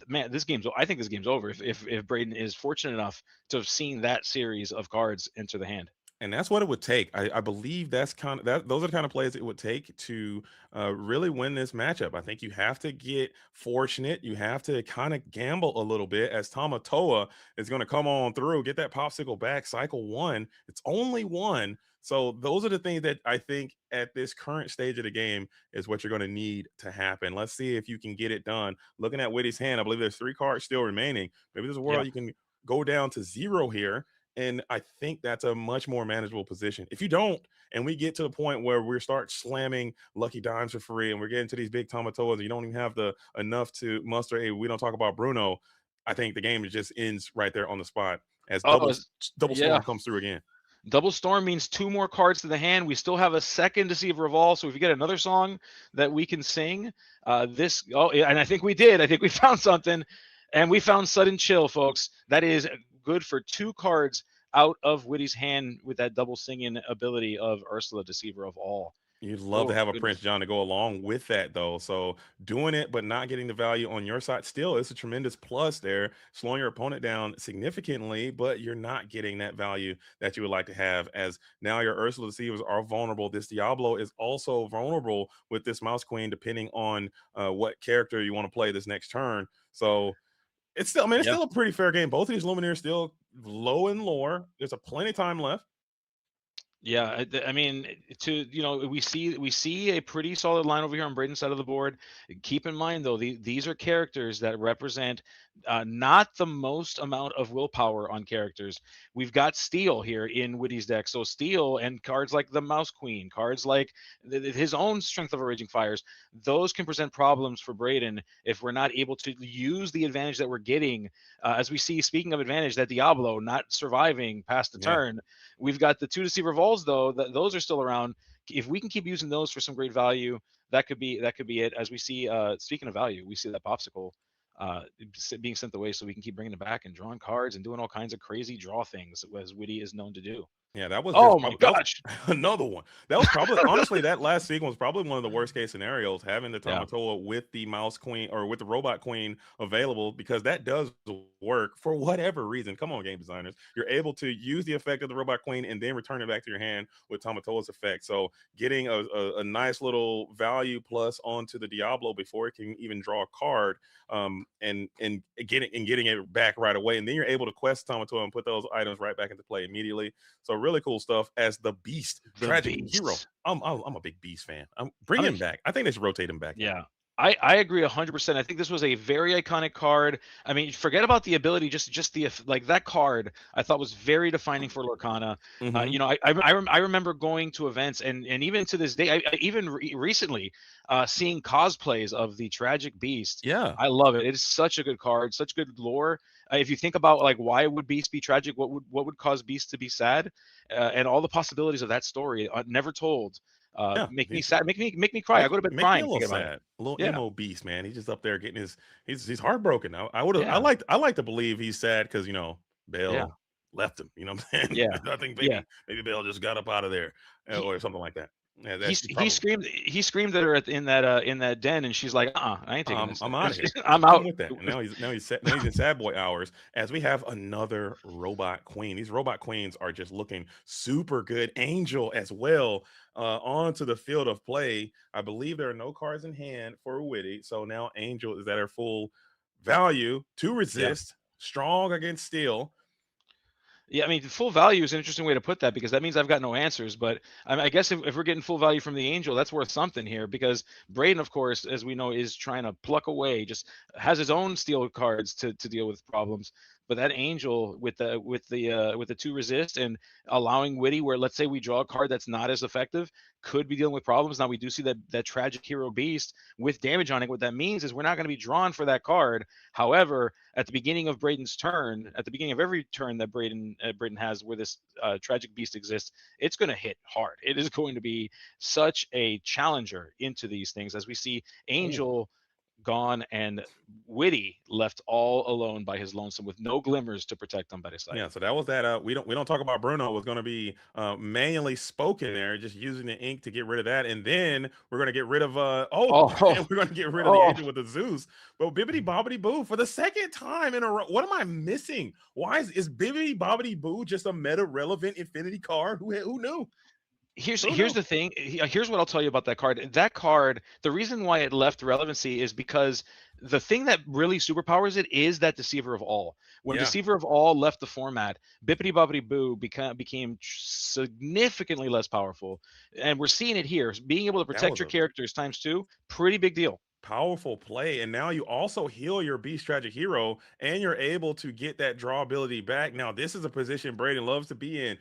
man, I think this game's over if Braden is fortunate enough to have seen that series of cards enter the hand. And that's what it would take. I believe that's those are the kind of plays it would take to really win this matchup. I think you have to get fortunate. You have to kind of gamble a little bit, as Tamatoa is going to come on through, get that popsicle back, cycle 1. It's only 1. So those are the things that I think at this current stage of the game is what you're going to need to happen. Let's see if you can get it done. Looking at Witty's hand, I believe there's 3 cards still remaining. Maybe there's a world you can go down to 0 here. And I think that's a much more manageable position. If you don't, and we get to the point where we start slamming Lucky Dimes for free, and we're getting to these big Tamatoas, and you don't even have the enough to muster we don't talk about Bruno, I think the game just ends right there on the spot as double Storm comes through again. Double Storm means 2 more cards to the hand. We still have a second Deceiver of All. So if you get another song that we can sing, and I think we did. I think we found something, and we found Sudden Chill, folks. That is good for 2 cards out of Witty's hand with that double singing ability of Ursula, Deceiver of All. You'd love to have a Prince John to go along with that, though. So doing it, but not getting the value on your side still is a tremendous plus there, slowing your opponent down significantly, but you're not getting that value that you would like to have, as now your Ursula Deceivers are vulnerable. This Diablo is also vulnerable with this Mouse Queen, depending on what character you want to play this next turn. So it's still, it's still a pretty fair game. Both of these Illumineers still low in lore. There's plenty of time left. Yeah, I mean, we see a pretty solid line over here on Braden's side of the board. Keep in mind, though, these are characters that represent not the most amount of willpower on characters. We've got Steel here in Witty's deck, so Steel and cards like the Mouse Queen, cards like his own Strength of a Raging Fires, those can present problems for Braden if we're not able to use the advantage that we're getting. As we see, speaking of advantage, that Diablo not surviving past the turn. We've got the 2 Deceiver Vols, though, those are still around. If we can keep using those for some great value, that could be it. As we see, speaking of value, we see that popsicle being sent away, so we can keep bringing it back and drawing cards and doing all kinds of crazy draw things, as Witty is known to do. Yeah, that was my gosh, another one. That was probably honestly that last sequence was probably one of the worst case scenarios, having the Tamatoa with the Mouse Queen or with the Robot Queen available, because that does work for whatever reason. Come on, game designers, you're able to use the effect of the Robot Queen and then return it back to your hand with Tamatoa's effect. So getting a nice little value plus onto the Diablo before it can even draw a card, and getting it back right away, and then you're able to quest Tamatoa and put those items right back into play immediately. So really cool stuff as the Beast, The tragic Beast. hero. I'm a big Beast fan. Bring I him mean, back. I think they should rotate him back. Yeah. I agree 100%. I think this was a very iconic card. I mean, forget about the ability, just the like that card. I thought was very defining for Lorcana. Mhm. You know, I remember going to events and even to this day, even recently, seeing cosplays of the Tragic Beast. Yeah. I love it. It is such a good card, such good lore. If you think about like why would Beast be tragic, what would cause Beast to be sad, and all the possibilities of that story never told. Yeah. Make me sad, make me cry. I go to bed Make me a crying little thinking about it. sad. A little Yeah. emo Beast, man. He's just up there getting he's heartbroken. I would have Yeah. I like to believe he's sad because Bell Yeah. left him. You know what I'm saying? Yeah. I think Yeah. maybe Bell just got up out of there He or something like that. Yeah, he he screamed at her in that den, and she's like, I ain't taking this. I'm out of here. I'm I'm out. with that. And now he's in sad boy hours as we have another robot queen. These robot queens are just looking super good. Angel as well onto the field of play. I believe there are no cards in hand for Witty, so now Angel is at her full value to resist, strong against steel. Yeah, I mean, full value is an interesting way to put that because that means I've got no answers. But I guess if we're getting full value from the Angel, that's worth something here because Braden, of course, as we know, is trying to pluck away, just has his own steel cards to deal with problems. But that Angel with the 2 resist and allowing Witty, where let's say we draw a card that's not as effective, could be dealing with problems. Now we do see that Tragic Hero Beast with damage on it. What that means is we're not going to be drawn for that card. However, at the beginning of Braden's turn, at the beginning of every turn that Braden has where this Tragic Beast exists, it's going to hit hard. It is going to be such a challenger into these things as we see Angel gone and Witty left all alone by his lonesome with no glimmers to protect him by his side. Yeah, so that was that. We don't talk about Bruno was going to be manually spoken there, just using the ink to get rid of that, and then we're going to get rid of and we're going to get rid of the Angel with the Zeus. But Bibbidi Bobbidi Boo for the second time in a row. What am I missing? Why is Bibbidi Bobbidi Boo just a meta relevant Infinity card? Who knew? Here's the thing. Here's what I'll tell you about that card. That card, the reason why it left relevancy is because the thing that really superpowers it is that Deceiver of All. When Deceiver of All left the format, Bippity Boppity Boo became significantly less powerful, and we're seeing it here. Being able to protect your characters ×2, pretty big deal. Powerful play, and now you also heal your Beast Tragic Hero, and you're able to get that draw ability back. Now, this is a position Braden loves to be in.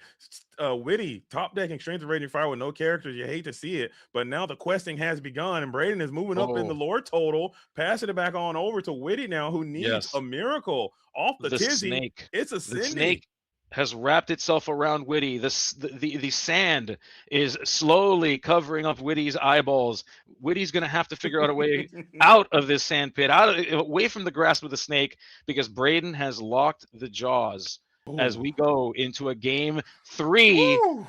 Witty, top decking Strength of Raging Fire with no characters. You hate to see it, but now the questing has begun, and Braden is moving up in the lore total, passing it back on over to Witty now, who needs a miracle off the tizzy. Snake. It's a the snake has wrapped itself around Witty. The sand is slowly covering up Witty's eyeballs. Witty's going to have to figure out a way out of this sand pit, away from the grasp of the snake, because Braden has locked the jaws as we go into a game 3. Ooh,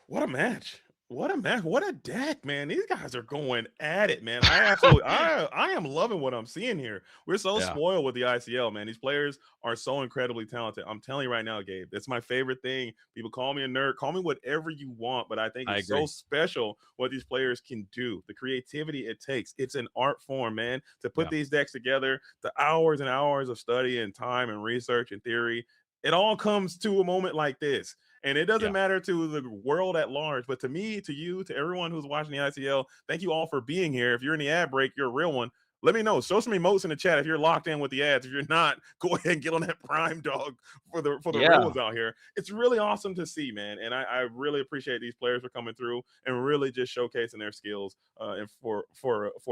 what a match. What a match. What a deck, man. These guys are going at it, man. I am loving what I'm seeing here. We're so spoiled with the ICL, man. These players are so incredibly talented. I'm telling you right now, Gabe, that's my favorite thing. People call me a nerd, call me whatever you want, but I think it's so special what these players can do. The creativity it takes. It's an art form, man, to put these decks together, the hours and hours of study and time and research and theory. It all comes to a moment like this. And it doesn't matter to the world at large, but to me, to you, to everyone who's watching the ICL, thank you all for being here. If you're in the ad break, you're a real one. Let me know. Show some emotes in the chat if you're locked in with the ads. If you're not, go ahead and get on that Prime dog for the real ones out here. It's really awesome to see, man. And I really appreciate these players for coming through and really just showcasing their skills and for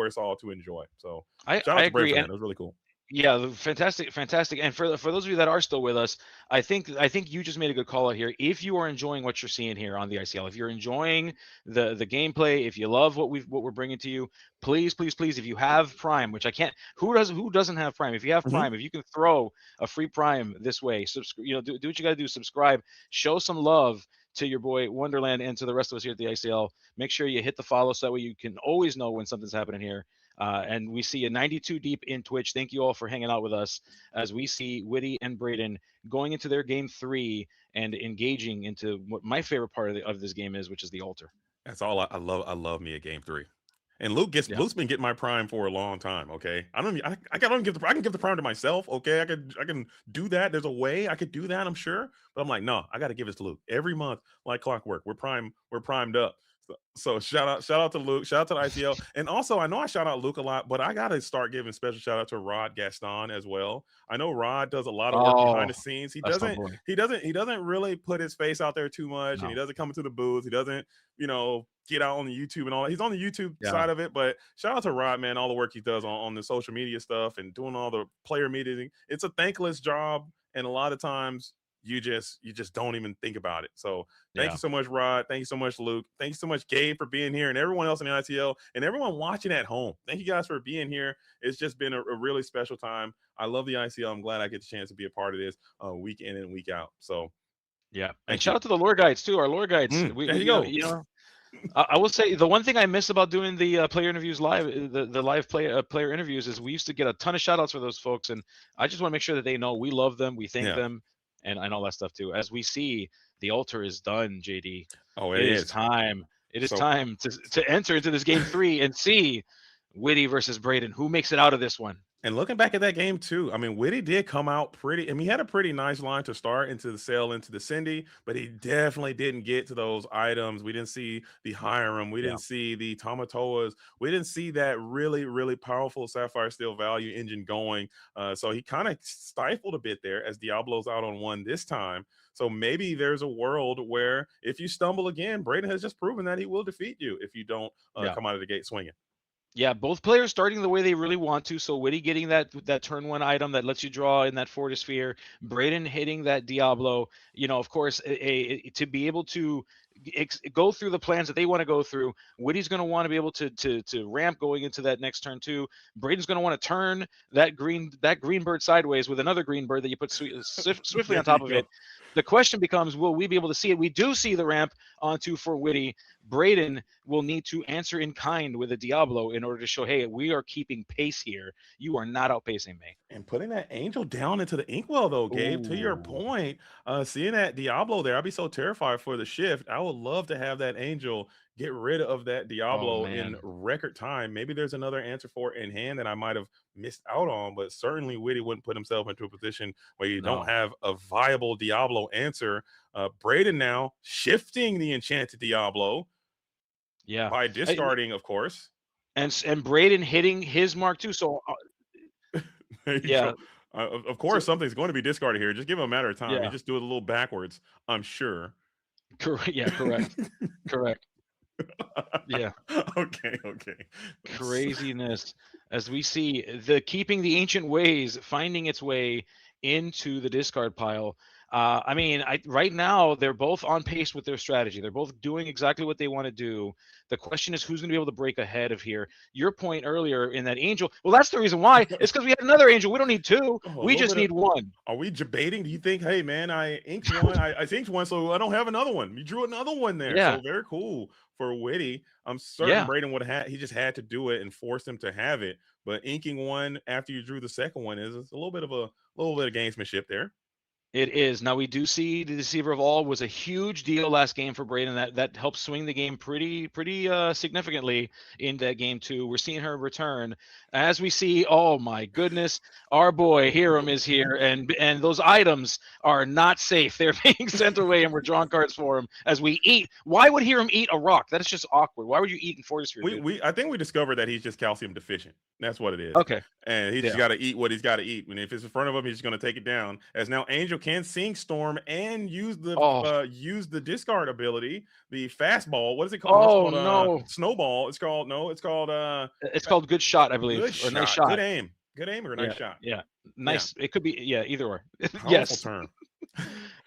us all to enjoy. So I agree. It was really cool. Yeah, fantastic. And for those of you that are still with us, I think you just made a good call out here. If you are enjoying what you're seeing here on the ICL, if you're enjoying the gameplay, if you love what we're bringing to you, please, if you have Prime, which I can't, who doesn't have Prime? If you have Prime, if you can throw a free Prime this way, do what you got to do. Subscribe, show some love to your boy Wonderland and to the rest of us here at the ICL. Make sure you hit the follow so that way you can always know when something's happening here. And we see a 92 deep in Twitch. Thank you all for hanging out with us as we see Witty and Braden going into their game 3 and engaging into what my favorite part of this game is, which is the altar. That's all I love. I love me a game 3. And Luke's been getting my prime for a long time. Okay, I can give the prime to myself. Okay, I can do that. There's a way I could do that, I'm sure. But I'm like, no, I got to give it to Luke every month, like clockwork. We're primed up. So shout out to Luke, shout out to the ICL, and also I know I shout out Luke a lot, but I got to start giving special shout out to Rod Gaston as well. I know Rod does a lot of work behind the scenes. That's my boy. He doesn't really put his face out there too much, and he doesn't come into the booth. He doesn't get out on the YouTube and all that. He's on the YouTube side of it, but shout out to Rod, man, all the work he does on the social media stuff and doing all the player meetings. It's a thankless job, and a lot of times you just don't even think about it. So thank you so much, Rod. Thank you so much, Luke. Thank you so much, Gabe, for being here, and everyone else in the ICL and everyone watching at home. Thank you guys for being here. It's just been a really special time. I love the ICL. I'm glad I get the chance to be a part of this week in and week out. So and shout out to the lore guides too. Our lore guides. There you go. I will say the one thing I miss about doing the player interviews live, the live player interviews, is we used to get a ton of shout outs for those folks, and I just want to make sure that they know we love them, we thank them, and all that stuff too. As we see, the altar is done, JD. Oh, it is time. It is time to enter into this game 3 and see Witty versus Braden. Who makes it out of this one? And looking back at that game too, I mean, Witty did come out pretty. I mean, he had a pretty nice line to start into the sale into the Cindy, but he definitely didn't get to those items. We didn't see the Hiram. We didn't see the Tamatoas. We didn't see that really, really powerful Sapphire Steel value engine going. So he kind of stifled a bit there as Diablo's out on 1 this time. So maybe there's a world where if you stumble again, Braden has just proven that he will defeat you if you don't come out of the gate swinging. Yeah, both players starting the way they really want to. So Witty getting that turn 1 item that lets you draw in that Fortisphere. Braden hitting that Diablo. Of course, to be able to go through the plans that they want to go through. Witty's going to want to be able to ramp going into that next turn 2. Braden's going to want to turn that green bird sideways with another green bird that you put swiftly on top of it. The question becomes, will we be able to see it? We do see the ramp onto for Witty. Braden will need to answer in kind with a Diablo in order to show, hey, we are keeping pace here. You are not outpacing me. And putting that angel down into the inkwell, though, Gabe, to your point, seeing that Diablo there, I'd be so terrified for the shift. I would love to have that angel get rid of that Diablo in record time. Maybe there's another answer for it in hand that I might have missed out on, but certainly Witty wouldn't put himself into a position where you don't have a viable Diablo answer. Braden now shifting the enchanted Diablo by discarding, of course. And Braden hitting his mark too. So of course, something's going to be discarded here. Just give him a matter of time. You just do it a little backwards, I'm sure. Correct. Correct. Yeah. Okay. Craziness. As we see the keeping the ancient ways finding its way into the discard pile. Right now they're both on pace with their strategy. They're both doing exactly what they want to do. The question is who's going to be able to break ahead of here. Your point earlier in that angel. Well, that's the reason why. It's because we had another angel. We don't need 2. We just need 1. Are we debating? Do you think, hey man, I inked one, I inked one, so I don't have another one? You drew another one there. Yeah. So very cool for Witty. I'm certain Braden would have he just had to do it and forced him to have it. But inking one after you drew the second one is a little bit of gamesmanship there. It is. Now we do see the Deceiver of All was a huge deal last game for Braden. That helped swing the game pretty significantly in that game 2. We're seeing her return. As we see, oh my goodness, our boy Hiram is here, and those items are not safe. They're being sent away, and we're drawing cards for him as we eat. Why would Hiram eat a rock? That is just awkward. Why would you eat in Fortisphere? I think we discovered that he's just calcium deficient. That's what it is. Okay. And he's just got to eat what he's got to eat. And if it's in front of him, he's just going to take it down. As now Angel can sink Storm and use the discard ability, the fastball. What is it called? No. Snowball. It's called Good Shot, I believe. Good shot. Nice shot. Good aim. Good aim or a nice shot. Yeah. Nice. Yeah. It could be either or. Yes. Turn.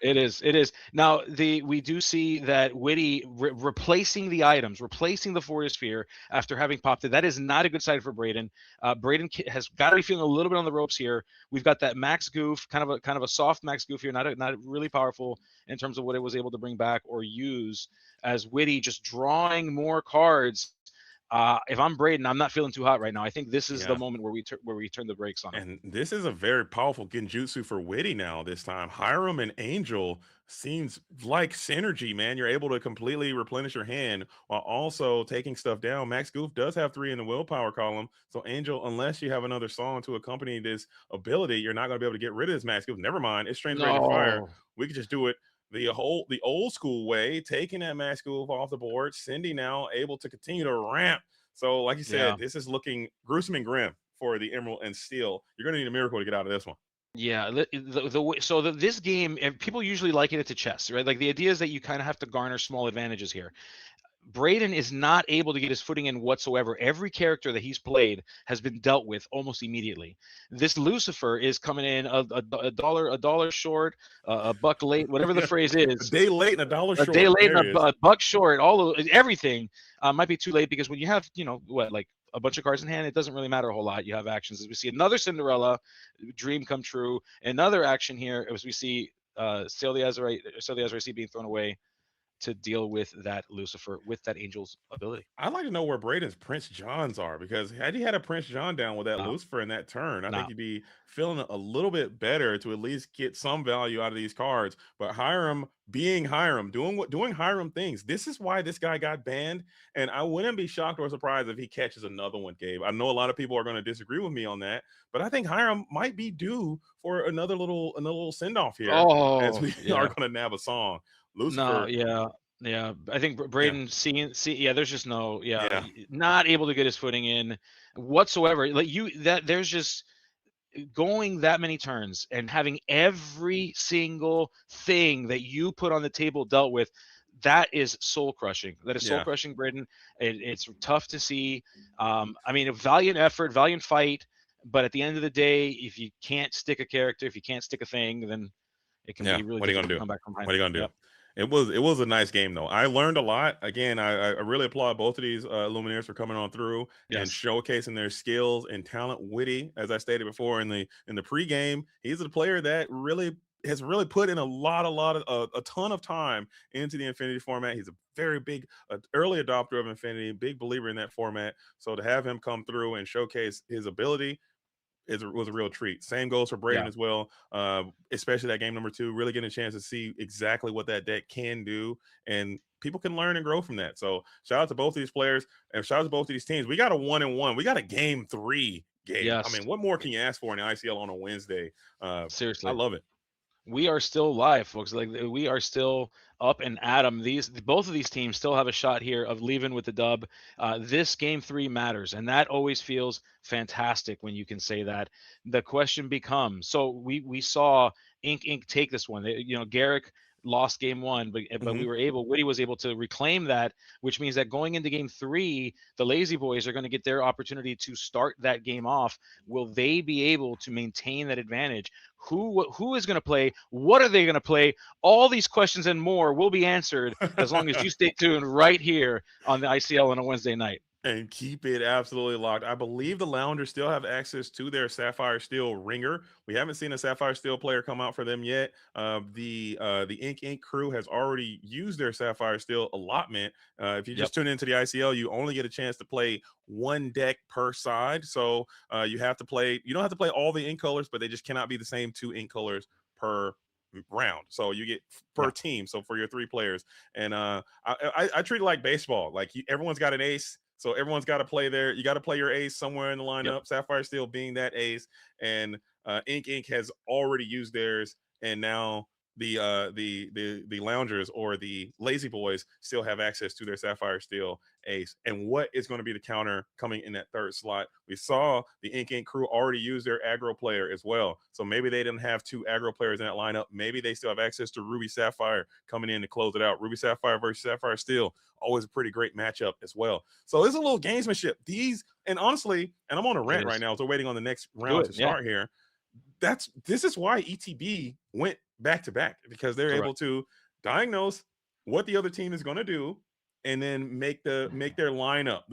It is. Now we do see that Witty replacing the items, replacing the Fortisphere after having popped it. That is not a good sign for Braden. Braden has got to be feeling a little bit on the ropes here. We've got that max goof, kind of a soft max goof here, not really powerful in terms of what it was able to bring back or use. As Witty just drawing more cards. if I'm Braden, I'm not feeling too hot right now. I think this is the Yeah. moment where we turn the brakes on him. And this is a very powerful genjutsu for Witty now this time. Hiram and Angel seems like synergy, man. You're able to completely replenish your hand while also taking stuff down. Max Goof does have 3 in the willpower column. So Angel, unless you have another song to accompany this ability, you're not going to be able to get rid of this Max Goof. Never mind. It's Strange Raging Fire. No. We could just do it the old school way, taking that Max Goof off the board. Cindy now able to continue to ramp. So like you said, this is looking gruesome and grim for the Emerald and Steel. You're going to need a miracle to get out of this one. Yeah, this game, and people usually liken it to chess, right? Like the idea is that you kind of have to garner small advantages here. Braden is not able to get his footing in whatsoever. Every character that he's played has been dealt with almost immediately. This Lucifer is coming in a dollar short, a buck late, whatever the phrase is. A day late and a dollar short. A day late and a buck short. Everything might be too late because when you have like a bunch of cards in hand, it doesn't really matter a whole lot. You have actions as we see another Cinderella dream come true. Another action here as we see Sail the Azrael being thrown away to deal with that Lucifer with that Angel's ability. I'd like to know where Braden's Prince Johns are, because had he had a Prince John down with that Lucifer in that turn, I think he'd be feeling a little bit better to at least get some value out of these cards. But Hiram being Hiram, doing Hiram things. This is why this guy got banned, and I wouldn't be shocked or surprised if he catches another one, Gabe. I know a lot of people are going to disagree with me on that, but I think Hiram might be due for another little send-off here as we are going to nab a song. Lucifer. Yeah. I think Braden there's just not able to get his footing in whatsoever. Like there's just going that many turns and having every single thing that you put on the table dealt with. That is soul crushing. That is soul crushing, Braden. It's tough to see. I mean, a valiant effort, valiant fight. But at the end of the day, if you can't stick a character, if you can't stick a thing, then it can be really. What are you gonna do? Come back from behind. What are you gonna do? Yep. It was a nice game though. I learned a lot. Again, I really applaud both of these Illumineers for coming on through and showcasing their skills and talent. Witty, as I stated before in the pregame, he's a player that really has put in a ton of time into the Infinity format. He's a very big early adopter of Infinity, big believer in that format. So to have him come through and showcase his ability was a real treat. Same goes for Braden as well, especially that game number 2, really getting a chance to see exactly what that deck can do, and people can learn and grow from that. So shout out to both of these players, and shout out to both of these teams. We got a 1-1. We got a game 3 game. Yes. I mean, what more can you ask for in the ICL on a Wednesday? Seriously, I love it. We are still live, folks. Like we are still up and at 'em. Both of these teams still have a shot here of leaving with the dub. This game 3 matters, and that always feels fantastic when you can say that. The question becomes: so we saw Inc take this one. Garrick lost game 1, but Witty was able to reclaim that, which means that going into game 3, the Lazyboys are going to get their opportunity to start that game off. Will they be able to maintain that advantage? Who is going to play? What are they going to play? All these questions and more will be answered as long as you stay tuned right here on the ICL on a Wednesday night. And keep it absolutely locked. I believe the Loungers still have access to their Sapphire Steel ringer. We haven't seen a Sapphire Steel player come out for them yet. The Inc crew has already used their Sapphire Steel allotment. If you just tune into the ICL, you only get a chance to play 1 deck per side. So you don't have to play all the Inc colors, but they just cannot be the same 2 Inc colors per round. So you get per team. So for your 3 players, and I treat it like baseball. Like everyone's got an ace. So everyone's got to play you got to play your ace somewhere in the lineup. Sapphire Steel being that ace, and Inc has already used theirs, and now the Loungers or the Lazyboys still have access to their Sapphire Steel ace. And what is going to be the counter coming in that 3rd slot? We saw the Inc crew already use their aggro player as well. So maybe they didn't have 2 aggro players in that lineup. Maybe they still have access to Ruby Sapphire coming in to close it out. Ruby Sapphire versus Sapphire Steel, always a pretty great matchup as well. So it's a little gamesmanship. And honestly, and I'm on a rant right now, so we're waiting on the next round to start here. This is why ETB went back to back, because they're able to diagnose what the other team is going to do and then make their lineup.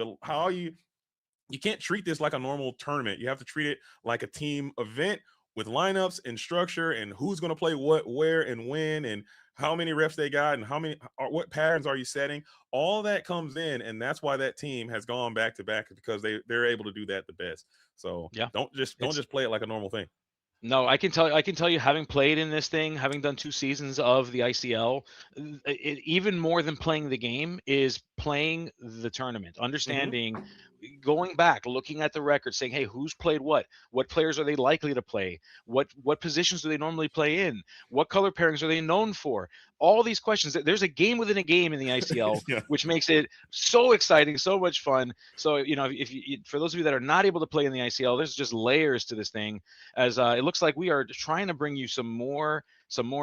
You can't treat this like a normal tournament. You have to treat it like a team event with lineups and structure and who's going to play what, where, and when, and how many reps they got, and what patterns are you setting. All that comes in, and that's why that team has gone back to back, because they're able to do that the best. So Yeah. don't just play it like a normal thing. No, I can tell you, having played in this thing, having done 2 seasons of the ICL, even more than playing the game is playing the tournament, understanding, going back, looking at the record, saying, hey, who's played what players are they likely to play, what positions do they normally play in, what color pairings are they known for, all these questions. There's a game within a game in the ICL, Yeah. which makes it so exciting, so much fun. So if you, for those of you that are not able to play in the ICL, there's just layers to this thing, as it looks like we are trying to bring you some more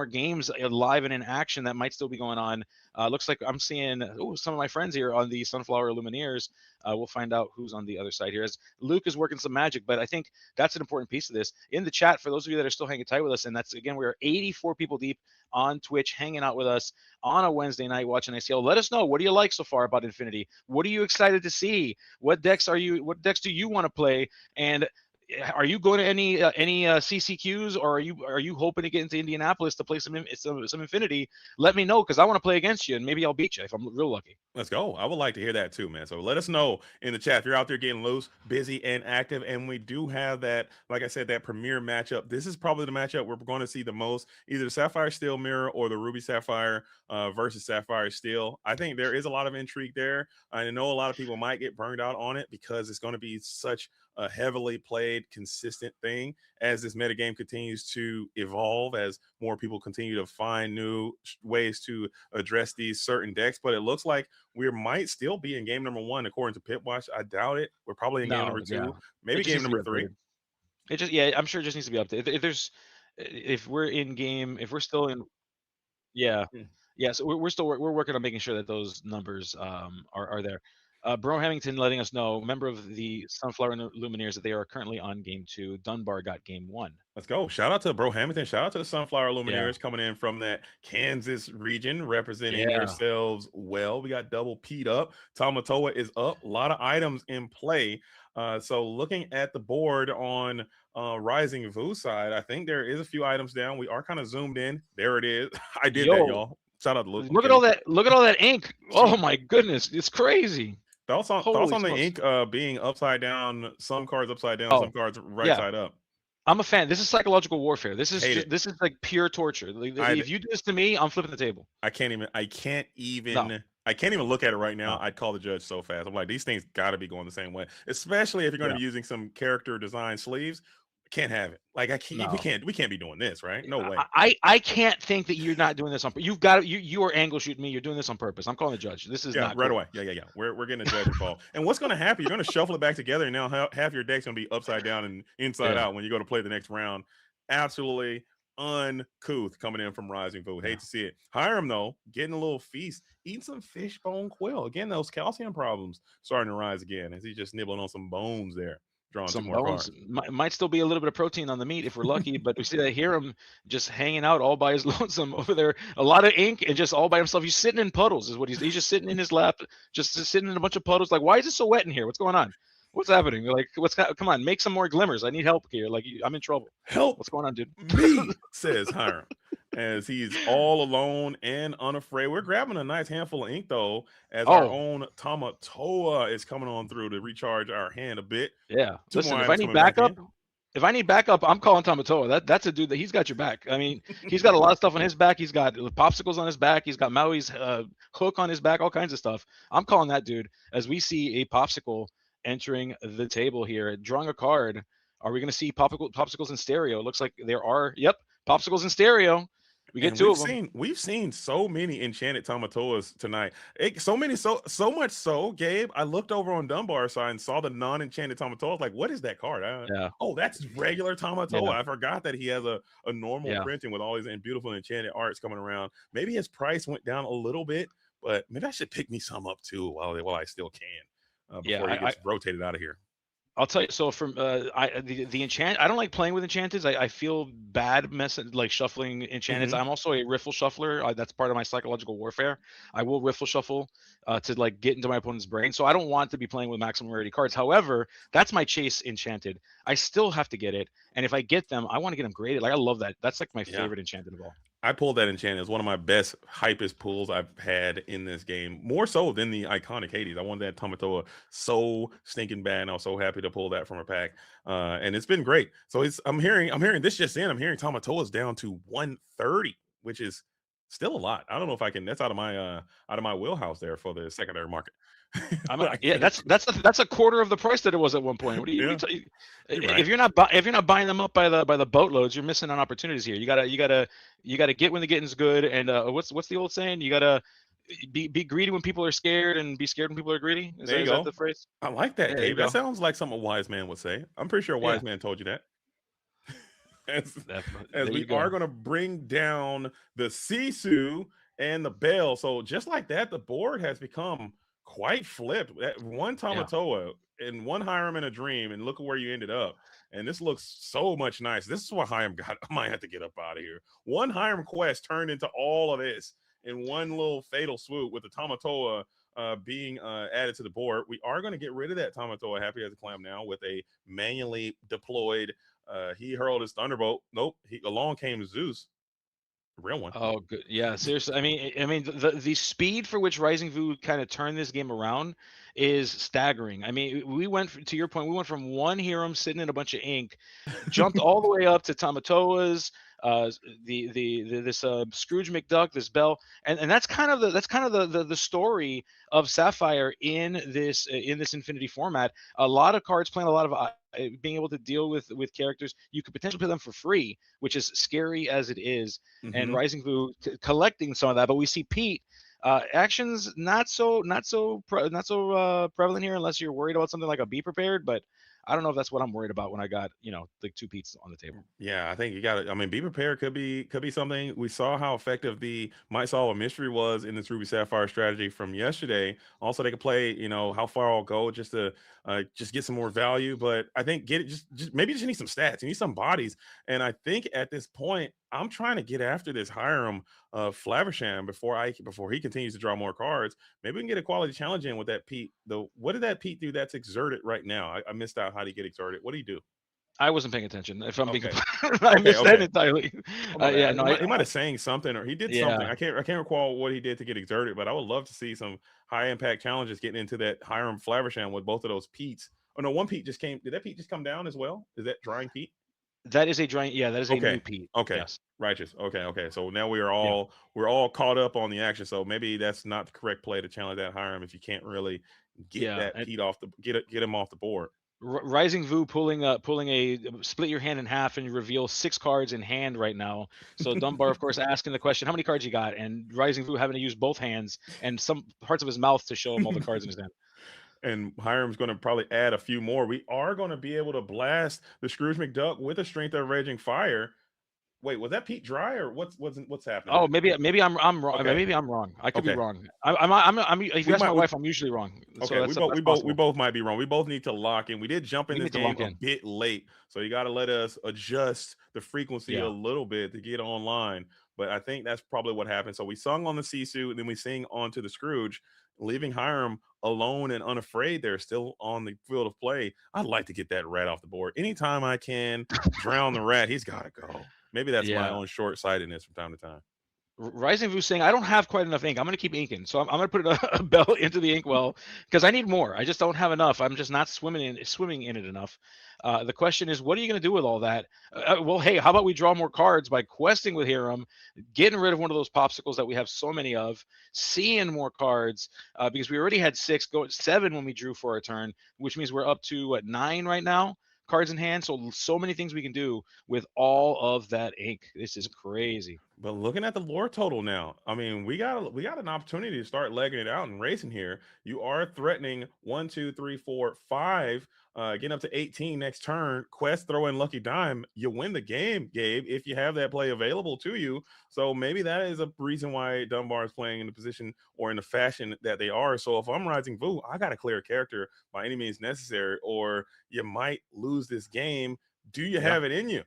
games live and in action that might still be going on. Looks like I'm seeing some of my friends here on the Sunflower Illumineers. We'll find out who's on the other side here, as Luke is working some magic. But I think that's an important piece of this. In the chat, for those of you that are still hanging tight with us, and that's, again, we're 84 people deep on Twitch hanging out with us on a Wednesday night watching ICL. Let us know, what do you like so far about Infinity? What are you excited to see? What decks do you want to play? And are you going to any CCQs, or are you hoping to get into Indianapolis to play some Infinity? Let me know, because I want to play against you, and maybe I'll beat you if I'm real lucky. Let's go. I would like to hear that too, man. So let us know in the chat if you're out there getting loose, busy, and active. And we do have that, like I said, that premier matchup. This is probably the matchup we're going to see the most, either the Sapphire Steel Mirror or the Ruby Sapphire versus Sapphire Steel. I think there is a lot of intrigue there. I know a lot of people might get burned out on it, because it's going to be such a heavily played, consistent thing as this metagame continues to evolve, as more people continue to find new ways to address these certain decks. But it looks like we might still be in game number 1 according to Pitwatch. I doubt it. We're probably in game number 2, maybe game number 3. It just, I'm sure it just needs to be updated. If we're still in, yeah. So we're working on making sure that those numbers are there. Bro Hemmington letting us know, member of the Sunflower Lumineers, that they are currently on game 2. Dunbar got game 1. Let's go. Shout out to Bro Hamilton. Shout out to the Sunflower Lumineers coming in from that Kansas region, representing yourselves well. We got double P'd up. Tamatoa is up. A lot of items in play. So looking at the board on Rising Vu side, I think there is a few items down. We are kind of zoomed in. There it is. I did that, y'all. Shout out to Luke. Look at all that. Look at all that ink. Oh my goodness, it's crazy. Thoughts on the ink being upside down, some cards upside down, some cards right side up. I'm a fan. This is psychological warfare. This is like pure torture. Like, if you do this to me, I'm flipping the table. I can't even look at it right now. I'd call the judge so fast. I'm like, these things got to be going the same way, especially if you're going to be using some character design sleeves. Can't have it. Like, I can't. No. We can't be doing this, right? No way. I can't think that you're not doing this on purpose. You've got you are angle shooting me. You're doing this on purpose. I'm calling the judge. This is not right cool. away. Yeah. We're getting a judge involved. And what's going to happen? You're going to shuffle it back together, and now half your deck's going to be upside down and inside out when you go to play the next round. Absolutely uncouth coming in from Rising Food. Hate to see it. Hiram, though, getting a little feast, eating some fishbone quill. Again, those calcium problems starting to rise again, as he's just nibbling on some bones there. Some bones. Might still be a little bit of protein on the meat if we're lucky, but we see that Hiram just hanging out all by his lonesome over there. A lot of ink and just all by himself. He's sitting in puddles, is what he's just sitting in his lap, just sitting in a bunch of puddles. Like, why is it so wet in here? What's going on? What's happening? Like, come on, make some more glimmers. I need help here. Like, I'm in trouble. Help. What's going on, dude? Me, says Hiram, as he's all alone and unafraid. We're grabbing a nice handful of ink, though, as our own Tamatoa is coming on through to recharge our hand a bit. Yeah. Listen, if I need backup, I'm calling Tamatoa. That's a dude that he's got your back. I mean, he's got a lot of stuff on his back. He's got popsicles on his back. He's got Maui's hook on his back, all kinds of stuff. I'm calling that dude, as we see a popsicle entering the table here, drawing a card. Are we going to see popsicles in stereo? It looks like there are. Yep, popsicles in stereo. We get two of them. We've seen so many enchanted Tamatoas tonight. So much so, Gabe, I looked over on Dunbar's side and saw the non-enchanted Tamatoa. Like, what is that card? Oh, that's regular Tamatoa. I forgot that he has a normal printing with all these beautiful enchanted arts coming around. Maybe his price went down a little bit, but maybe I should pick me some up too while I still can before he gets rotated out of here. I'll tell you. So from the enchant, I don't like playing with enchanteds. I feel bad messing like shuffling enchanteds. I'm also a riffle shuffler. That's part of my psychological warfare. I will riffle shuffle to like get into my opponent's brain. So I don't want to be playing with maximum rarity cards. However, that's my chase enchanted. I still have to get it, and if I get them, I want to get them graded. Like I love that. That's like my favorite enchanted of all. I pulled that enchant. It's one of my best, hypest pulls I've had in this game. More so than the iconic Hades. I wanted that Tamatoa so stinking bad. And I was so happy to pull that from a pack. And it's been great. So I'm hearing this just in. I'm hearing Tamatoa's down to 130, which is still a lot. I don't know if I can. That's out of my wheelhouse there for the secondary market. Yeah, that's a quarter of the price that it was at one point. What do you? Right. If you're not buying them up by the boatloads, you're missing on opportunities here. You gotta get when the getting's good. And what's the old saying? You gotta be greedy when people are scared and be scared when people are greedy. Is that the phrase? I like that, Yeah, Gabe. That sounds like something a wise man would say. I'm pretty sure a wise man told you that. As we are going to bring down the Sisu and the Bell. So just like that, the board has become quite flipped. That one Tamatoa and one Hiram in a Dream, and look at where you ended up. And this looks so much nice. This is what Hiram got. I might have to get up out of here. One Hiram quest turned into all of this in one little fatal swoop with the Tamatoa being added to the board. We are going to get rid of that Tamatoa Happy as a Clam now with a manually deployed. He hurled his Thunderbolt. Nope. Along came Zeus. Real one. Oh, good. Yeah, seriously. I mean, the speed for which Rising Vu kind of turned this game around is staggering. I mean, to your point, we went from one Hiram sitting in a bunch of ink, jumped all the way up to Tamatoas, this Scrooge McDuck, this Bell, and that's kind of the story of Sapphire in this Infinity format. A lot of cards playing a lot of being able to deal with characters. You could potentially play them for free, which is scary as it is. And Rising Vu collecting some of that, but we see Pete actions not so prevalent here unless you're worried about something like a Be Prepared, but I don't know if that's what I'm worried about when I got, like 2 Pete's on the table. Yeah, I think you got it. I mean, Be Prepared could be something. We saw how effective the Might Solve a Mystery was in this Ruby Sapphire strategy from yesterday. Also, they could play, how far I'll go just to just get some more value. But I think just maybe just need some stats. You need some bodies. And I think at this point, I'm trying to get after this Hiram Flaversham before he continues to draw more cards. Maybe we can get a quality challenge in with that Pete. What did that Pete do that's exerted right now? I missed out how to get exerted. What do you do? I wasn't paying attention. If I'm being I missed that entirely. He might have saying something or he did something. I can't recall what he did to get exerted, but I would love to see some high impact challenges getting into that Hiram Flaversham with both of those Pete's. Oh no, one Pete just came. Did that Pete just come down as well? Is that drying Pete? That is a drying. Yeah, that is a new Pete. Okay. Yes. Righteous. Okay. So now we're all caught up on the action. So maybe that's not the correct play to challenge that Hiram if you can't really get that Pete off get him off the board. Rising Vu pulling a split your hand in half and you reveal 6 cards in hand right now. So Dunbar, of course, asking the question, how many cards you got? And Rising Vu having to use both hands and some parts of his mouth to show him all the cards in his hand. And Hiram's going to probably add a few more. We are going to be able to blast the Scrooge McDuck with a Strength of Raging Fire. Wait, was that Pete dry or what's happening? Oh, maybe I'm wrong. Okay. Maybe I'm wrong. I could be wrong. I'm if you ask my wife, I'm usually wrong. Okay, so we both might be wrong. We both need to lock in. We did jump in this game a bit late, so you got to let us adjust the frequency a little bit to get online. But I think that's probably what happened. So we sung on the Sisu, and then we sing onto the Scrooge, leaving Hiram alone and unafraid. They're still on the field of play. I'd like to get that rat off the board anytime I can. Drown the rat. He's got to go. Maybe that's my own short-sightedness from time to time. Rising Vu saying, I don't have quite enough ink. I'm going to keep inking. So I'm going to put a bell into the inkwell because I need more. I just don't have enough. I'm just not swimming in it enough. The question is, what are you going to do with all that? Well, hey, how about we draw more cards by questing with Hiram, getting rid of one of those popsicles that we have so many of, seeing more cards because we already had 6, go 7 when we drew for our turn, which means we're up to 9 right now. Cards in hand, so many things we can do with all of that ink. This is crazy. But looking at the lore total now, I mean, we got an opportunity to start legging it out and racing here. You are threatening 1, 2, 3, 4, 5, getting up to 18 next turn. Quest throw in Lucky Dime. You win the game, Gabe, if you have that play available to you. So maybe that is a reason why Dunbar is playing in the position or in the fashion that they are. So if I'm Rising Vu, I got to clear a character by any means necessary, or you might lose this game. Do you have it in you?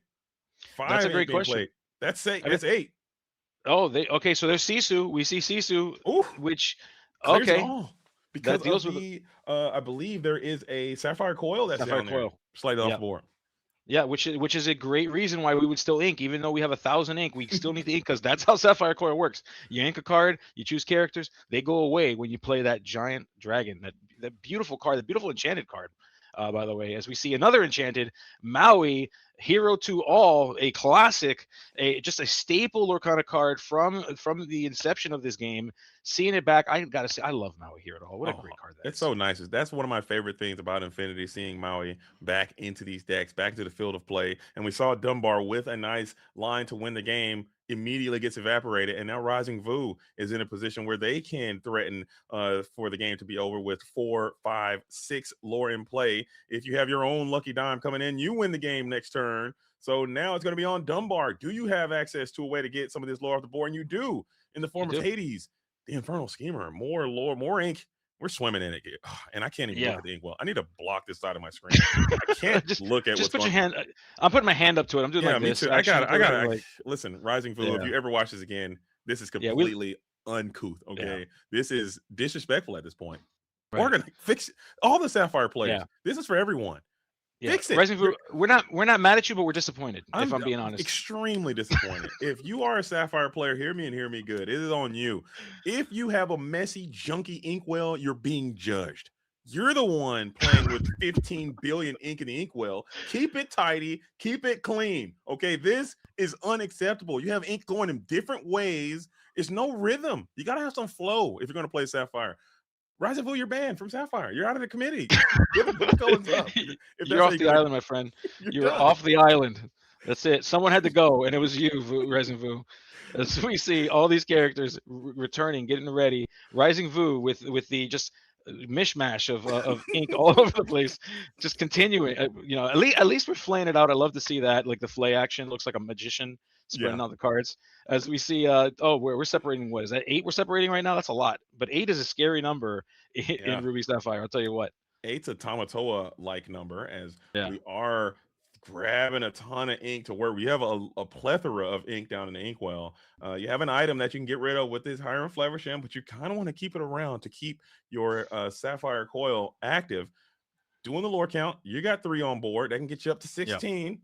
5 That's a ain't great being question. played. That's 8. I mean- That's 8. Oh, okay. So there's Sisu. We see Sisu, Ooh, which clears it okay, all. Because that deals of with the, I believe there is a Sapphire Coil that's Sapphire down there, Coil. slightly off Yeah. the board. Yeah, which is a great reason why we would still ink, even though we have 1,000 ink. We still need to ink because that's how Sapphire Coil works. You ink a card, you choose characters, they go away when you play that giant dragon, that beautiful card, the beautiful enchanted card. By the way, as we see another enchanted Maui, Hero to All, a classic, just a staple Lorcana card from the inception of this game. Seeing it back, I gotta say, I love Maui Hero to All. What a great card that it's is. so nice. That's one of my favorite things about Infinity, seeing Maui back into these decks, back to the field of play. And we saw Dunbar with a nice line to win the game, immediately gets evaporated. And now Rising Vu is in a position where they can threaten for the game to be over with 4, 5, 6 lore in play. If you have your own Lucky Dime coming in, you win the game next turn. So now it's going to be on Dunbar. Do you have access to a way to get some of this lore off the board? And you do, in the form of Hades, the Infernal Schemer, more lore, more ink. We're swimming in it, and I can't even look at the ink well. I need to block this side of my screen. I can't just look at just what's put going your hand. I'm putting my hand up to it. I'm doing like me this. too. Actually, I gotta like, listen, Rising Vu. If you ever watch this again, this is completely uncouth. Okay, this is disrespectful at this point. Right. We're gonna fix all the Sapphire players. This is for everyone. Fix it. Rising Vu, we're not mad at you, but we're disappointed. If I'm being honest, extremely disappointed. If you are a Sapphire player, hear me and hear me good. It is on you. If you have a messy, junky inkwell, you're being judged. You're the one playing with 15 billion ink in the inkwell. Keep it tidy. Keep it clean. Okay, this is unacceptable. You have ink going in different ways. It's no rhythm. You gotta have some flow if you're gonna play Sapphire. Rising Vu, you're banned from Sapphire. You're out of the committee. You're off the island, my friend. You're off the island. That's it. Someone had to go, and it was you, Rising Vu. As we see all these characters returning, getting ready. Rising Vu with the just mishmash of ink all over the place, just continuing. At least we're flaying it out. I love to see that. Like the flay action looks like a magician spreading out the cards. As we see, we're separating. What is that? 8 we're separating right now. That's a lot, but 8 is a scary number in Ruby Sapphire. I'll tell you what. 8's a Tamatoa like number, as we are grabbing a ton of ink to where we have a plethora of ink down in the inkwell. You have an item that you can get rid of with this Hiram Flaversham, but you kind of want to keep it around to keep your Sapphire Coil active. Doing the lore count, you got 3 on board. That can get you up to 16. Yep.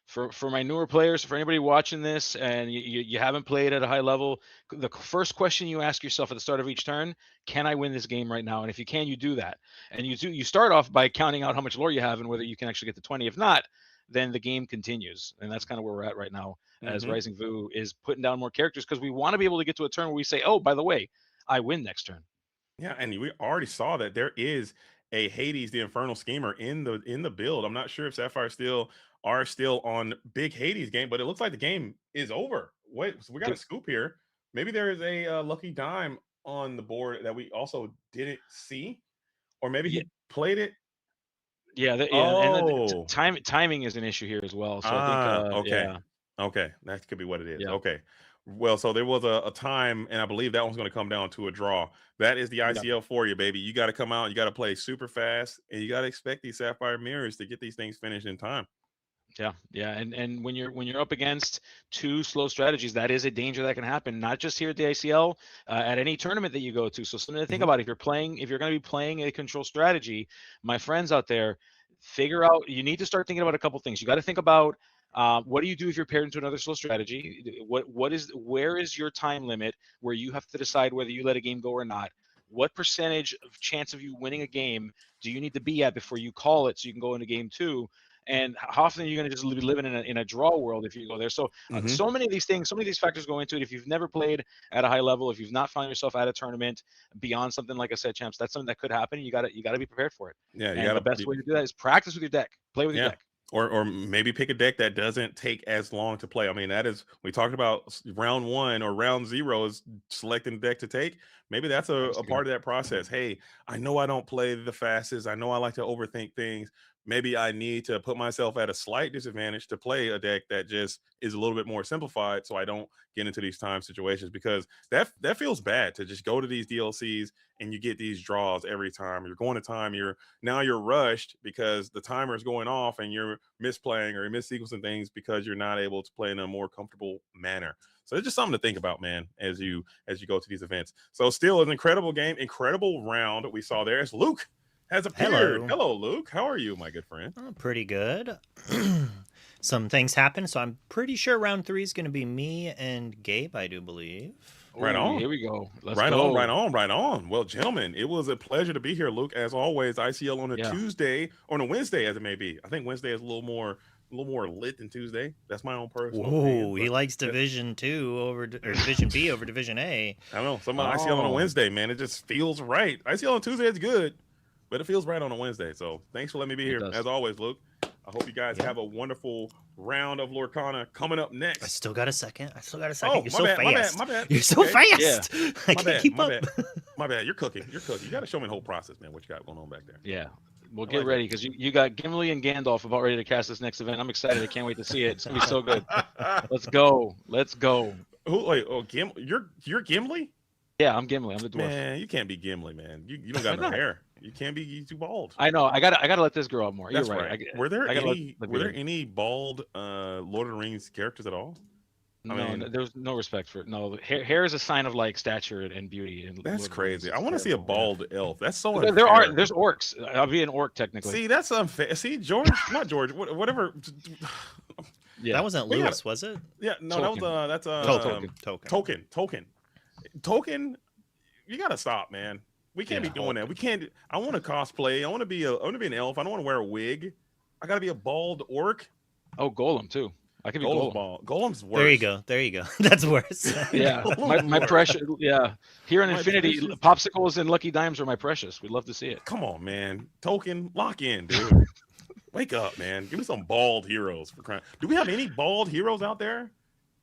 For my newer players, for anybody watching this and you haven't played at a high level, the first question you ask yourself at the start of each turn, can I win this game right now? And if you can, you do that. And you start off by counting out how much lore you have and whether you can actually get to 20. If not, then the game continues. And that's kind of where we're at right now, as Rising Vu is putting down more characters, because we want to be able to get to a turn where we say, oh, by the way, I win next turn. Yeah, and we already saw that there is a Hades, the Infernal Schemer, in the build. I'm not sure if Sapphire are still on big Hades game, but it looks like the game is over. Wait, so we got a scoop here. Maybe there is a Lucky Dime on the board that we also didn't see, or maybe he played it. And timing is an issue here as well. So I think, okay, that could be what it is. Okay. Well, so there was a time, and I believe that one's going to come down to a draw. That is the ICL for you, baby. You got to come out, you got to play super fast, and you got to expect these Sapphire Mirrors to get these things finished in time. Yeah, and when you're up against 2 slow strategies, that is a danger that can happen. Not just here at the ICL, at any tournament that you go to. So something to think about if you're going to be playing a control strategy, my friends out there, figure out. You need to start thinking about a couple things. You got to think about. What do you do if you're paired into another slow strategy? Where is your time limit where you have to decide whether you let a game go or not? What percentage of chance of you winning a game do you need to be at before you call it so you can go into game 2? And how often are you going to just be living in a draw world if you go there? So so many of these things, so many of these factors go into it. If you've never played at a high level, if you've not found yourself at a tournament beyond something like I said, champs, that's something that could happen. You got to be prepared for it. Yeah, the best way to do that is practice with your deck, play with your deck. Or maybe pick a deck that doesn't take as long to play. I mean, that is, we talked about round 1 or round 0 is selecting the deck to take. Maybe that's a part of that process. Hey, I know I don't play the fastest. I know I like to overthink things. Maybe I need to put myself at a slight disadvantage to play a deck that just is a little bit more simplified, so I don't get into these time situations, because that feels bad to just go to these DLCs and you get these draws every time. You're going to time, you're rushed because the timer is going off and you're misplaying or you're missequencing things because you're not able to play in a more comfortable manner. So it's just something to think about, man, as you go to these events. So still an incredible game, incredible round we saw there. As Luke has appeared. Hello, Luke. How are you, my good friend? Oh, pretty good. Some things happened, so I'm pretty sure round 3 is going to be me and Gabe, I do believe. Right on. Here we go. Let's right go. Right on. Well, gentlemen, it was a pleasure to be here, Luke. As always, ICL on a Tuesday or on a Wednesday, as it may be. I think Wednesday is a little more lit than Tuesday. That's my own personal opinion. He likes Division 2 or Division B over Division A. I don't know. Some ICL on a Wednesday, man. It just feels right. ICL on Tuesday is good, but it feels right on a Wednesday. So thanks for letting me be here. As always, Luke. I hope you guys have a wonderful round of Lorcana coming up next. I still got a second. Oh, You're so fast. My bad. You're so fast. Yeah. I can't keep up. My bad. You're cooking. You got to show me the whole process, man. What you got going on back there? Yeah. Well, get ready, because you got Gimli and Gandalf about ready to cast this next event. I'm excited. I can't wait to see it. It's gonna be so good. Let's go. Wait, you're Gimli? Yeah, I'm Gimli. I'm the dwarf. Man, you can't be Gimli, man. You don't got no hair. You can't be. You too bald. I know. I gotta let this grow up more. That's You're right. Were there any bald Lord of the Rings characters at all? I mean, there's no respect for it. No, hair is a sign of like stature and beauty. And that's crazy. I want to see a bald elf. That's so unfair. There's orcs. I'll be an orc technically. See, that's unfair. See, George, not George. Whatever. Yeah, that wasn't Lewis, was it? Yeah, no, Tolkien. that's Token. You gotta stop, man. We can't be doing that. We can't. I want to cosplay. I want to be an elf. I don't want to wear a wig. I gotta be a bald orc. Oh, Golem too. I could be Golem. Golem's worse. There you go. That's worse. Yeah, my precious. Yeah, here in Infinity, popsicles and Lucky Dimes are my precious. We'd love to see it. Come on, man. Token, lock in, dude. Wake up, man. Give me some bald heroes for crying. Do we have any bald heroes out there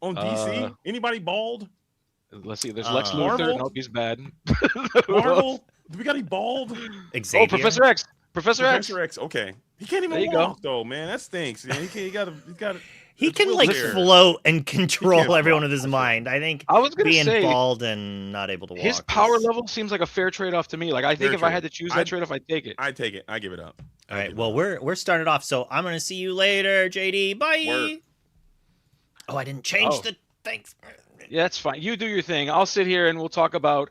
on DC? Anybody bald? Let's see. There's Lex Luthor. Nope, he's bad. Marvel? Do we got any bald? Xavier? Oh, Professor X. Professor X. Okay. He can't even walk though, man. That stinks. Man. He got. He can like float and control everyone with his mind. I think I was being bald and not able to walk. His power level seems like a fair trade-off to me. Like I think if I had to choose that trade-off, I'd take it. I'd take it. I give it up. All right. Well, we're started off, so I'm gonna see you later, JD. Bye. Word. Oh, I didn't change the things. Yeah, that's fine. You do your thing. I'll sit here and we'll talk about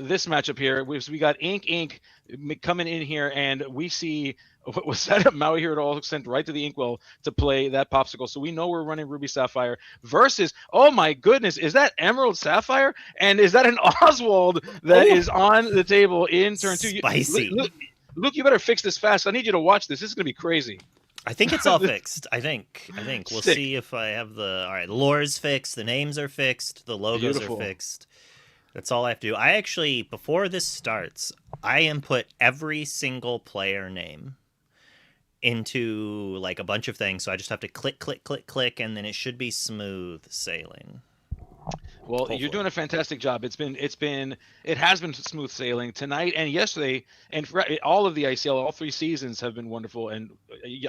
this matchup here. We got Ink coming in here, and we see what was set up Maui here at all sent right to the Inkwell to play that popsicle. So we know we're running Ruby Sapphire versus, oh my goodness, is that Emerald Sapphire? And is that an Oswald that is on the table in turn 2? Spicy. Luke, you better fix this fast. I need you to watch this. This is going to be crazy. I think it's all fixed. I think we'll see if I have the lore is fixed, the names are fixed, the logos are fixed. That's all I have to do. I actually, before this starts, I input every single player name into like a bunch of things, so I just have to click, and then it should be smooth sailing. Well, hopefully. You're doing a fantastic job. It has been smooth sailing tonight and yesterday, and for all of the ICL, all 3 seasons have been wonderful. And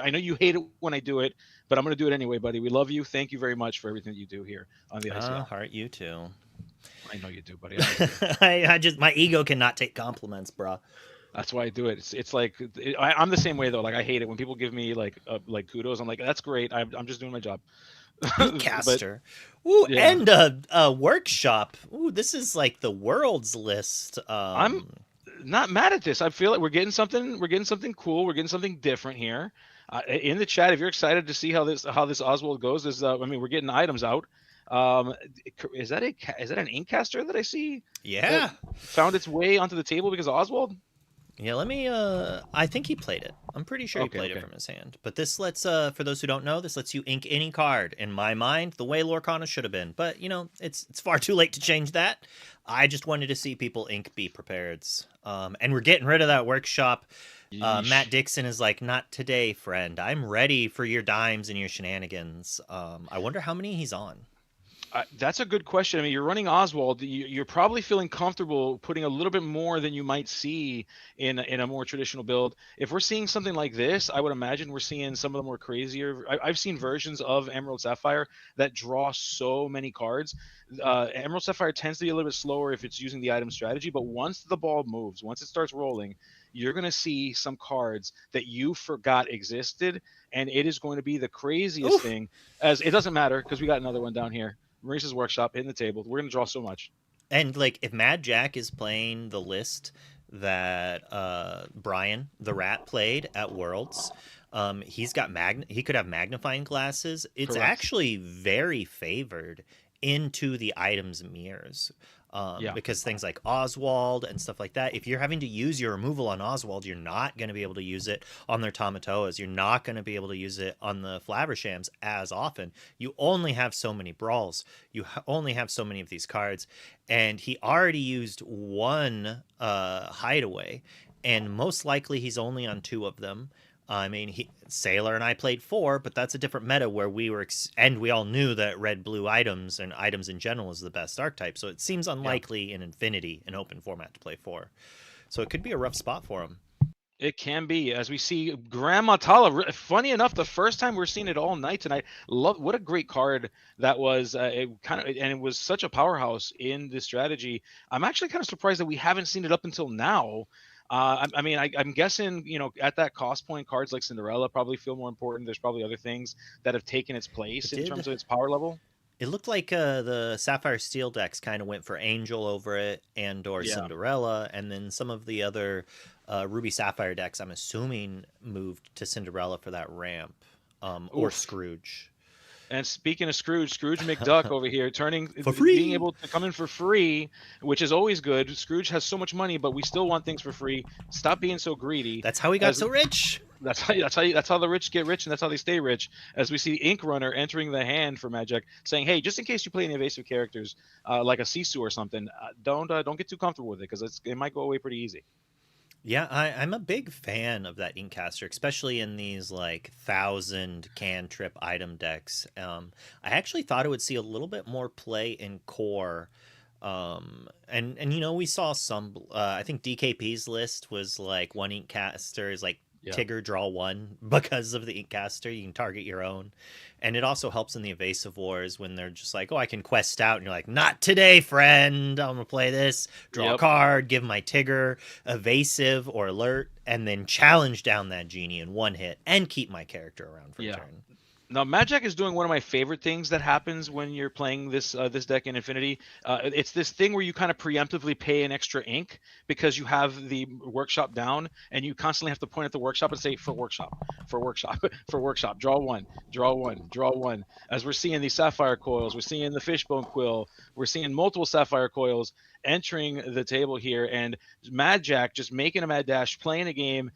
I know you hate it when I do it, but I'm going to do it anyway, buddy. We love you. Thank you very much for everything you do here on the ICL. Heart, you too. I know you do, buddy. I just, my ego cannot take compliments, bro. That's why I do it. It's like I'm the same way though. Like I hate it when people give me like kudos. I'm like, that's great. I'm just doing my job. Caster. Ooh, yeah. And a workshop. Ooh, this is like the world's list. I'm not mad at this. I feel like we're getting something cool. We're getting something different here. In the chat, if you're excited to see how this Oswald goes, we're getting items out. Is that an Inkcaster that I see? Yeah. Found its way onto the table because of Oswald? Yeah, let me I think he played it. I'm pretty sure he played it from his hand. But this lets for those who don't know, this lets you ink any card. In my mind, the way Lorcana should have been. But, it's far too late to change that. I just wanted to see people ink be prepared. And we're getting rid of that workshop. Matt Dixon is like, not today, friend. I'm ready for your dimes and your shenanigans. I wonder how many he's on. That's a good question. I mean, you're running Oswald. You're probably feeling comfortable putting a little bit more than you might see in a more traditional build. If we're seeing something like this, I would imagine we're seeing some of the more crazier. I've seen versions of Emerald Sapphire that draw so many cards. Emerald Sapphire tends to be a little bit slower if it's using the item strategy, but once the ball moves, once it starts rolling, you're going to see some cards that you forgot existed, and it is going to be the craziest thing. As it doesn't matter because we got another one down here. Maurice's Workshop hitting the table. We're going to draw so much. And like, if Mad Jack is playing the list that Brian the Rat played at Worlds, he could have magnifying glasses. It's Correct. actually very favored into the items mirrors. Because things like Oswald and stuff like that, if you're having to use your removal on Oswald, you're not going to be able to use it on their Tamatoas. You're not going to be able to use it on the Flavershams as often. You only have so many brawls. You only have so many of these cards. And he already used one hideaway, and most likely he's only on 2 of them. I mean, Sailor and I played 4, but that's a different meta where we were, and we all knew that red-blue items and items in general is the best archetype. So it seems unlikely in Infinity, an open format, to play 4. So it could be a rough spot for him. It can be, as we see Grandma Tala. Funny enough, the first time we're seeing it all night tonight. What a great card that was. It was such a powerhouse in this strategy. I'm actually kind of surprised that we haven't seen it up until now. I'm guessing, at that cost point, cards like Cinderella probably feel more important. There's probably other things that have taken its place in terms of its power level. It looked like the Sapphire Steel decks kind of went for Angel over it or Cinderella, and then some of the other Ruby Sapphire decks, I'm assuming, moved to Cinderella for that ramp, or Scrooge. And speaking of Scrooge McDuck over here, for free, being able to come in for free, which is always good. Scrooge has so much money, but we still want things for free. Stop being so greedy. That's how he got so rich. That's how the rich get rich, and that's how they stay rich. As we see Ink Runner entering the hand for Magic, saying, "Hey, just in case you play any evasive characters, like a Sisu or something, don't get too comfortable with it because it might go away pretty easy." Yeah, I'm a big fan of that Inkcaster, especially in these like 1,000 cantrip item decks. I actually thought it would see a little bit more play in core. We saw some. I think DKP's list was like one Inkcaster is like Tigger draw 1 because of the Inkcaster. You can target your own. And it also helps in the evasive wars when they're just like, oh, I can quest out. And you're like, not today, friend. I'm going to play this, draw a card, give my Tigger evasive or alert, and then challenge down that genie in 1 hit and keep my character around for a turn. Now, Magic is doing one of my favorite things that happens when you're playing this deck in Infinity. It's this thing where you kind of preemptively pay an extra ink because you have the workshop down, and you constantly have to point at the workshop and say, for workshop, for workshop, for workshop, draw 1, draw 1, draw 1. As we're seeing these Sapphire Coils, we're seeing the Fishbone Quill, we're seeing multiple Sapphire Coils entering the table here, and Mad Jack just making a mad dash, playing a game,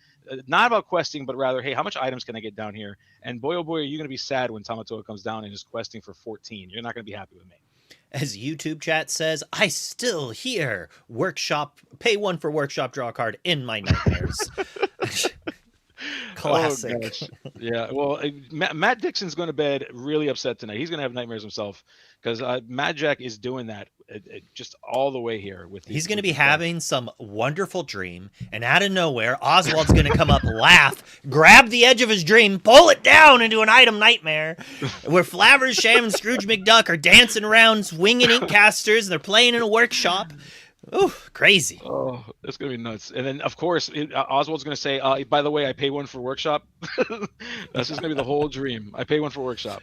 not about questing, but rather, hey, how much items can I get down here? And boy, oh boy, are you going to be sad when Tamatoa comes down and is questing for 14. You're not going to be happy with me. As YouTube chat says, I still hear workshop, pay 1 for workshop, draw a card in my nightmares. Classic. Oh, yeah, well, Matt Dixon's going to bed really upset tonight. He's going to have nightmares himself because Mad Jack is doing that just all the way here. He's going to be having some wonderful dream, and out of nowhere, Oswald's going to come up, laugh, grab the edge of his dream, pull it down into an item nightmare, where Flaversham and Scrooge McDuck are dancing around, swinging Inkcasters, and they're playing in a workshop. Ooh, crazy. Oh, it's going to be nuts. And then, of course, Oswald's going to say, by the way, I pay 1 for workshop. That's just going to be the whole dream. I pay 1 for workshop.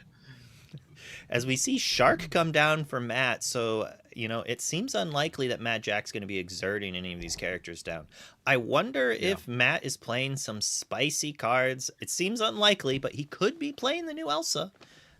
As we see Shark come down for Matt, so, it seems unlikely that Matt Jack's going to be exerting any of these characters down. I wonder if Matt is playing some spicy cards. It seems unlikely, but he could be playing the new Elsa.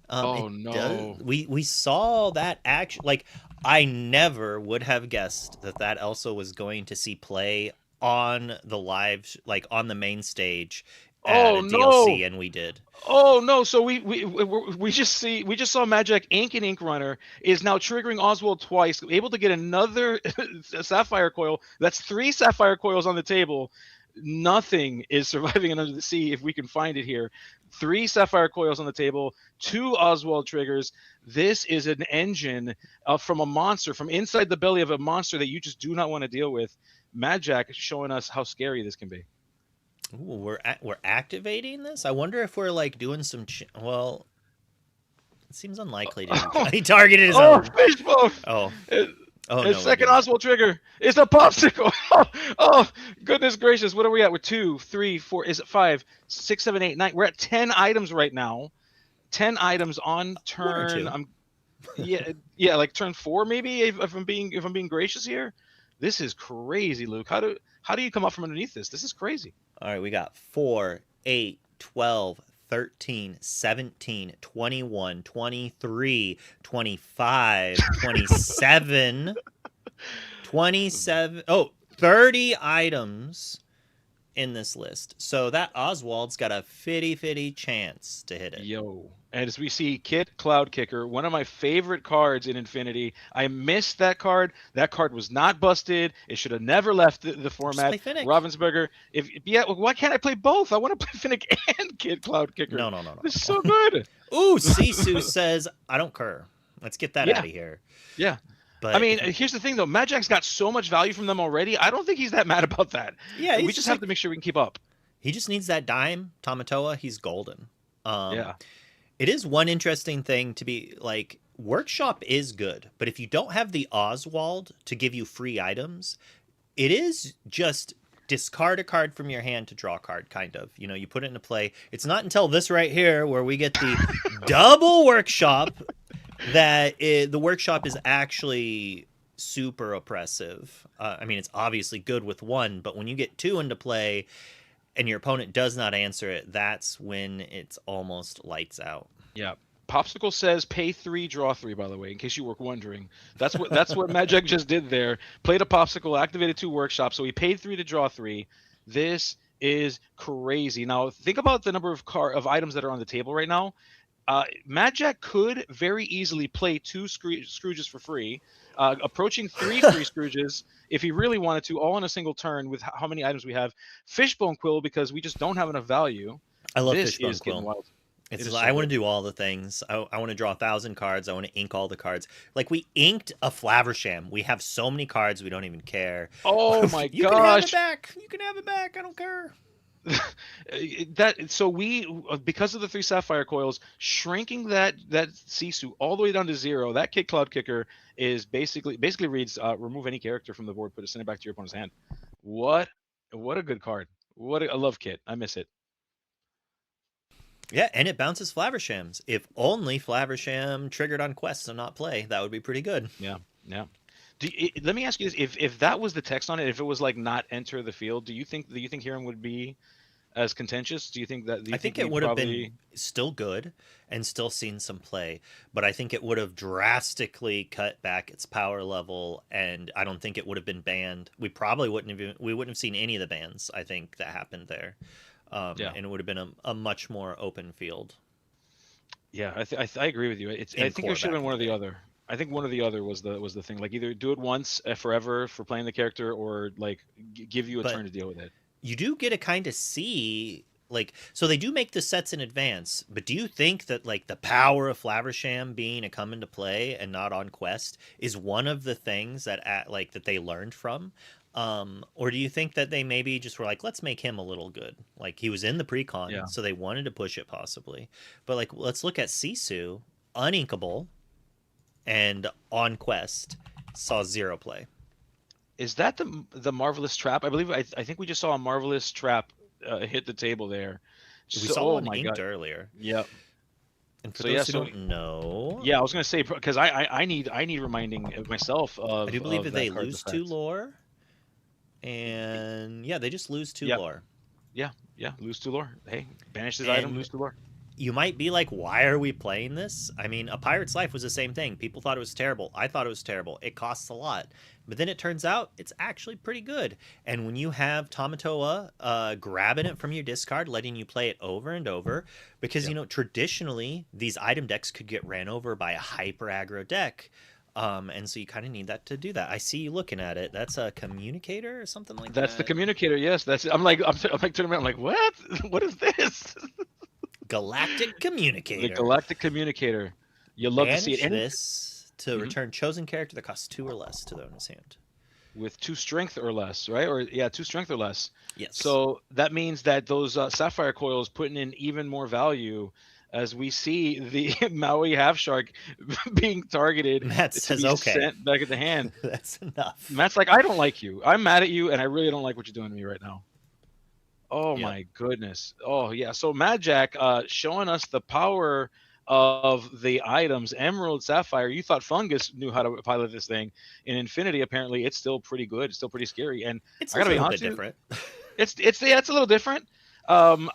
No. We saw that action. Like, I never would have guessed that Elsa was going to see play on the live, like on the main stage add Oh a no! DLC, and we did. Oh no! So we just saw Magic Ink and Ink Runner is now triggering Oswald twice, able to get another Sapphire Coil. That's 3 Sapphire Coils on the table. Nothing is surviving under the sea if we can find it here. 3 Sapphire Coils on the table, 2 Oswald triggers. This is an engine from a monster, from inside the belly of a monster that you just do not want to deal with. Magic is showing us how scary this can be. Ooh, we're activating this. I wonder if we're like doing some. Well, it seems unlikely to. He targeted his own. Fishbone! Oh. Oh, His no, second Oswald trigger is a popsicle. Oh, goodness gracious! What are we at? We're 2, 3, 4. Is it 5, 6, 7, 8, 9? We're at 10 items right now. 10 items on turn. Yeah, like turn 4 maybe. If I'm being gracious here, this is crazy, Luke. How do you come up from underneath this? This is crazy. All right, we got 4, 8, 12, 13, 17, 21, 23, 25, 27, 27. Oh, 30 items in this list. So that Oswald's got a fitty chance to hit it. Yo. And as we see, Kit Cloud Kicker, one of my favorite cards in Infinity. I missed that card. That card was not busted. It should have never left the format. Just play Finnick. Ravensburger. Why can't I play both? I want to play Finnick and Kit Cloud Kicker. No. This is so good. Ooh, Sisu says, I don't care. Let's get that out of here. Yeah. But I mean, here's the thing, though. Magic's got so much value from them already. I don't think he's that mad about that. Yeah, we just have to make sure we can keep up. He just needs that dime, Tamatoa. He's golden. Yeah. It is one interesting thing to be like, Workshop is good, but if you don't have the Oswald to give you free items, it is just discard a card from your hand to draw a card, kind of. You know, you put it into play. It's not until this right here where we get the double Workshop that the Workshop is actually super oppressive. I mean, it's obviously good with 1, but when you get 2 into play and your opponent does not answer it, that's when it's almost lights out. Yeah. Popsicle says pay 3, draw 3, by the way, in case you were wondering. That's what Magic just did there. Played a Popsicle, activated 2 workshops, so he paid 3 to draw 3. This is crazy. Now, think about the number of items that are on the table right now. Magic could very easily play 2 Scrooges for free, approaching 3 free Scrooges if he really wanted to, all in a single turn with how many items we have. Fishbone Quill, because we just don't have enough value. I love this Fishbone is Quill. getting wild. I want to do all the things. I want to draw 1,000 cards. I want to ink all the cards. Like, we inked a Flaversham. We have so many cards we don't even care. Oh my you gosh! You can have it back. I don't care. So we, because of the 3 Sapphire Coils, shrinking that Sisu all the way down to 0. That Kit Cloud Kicker is basically reads remove any character from the board, send it back to your opponent's hand. What a good card. I love Kit. I miss it. Yeah, and it bounces Flavershams. If only Flaversham triggered on quests and not play, that would be pretty good. Yeah. Let me ask you this: if that was the text on it, if it was like not enter the field, do you think Hiram would be as contentious? Do you think that? I think it would have been still good and still seen some play, but I think it would have drastically cut back its power level, and I don't think it would have been banned. We probably wouldn't have seen any of the bans, I think, that happened there. And it would have been a much more open field. Yeah, I agree with you. I think there should have been one or the other. I think one or the other was the thing. Like, either do it once forever for playing the character, or like give you a turn to deal with it. You do get to kind of see, like, so they do make the sets in advance, but do you think that, like, the power of Flaversham being a come into play and not on quest is one of the things that that they learned from? Or do you think that they maybe just were like, let's make him a little good? Like, he was in the precon, so they wanted to push it possibly. But, like, let's look at Sisu, uninkable, and on quest, saw 0 play. Is that the Marvelous Trap? I think we just saw a Marvelous Trap hit the table there. We saw one inked earlier. Yep. And for those who don't know, I was gonna say, because I need reminding myself of. I do believe that they lose effect. 2 lore, and they just lose 2 lore. Yeah, lose 2 lore. Hey, banish this item, lose 2 lore. you might be like, why are we playing this? I mean, A Pirate's Life was the same thing. People thought it was terrible. I thought it was terrible. It costs a lot. But then it turns out it's actually pretty good. And when you have Tamatoa grabbing it from your discard, letting you play it over and over, because, you know, traditionally, these item decks could get ran over by a hyper aggro deck. And so you kind of need that to do that. I see you looking at it. That's a communicator or something like that? That's the communicator, yes. That's I'm like turning around like, what? What is this? Galactic Communicator. The Galactic Communicator. You love to see it. Banish this to return chosen character that costs 2 or less to the owner's hand. With 2 strength or less, right? Or 2 strength or less. Yes. So that means that those sapphire coils putting in even more value as we see the Maui half shark being targeted. Matt says, okay, sent back at the hand. That's enough. Matt's like, I don't like you. I'm mad at you, and I really don't like what you're doing to me right now. Oh my goodness. Oh yeah. So Mad Jack showing us the power of the items. Emerald, Sapphire. You thought Fungus knew how to pilot this thing. In Infinity, apparently, it's still pretty good. It's still pretty scary. And It's I gotta a be little honest bit with you, different. it's a little different.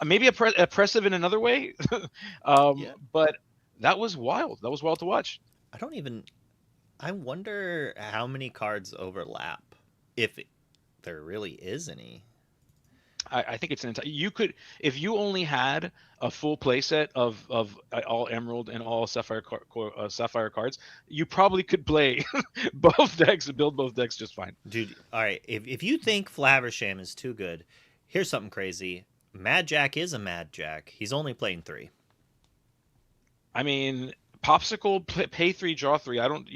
Maybe oppressive in another way. But that was wild. That was wild to watch. I wonder how many cards overlap, if there really is any. I think it's an entire. You could, if you only had a full playset of all Emerald and all Sapphire Sapphire cards, you probably could play both decks and build both decks just fine. Dude, all right. If you think Flaversham is too good, here's something crazy. Mad Jack is a Mad Jack. He's only playing 3. I mean, Popsicle, pay 3, draw 3. I don't,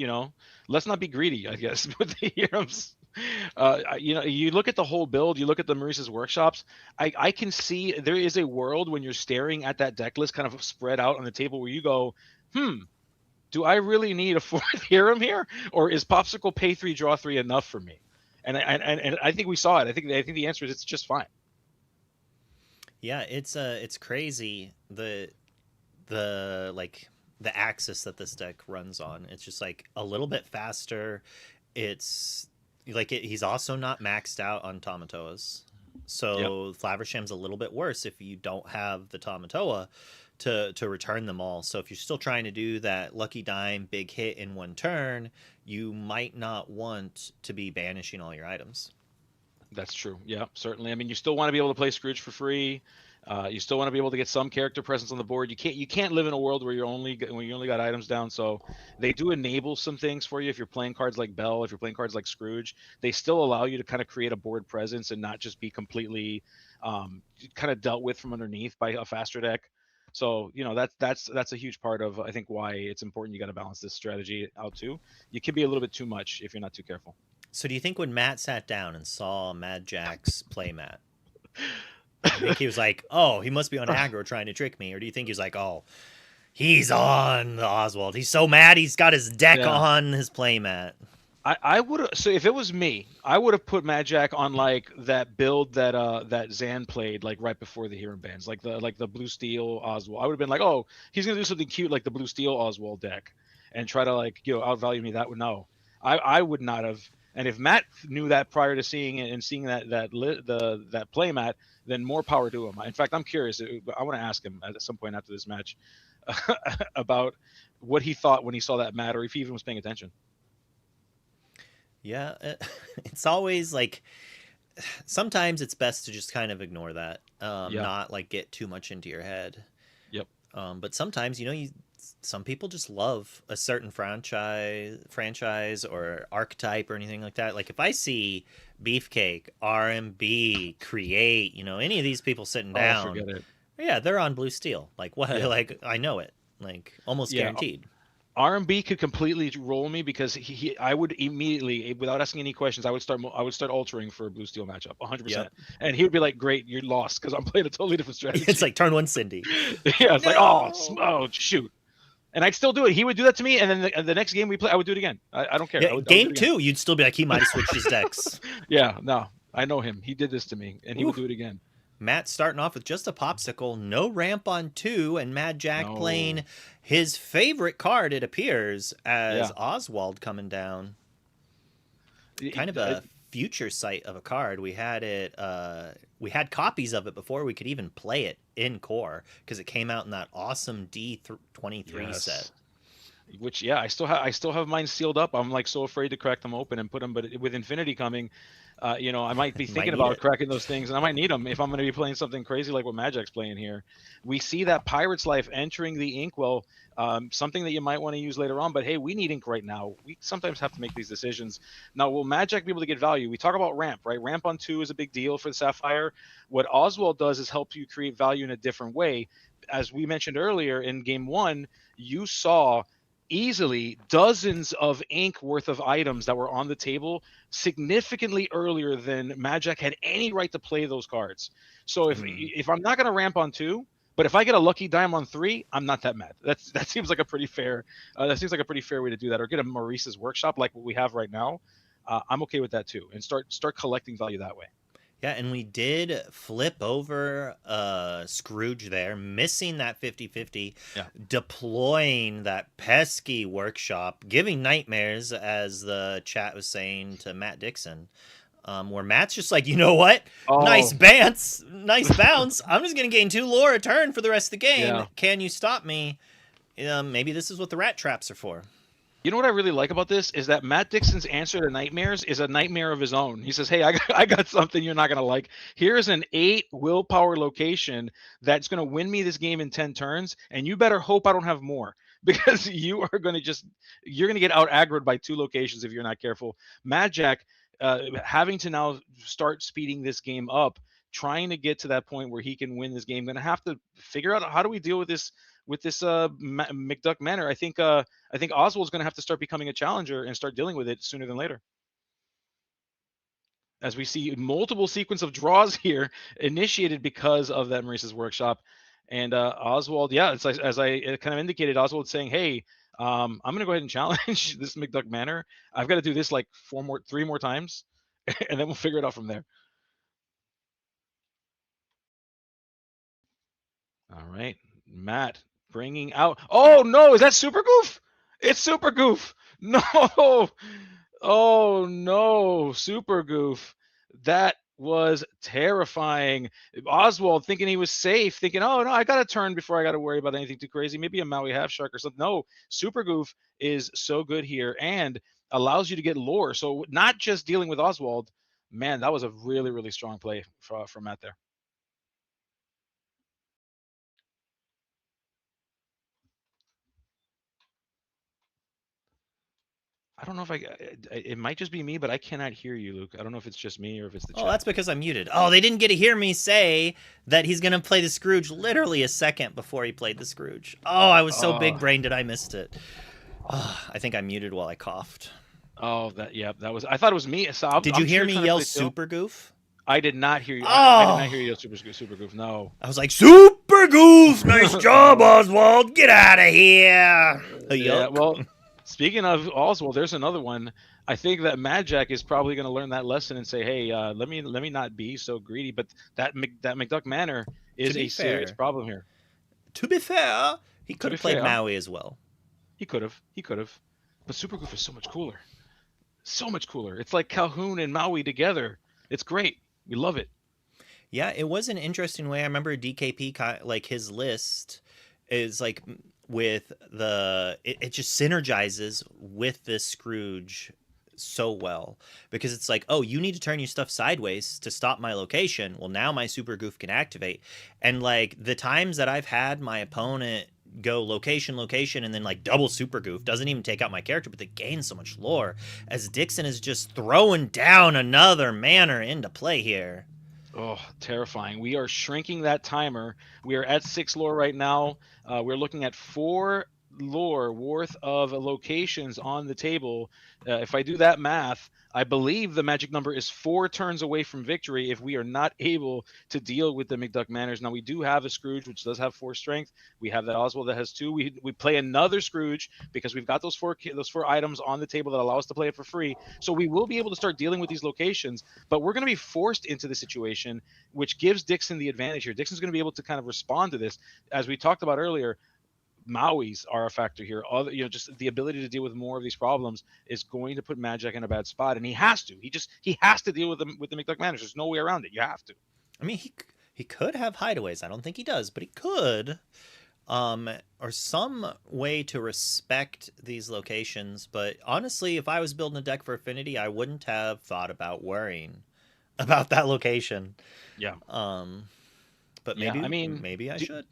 let's not be greedy, I guess, with the heroes. You look at the whole build, you look at the Maurice's workshops, I can see there is a world when you're staring at that deck list kind of spread out on the table where you go, do I really need a 4th hero here? Or is Popsicle pay 3, draw 3 enough for me? And I think we saw it. I think the answer is it's just fine. Yeah, it's crazy the axis that this deck runs on. It's just like a little bit faster. It's like he's also not maxed out on Tamatoas. So Flaversham's a little bit worse if you don't have the Tamatoa to return them all. So if you're still trying to do that lucky dime big hit in one turn, you might not want to be banishing all your items. That's true. Yeah, certainly. I mean, you still want to be able to play Scrooge for free. You still want to be able to get some character presence on the board. You can't live in a world where you only got items down. So they do enable some things for you. If you're playing cards like Belle, if you're playing cards like Scrooge, they still allow you to kind of create a board presence and not just be completely kind of dealt with from underneath by a faster deck. So that's a huge part of, I think, why it's important. You got to balance this strategy out too. You can be a little bit too much if you're not too careful. So do you think when Matt sat down and saw Mad Jack's playmat, I think he was like, oh, he must be on aggro trying to trick me? Or do you think he was like, oh, he's on the Oswald. He's so mad he's got his deck on his playmat. I would have. So if it was me, I would have put Mad Jack on like that build that Zan played like right before the hero bans, like the Blue Steel Oswald. I would have been like, oh, he's gonna do something cute like the Blue Steel Oswald deck, and try to outvalue me. That would no. I would not have. And if Matt knew that prior to seeing it and seeing that playmat, then more power to him. In fact, I'm curious. I want to ask him at some point after this match about what he thought when he saw that mat, or if he even was paying attention. Yeah, it's always like sometimes it's best to just kind of ignore that, not like get too much into your head. Yep. But sometimes some people just love a certain franchise or archetype or anything like that. Like if I see Beefcake, RMB, Create, any of these people sitting down, forget it. Yeah, they're on Blue Steel. Like what? Yeah. Like I know it. Like almost guaranteed. RMB could completely roll me because I would immediately, without asking any questions, I would start altering for a Blue Steel matchup 100%. Yep. And he would be like, great, you're lost because I'm playing a totally different strategy. It's like turn 1 Cindy. Yeah, it's like, oh shoot. And I'd still do it. He would do that to me, and then the next game we play, I would do it again. I don't care. Yeah, game 2, you'd still be like, he might have switched his decks. Yeah, no, I know him. He did this to me, and he would do it again. Matt starting off with just a Popsicle, no ramp on 2, and Mad Jack playing his favorite card, it appears, as Oswald coming down. Kind of a future sight of a card. We had it. We had copies of it before we could even play it in core because it came out in that awesome D23 set. Which I still have mine sealed up. I'm like so afraid to crack them open and put them. But with Infinity coming, I might be thinking about cracking those things, and I might need them if I'm going to be playing something crazy like what Magic's playing here. We see that Pirate's Life entering the Inkwell, something that you might want to use later on. But hey, we need ink right now. We sometimes have to make these decisions. Now, will Magic be able to get value? We talk about ramp, right? Ramp on 2 is a big deal for the Sapphire. What Oswald does is help you create value in a different way. As we mentioned earlier in game 1, you saw easily dozens of ink worth of items that were on the table significantly earlier than Magic had any right to play those cards. So if I'm not going to ramp on 2, but if I get a lucky dime on 3, I'm not that mad. That seems like a pretty fair way to do that. Or get a Maurice's Workshop like what we have right now. I'm okay with that too, and start collecting value that way. Yeah, and we did flip over Scrooge there, missing that 50-50, deploying that pesky Workshop, giving nightmares, as the chat was saying to Matt Dixon, where Matt's just like, you know what? Nice bounce. I'm just going to gain 2 lore a turn for the rest of the game. Yeah. Can you stop me? Maybe this is what the rat traps are for. You know what I really like about this is that Matt Dixon's answer to nightmares is a nightmare of his own. He says, hey, I got something you're not going to like. Here's an 8 willpower location that's going to win me this game in 10 turns, and you better hope I don't have more, because you're going to get out aggroed by 2 locations if you're not careful. Magic having to now start speeding this game up, trying to get to that point where he can win this game, going to have to figure out how do we deal with this McDuck Manor. I think Oswald's going to have to start becoming a challenger and start dealing with it sooner than later. As we see multiple sequence of draws here initiated because of that Maurice's Workshop. And Oswald, it's like, as I kind of indicated, Oswald saying, hey, I'm going to go ahead and challenge this McDuck Manor. I've got to do this like 3 more times, and then we'll figure it out from there. All right, Matt bringing out. Oh no, is that Super Goof? It's Super Goof. No. Oh no, Super Goof. That was terrifying. Oswald thinking he was safe, thinking, oh no, I got to turn before I got to worry about anything too crazy. Maybe a Maui Half Shark or something. No, Super Goof is so good here and allows you to get lore. So not just dealing with Oswald. Man, that was a really, really strong play for Matt there. I don't know if it might just be me, but I cannot hear you, Luke. I don't know if it's just me or if it's the chat. Oh, that's because I'm muted. Oh, they didn't get to hear me say that he's going to play the Scrooge literally a second before he played the Scrooge. Oh, I was so big-brained that I missed it. Oh, I think I muted while I coughed. Oh, that was. I thought it was me. So Did you hear me yell Super Goof? I did not hear you. Oh. I did not hear you yell Super Goof. No. I was like, Super Goof! Nice job, Oswald! Get out of here! Yeah, well... Speaking of Oswald, there's another one. I think that Magic is probably going to learn that lesson and say, "Hey, let me not be so greedy." But that McDuck Manor is a serious problem here. To be fair, he could have played Maui as well. He could have. But Super Goof is so much cooler. It's like Calhoun and Maui together. It's great. We love it. Yeah, it was an interesting way. I remember DKP, like his list is like. With it just synergizes with this Scrooge so well, because it's like, oh, you need to turn your stuff sideways to stop my location. Well, now my Super Goof can activate. And like the times that I've had my opponent go location, and then like double Super Goof, doesn't even take out my character, but they gain so much lore, as Dixon is just throwing down another manor into play here. Oh, terrifying. We are shrinking that timer. We are at 6 lore right now. We're looking at 4 lore worth of locations on the table. If I do that math, I believe the magic number is 4 turns away from victory if we are not able to deal with the McDuck Manors. Now, we do have a Scrooge, which does have 4 strength. We have that Oswald that has 2. We play another Scrooge because we've got those 4 items on the table that allow us to play it for free. So we will be able to start dealing with these locations, but we're going to be forced into the situation, which gives Dixon the advantage here. Dixon's going to be able to kind of respond to this. As we talked about earlier, Maui's are a factor here. Other, just the ability to deal with more of these problems is going to put Magic in a bad spot, and he has to. He has to deal with them with the McDuck Manors. There's no way around it. You have to. I mean, he could have hideaways. I don't think he does, but he could. Or some way to respect these locations. But honestly, if I was building a deck for Affinity, I wouldn't have thought about worrying about that location. Yeah. But maybe, I mean, maybe I should.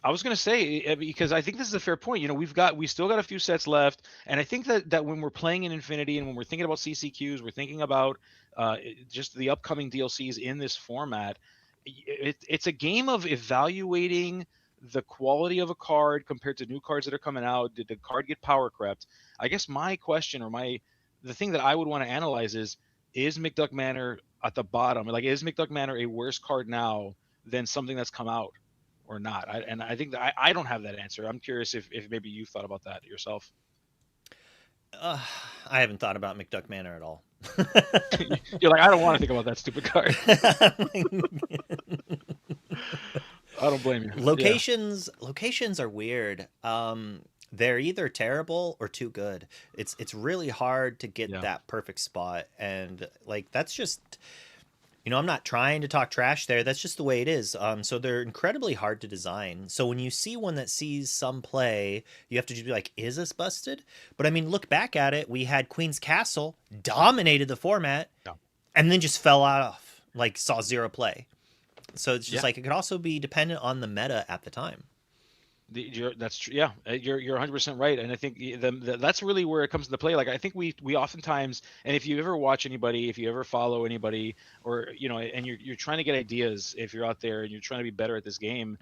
I was going to say, because I think this is a fair point. We still got a few sets left, and I think that when we're playing in Infinity and when we're thinking about CCQs, we're thinking about just the upcoming DLCs in this format. It's a game of evaluating the quality of a card compared to new cards that are coming out. Did the card get power crept? I guess my question, or the thing that I would want to analyze is McDuck Manor at the bottom? Like, is McDuck Manor a worse card now than something that's come out? Or not? I think that I don't have that answer. I'm curious if maybe you've thought about that yourself. I haven't thought about McDuck Manor at all. You're like, I don't want to think about that stupid card. I don't blame you. Locations are weird. They're either terrible or too good. It's really hard to get that perfect spot, and like that's just. I'm not trying to talk trash there. That's just the way it is. So they're incredibly hard to design. So when you see one that sees some play, you have to just be like, is this busted? But I mean, look back at it. We had Queen's Castle, dominated the format, and then just fell off, like saw zero play. So it's just like, it could also be dependent on the meta at the time. That's true. Yeah, you're 100% right, and I think that's really where it comes into play. Like, I think we oftentimes, and if you ever watch anybody, if you ever follow anybody, or and you're trying to get ideas, if you're out there and you're trying to be better at this game,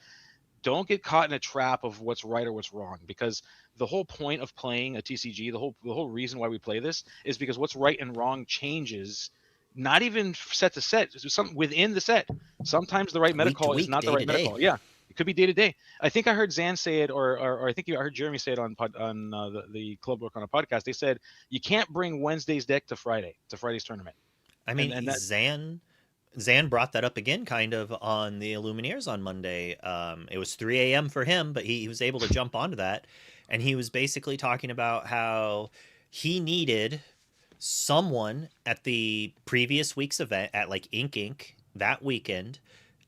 don't get caught in a trap of what's right or what's wrong, because the whole point of playing a TCG, the whole reason why we play this is because what's right and wrong changes. Not even set to set, some within the set. Sometimes the right meta call is not the right meta call. Yeah. It could be day to day. I think I heard Zan say it, or I think I heard Jeremy say it on the Club Lorcana podcast. They said you can't bring Wednesday's deck to Friday's tournament. I mean, and Zan brought that up again, kind of on the Illumineers on Monday. It was 3 a.m. for him, but he was able to jump onto that, and he was basically talking about how he needed someone at the previous week's event at like Inc. that weekend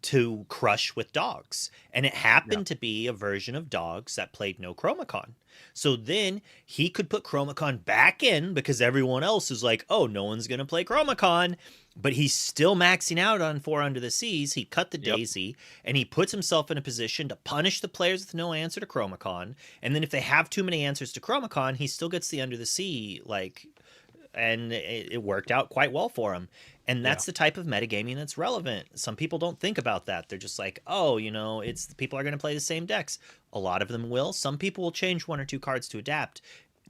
to crush with dogs, and it happened to be a version of dogs that played no Chromacon. So then he could put Chromacon back in because everyone else is like, oh, no one's gonna play Chromacon, but he's still maxing out on 4 Under the Seas. He cut the daisy, and he puts himself in a position to punish the players with no answer to Chromacon, and then if they have too many answers to Chromacon, he still gets the Under the Sea, like, and it worked out quite well for him. And that's the type of metagaming that's relevant. Some people don't think about that. They're just like, oh, it's people are going to play the same decks. A lot of them will. Some people will change 1 or 2 cards to adapt.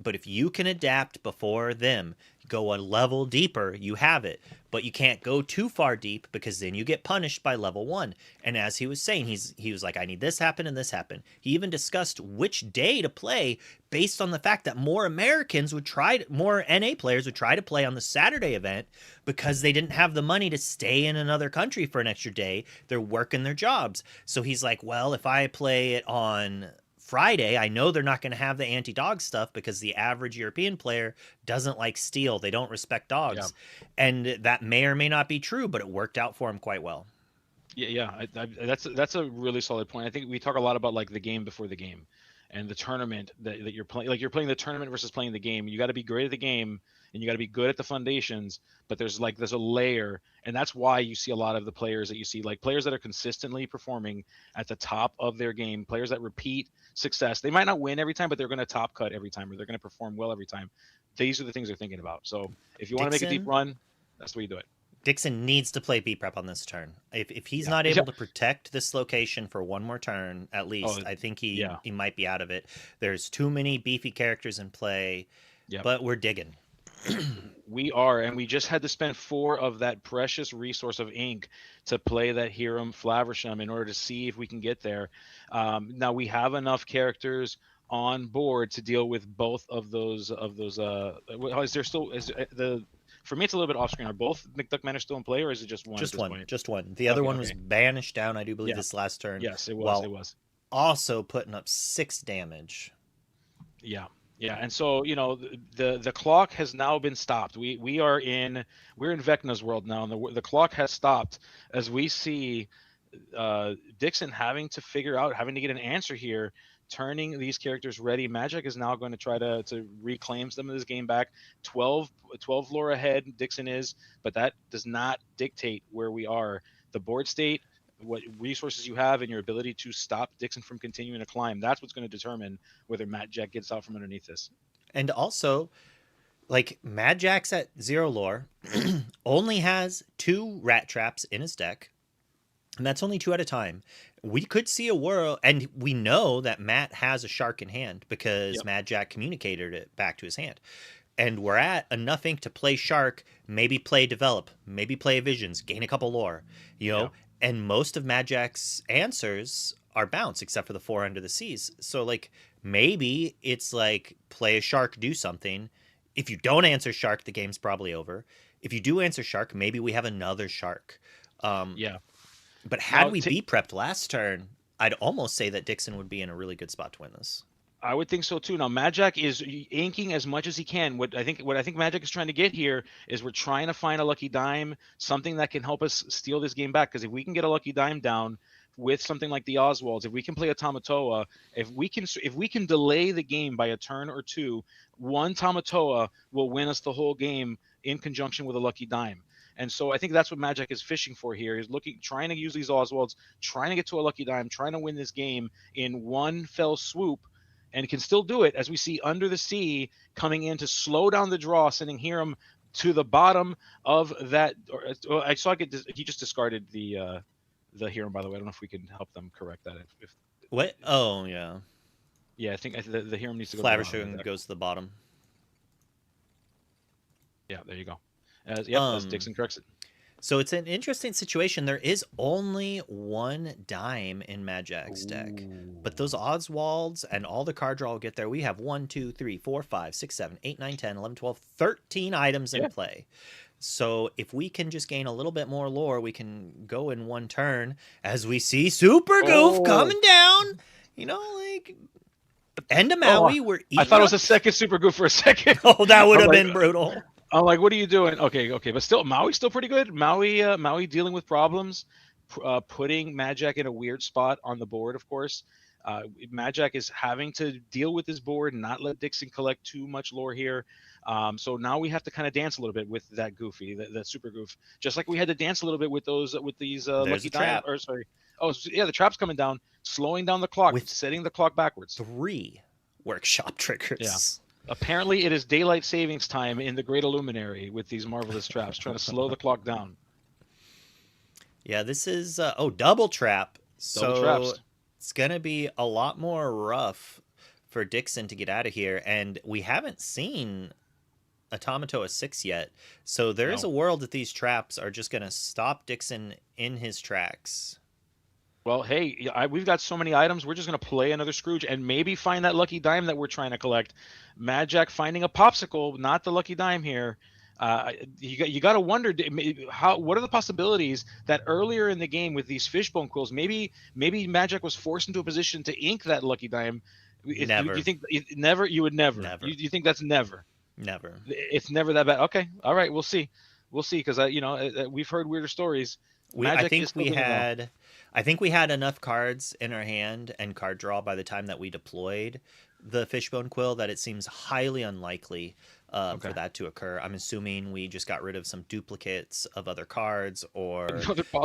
But if you can adapt before them, go a level deeper, you have it. But you can't go too far deep because then you get punished by level 1. And as he was saying, he was like, I need this happen and this happen. He even discussed which day to play based on the fact that more more NA players would try to play on the Saturday event because they didn't have the money to stay in another country for an extra day. They're working their jobs. So he's like, well, if I play it on Friday, I know they're not going to have the anti-dog stuff because the average European player doesn't like steel. They don't respect dogs. And that may or may not be true, but it worked out for him quite well. That's a really solid point. I think we talk a lot about like the game before the game and the tournament that you're playing. Like, you're playing the tournament versus playing the game. You got to be great at the game and you got to be good at the foundations, but there's a layer, and that's why you see a lot of the players that you see, like players that are consistently performing at the top of their game, players that repeat success. They might not win every time, but they're going to top cut every time, or they're going to perform well every time. These are the things they're thinking about. So if you want to make a deep run, that's the way you do it. Dixon needs to play B-Prep on this turn. If he's not able to protect this location for one more turn, at least, I think he might be out of it. There's too many beefy characters in play, but we're digging. We are, and we just had to spend 4 of that precious resource of ink to play that Hiram Flaversham in order to see if we can get there. Now we have enough characters on board to deal with both of those. Is there still for me, it's a little bit off screen. Are both McDuck Manor still in play, or is it just one? Just one. The other one was banished down, I do believe, this last turn. Yes, it was. also putting up 6 damage. Yeah. Yeah, and so the clock has now been stopped. We're in Vecna's world now, and the clock has stopped as we see Dixon having to get an answer here, turning these characters ready. Magic is now going to try to reclaim some of this game back. 12 lore ahead, Dixon is, but that does not dictate where we are. The board state, what resources you have, and your ability to stop Dixon from continuing to climb, that's what's going to determine whether Matt Jack gets out from underneath this. And also, like, Mad Jack's at 0 lore, only has 2 rat traps in his deck, and that's only 2 at a time. We could see a world, and we know that Matt has a shark in hand because Mad Jack communicated it back to his hand. And we're at enough ink to play shark, maybe play develop, maybe play visions, gain a couple lore, and most of Mad Jack's answers are bounce except for the 4 under the seas. So, like, maybe it's like play a shark, do something. If you don't answer shark, the game's probably over. If you do answer shark, maybe we have another shark. But had we be prepped last turn, I'd almost say that Dixon would be in a really good spot to win this. I would think so too. Now, Magic is inking as much as he can. What I think Magic is trying to get here is we're trying to find a lucky dime, something that can help us steal this game back. Because if we can get a lucky dime down with something like the Oswalds, if we can play a Tamatoa, if we can delay the game by a turn or two, one Tamatoa will win us the whole game in conjunction with a lucky dime. And so I think that's what Magic is fishing for here. Is trying to use these Oswalds, trying to get to a lucky dime, trying to win this game in one fell swoop. And can still do it, as we see Under the Sea coming in to slow down the draw, sending Hiram to the bottom of that. I saw he just discarded the Hiram, by the way. I don't know if we can help them correct that. What? Oh, yeah. Yeah, I think the Hiram needs to go. Flaversham goes to the bottom. Yeah, there you go. As Dixon corrects it. So it's an interesting situation. There is only 1 dime in Mad Jack's deck. But those Oswalds and all the card draw will get there. We have 1, 2, 3, 4, 5, 6, 7, 8, 9, 10, 11, 12, 13 items in play. So if we can just gain a little bit more lore, we can go in 1 turn as we see Super Goof coming down. Like, end of Maui. We're eating I thought it was a second Super Goof for a second. Oh, that would have been brutal. I'm like, what are you doing? Okay, but still, Maui's still pretty good. Maui dealing with problems, putting Mad Jack in a weird spot on the board, of course. Mad Jack is having to deal with his board and not let Dixon collect too much lore here. So now we have to kind of dance a little bit with that Goofy, that Super Goof, just like we had to dance a little bit with these lucky trap. The trap's coming down, slowing down the clock, setting the clock backwards. 3 workshop triggers. Yeah. Apparently, it is daylight savings time in the Great Illuminary with these marvelous traps, trying to slow the clock down. Yeah, this is double trap. Double traps. It's gonna be a lot more rough for Dixon to get out of here, and we haven't seen a Tamatoa 6 yet. So there is a world that these traps are just gonna stop Dixon in his tracks. Well, hey, we've got so many items. We're just going to play another Scrooge and maybe find that lucky dime that we're trying to collect. Mad Jack finding a popsicle, not the lucky dime here. You got to wonder what are the possibilities that earlier in the game with these fishbone quills, maybe Mad Jack was forced into a position to ink that lucky dime. Never. You think never? You would never. Never. You think that's never? Never. It's never that bad. Okay, all right. We'll see because we've heard weirder stories. I think we had enough cards in our hand and card draw by the time that we deployed the fishbone quill that it seems highly unlikely for that to occur. I'm assuming we just got rid of some duplicates of other cards or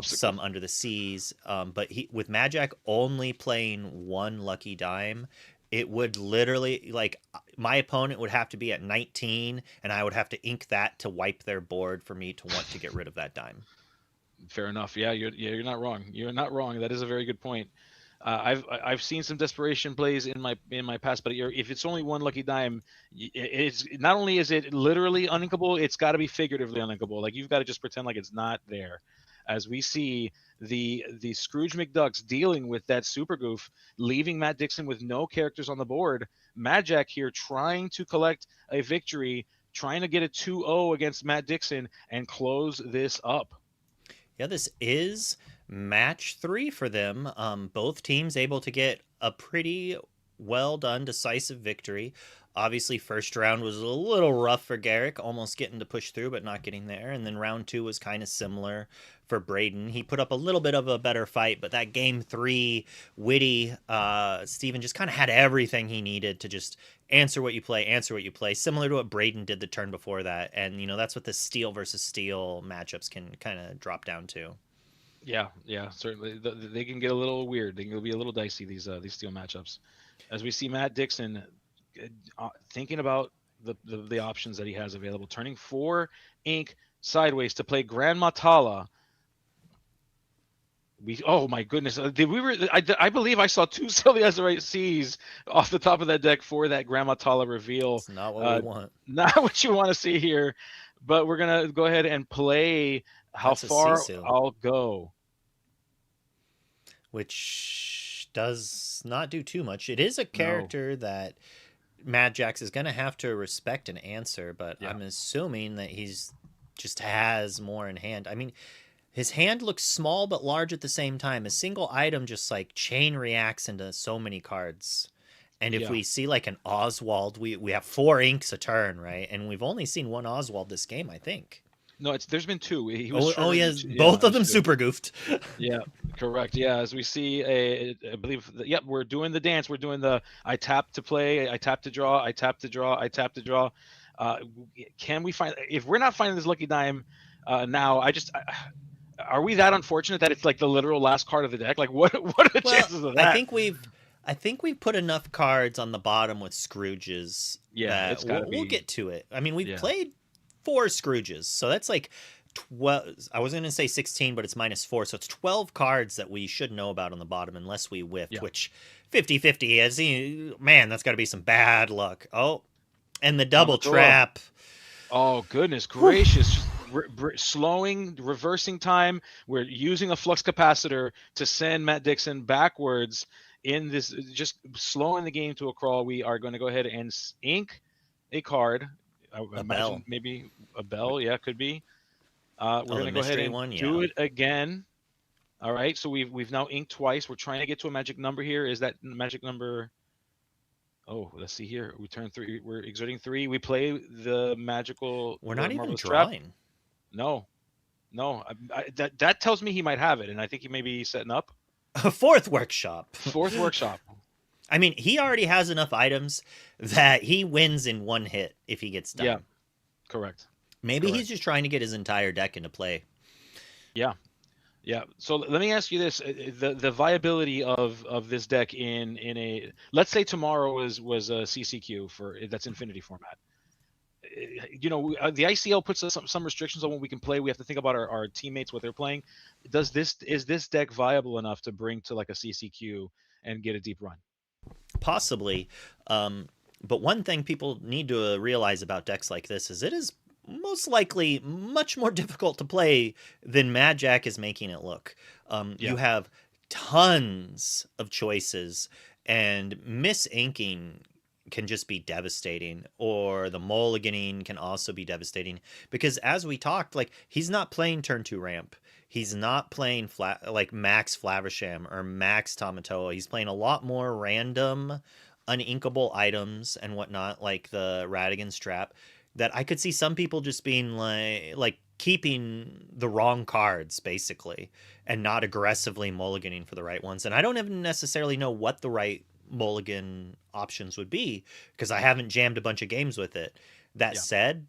some Under the Seas. But with Mad Jack only playing 1 lucky dime, it would literally, like, my opponent would have to be at 19 and I would have to ink that to wipe their board for me to want to get rid of that dime. Fair enough. Yeah, you're not wrong. You're not wrong. That is a very good point. I've seen some desperation plays in my past, but if it's only 1 lucky dime, it's not only is it literally uninkable, it's got to be figuratively uninkable. Like, you've got to just pretend like it's not there. As we see the Scrooge McDucks dealing with that Super Goof, leaving Matt Dixon with no characters on the board. Mad Jack here trying to collect a victory, trying to get a 2-0 against Matt Dixon and close this up. Yeah, this is match 3 for them. Both teams able to get a pretty well done, decisive victory. Obviously, first round was a little rough for Garrick, almost getting to push through, but not getting there. And then round 2 was kind of similar for Braden. He put up a little bit of a better fight, but that game 3, Witty, Steven just kind of had everything he needed to just answer what you play, similar to what Braden did the turn before that. And, that's what the steel versus steel matchups can kind of drop down to. Yeah, certainly. They can get a little weird. They can be a little dicey, these steel matchups. As we see Matt Dixon thinking about the options that he has available, turning 4 ink sideways to play Grand Matala. Oh my goodness! I believe I saw 2 Silly Azurite Seas off the top of that deck for that Grand Matala reveal. It's not what we want. Not what you want to see here, but we're gonna go ahead and play how far I'll go, which does not do too much. It is a character that Mad Jax is going to have to respect and answer, but I'm assuming that he's just has more in hand. I mean, his hand looks small but large at the same time. A single item just like chain reacts into so many cards. And if we see like an Oswald, we have 4 inks a turn, right? And we've only seen 1 Oswald this game, I think. No, there's been 2. He was yes, both of them super goofed. Yeah, correct. Yeah, as we see, I believe, we're doing the dance. We're doing the I tap to play, I tap to draw, I tap to draw, I tap to draw. Can we find, if we're not finding this lucky dime now, are we that unfortunate that it's like the literal last card of the deck? Like, what are the chances of that? I think we've put enough cards on the bottom with Scrooges. Yeah, we'll get to it. I mean, we've played 4 Scrooges, so that's like 12. I was going to say 16, but it's -4, so it's 12 cards that we should know about on the bottom unless we whiffed, which 50-50 is. Man, that's got to be some bad luck. Oh, and the double trap. Oh, goodness gracious. Slowing, reversing time. We're using a flux capacitor to send Matt Dixon backwards in this, just slowing the game to a crawl. We are going to go ahead and ink a card. I imagine maybe a bell. Yeah, could be. We're going to go ahead and do it again. All right. So we've now inked twice. We're trying to get to a magic number here. Is that magic number? Oh, let's see here. We turn 3. We're exerting 3. We play the magical. We're not even drawing. Trap. No. That tells me he might have it, and I think he may be setting up a 4th workshop. 4th workshop. I mean, he already has enough items that he wins in 1 hit if he gets done. Yeah, correct. Maybe he's just trying to get his entire deck into play. Yeah. So let me ask you this: the viability of this deck in a, let's say tomorrow was a CCQ that's Infinity format. The ICL puts us some restrictions on what we can play. We have to think about our teammates, what they're playing. Is this deck viable enough to bring to like a CCQ and get a deep run? Possibly. But one thing people need to realize about decks like this is it is most likely much more difficult to play than Mad Jack is making it look. You have tons of choices, and misinking can just be devastating, or the mulliganing can also be devastating, because as we talked, like, he's not playing turn 2 ramp. He's not playing like Max Flavisham or Max Tamatoa. He's playing a lot more random uninkable items and whatnot, like the Radigan's Trap, that I could see some people just being like keeping the wrong cards, basically, and not aggressively mulliganing for the right ones. And I don't even necessarily know what the right mulligan options would be, because I haven't jammed a bunch of games with it. That said,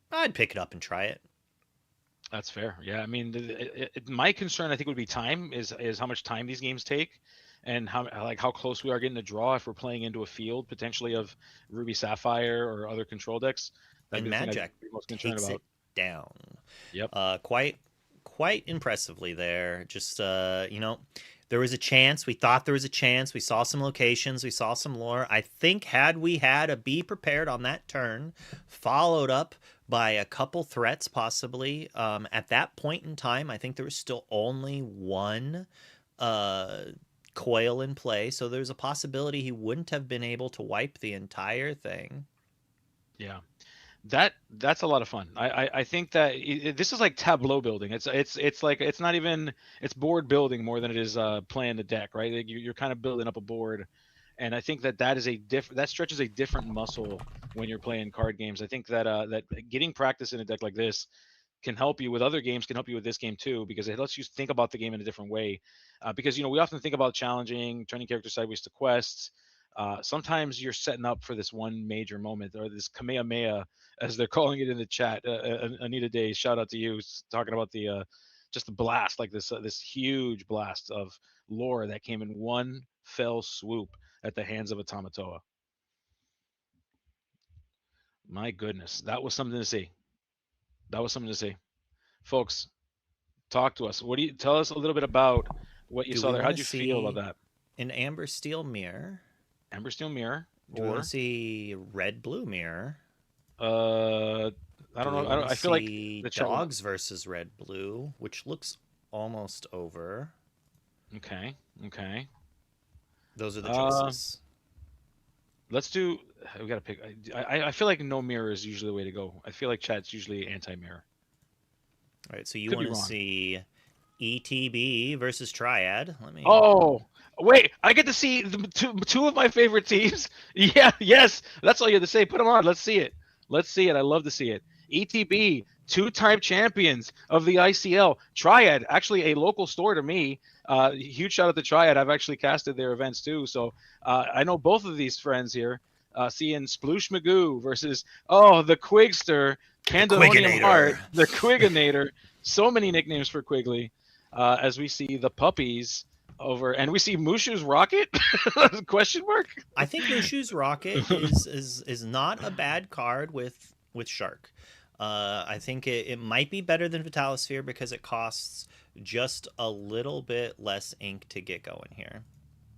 I'd pick it up and try it. That's fair. Yeah, I mean, my concern, I think, would be time. Is how much time these games take, and how close we are getting to draw if we're playing into a field potentially of Ruby Sapphire or other control decks. And Mad Jack takes it down. Yep. Quite impressively there. Just there was a chance. We thought there was a chance. We saw some locations. We saw some lore. I think had we had a be prepared on that turn, followed up by a couple threats possibly, at that point in time, I think there was still only 1 coil in play. So there's a possibility he wouldn't have been able to wipe the entire thing. Yeah. that's a lot of fun. I think that this is like tableau building. It's like it's not even it's board building more than it is playing the deck, right? Like you're kind of building up a board, and I think that is a different that stretches a different muscle when you're playing card games. I think that that getting practice in a deck like this can help you with other games, can help you with this game too, because it lets you think about the game in a different way. Because we often think about challenging, turning characters sideways to quests. Sometimes you're setting up for this one major moment or this kamehameha, as they're calling it in the chat. Anita Day, shout out to you, talking about the just the blast, like this huge blast of lore that came in one fell swoop at the hands of a Tamatoa. My goodness, that was something to see. That was something to see, folks. Talk to us. What do you tell us a little bit about what you saw there? How'd you feel about that? An amber steel mirror. Amber steel mirror. Do we want to see red blue mirror? I don't know. I feel like the dogs versus red blue, which looks almost over. Okay. Okay. Those are the choices. Let's do. We gotta pick. I feel like no mirror is usually the way to go. I feel like chat's usually anti-mirror. All right, so you want to see ETB versus Triad? Let me. Oh, wait! I get to see the two of my favorite teams. Yeah, yes, that's all you have to say. Put them on. Let's see it. Let's see it. I love to see it. ETB, two-time champions of the ICL. Triad, actually a local store to me. Huge shout out to Triad. I've actually casted their events too, so I know both of these friends here. Seeing Sploosh Magoo versus the Quigster, Pandemonium Heart, the Quiginator. So many nicknames for Quigley. As we see the puppies over, and we see Mushu's Rocket? Question mark. I think Mushu's Rocket is not a bad card with Shark. I think it might be better than Vitalisphere because it costs just a little bit less ink to get going here.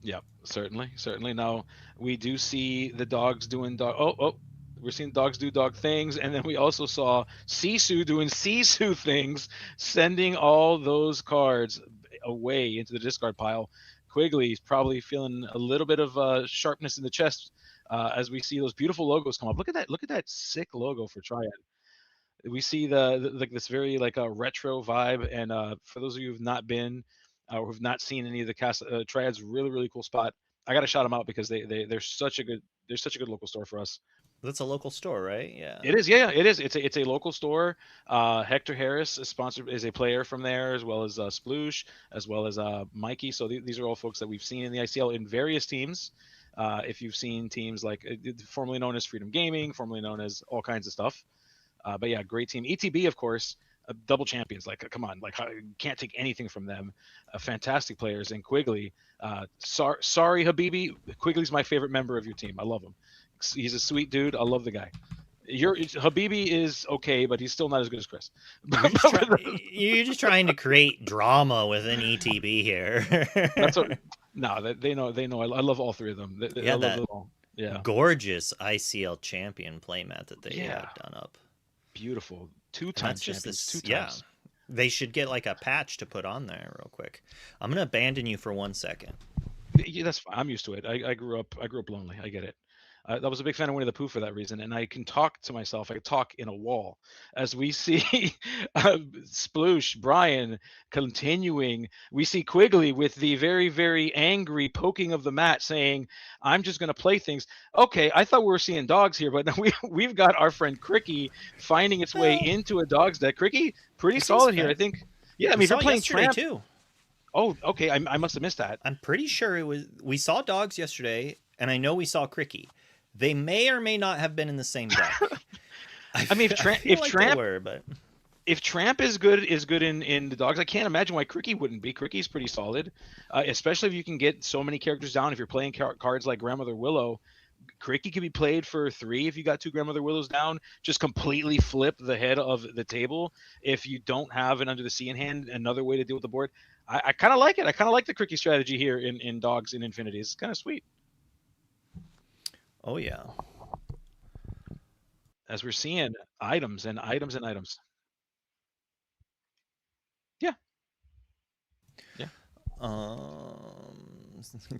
Yep, certainly. Now we do see the dogs doing dog. We're seeing dogs do dog things, and then we also saw Sisu doing Sisu things, sending all those cards away into the discard pile. Quigley's probably feeling a little bit of sharpness in the chest as we see those beautiful logos come up. Look at that sick logo for Triad. We see like this very like a retro vibe, and for those of you who've not been or who've not seen any of the cast, Triad's really cool spot. I got to shout them out because they're such a good local store for us. That's a local store, right? Yeah. It is. Yeah, it is. It's a local store. Hector Harris is a player from there, as well as Sploosh, as well as Mikey. So these are all folks that we've seen in the ICL in various teams. If you've seen teams like formerly known as Freedom Gaming, formerly known as all kinds of stuff. But yeah, great team. ETB, of course, double champions. Like, come on, like can't take anything from them. Fantastic players. And Quigley. Sorry, Habibi. Quigley's my favorite member of your team. I love him. He's a sweet dude. I love the guy. Habibi is okay, but he's still not as good as Chris. You're just trying to create drama within ETB here. That's what. No, they know. I love all three of them. I love them all. Yeah. Gorgeous ICL champion playmat that they have done up. Beautiful. Two-time champions. Two times. Yeah. They should get like a patch to put on there real quick. I'm gonna abandon you for 1 second. Yeah, that's fine. I'm used to it. I grew up lonely. I get it. I was a big fan of Winnie the Pooh for that reason, and I can talk to myself. I can talk in a wall as we see Sploosh, Brian continuing. We see Quigley with the very, very angry poking of the mat, saying, "I'm just going to play things." Okay, I thought we were seeing dogs here, but we've got our friend Cricky finding its way into a dog's deck. Cricky, pretty solid here, I think. Yeah, I mean, if you're playing Tramp too. Oh, okay. I must have missed that. I'm pretty sure it was. We saw dogs yesterday, and I know we saw Cricky. They may or may not have been in the same deck. I mean, if Tramp is good in the dogs, I can't imagine why Cricky wouldn't be. Cricky's pretty solid, especially if you can get so many characters down. If you're playing cards like Grandmother Willow, Cricky can be played for 3 if you got 2 Grandmother Willows down. Just completely flip the head of the table. If you don't have an Under the Sea in hand, another way to deal with the board. I kind of like it. I kind of like the Cricky strategy here in dogs in Infinity. It's kind of sweet. Oh, yeah. As we're seeing items and items and items. Yeah. Yeah.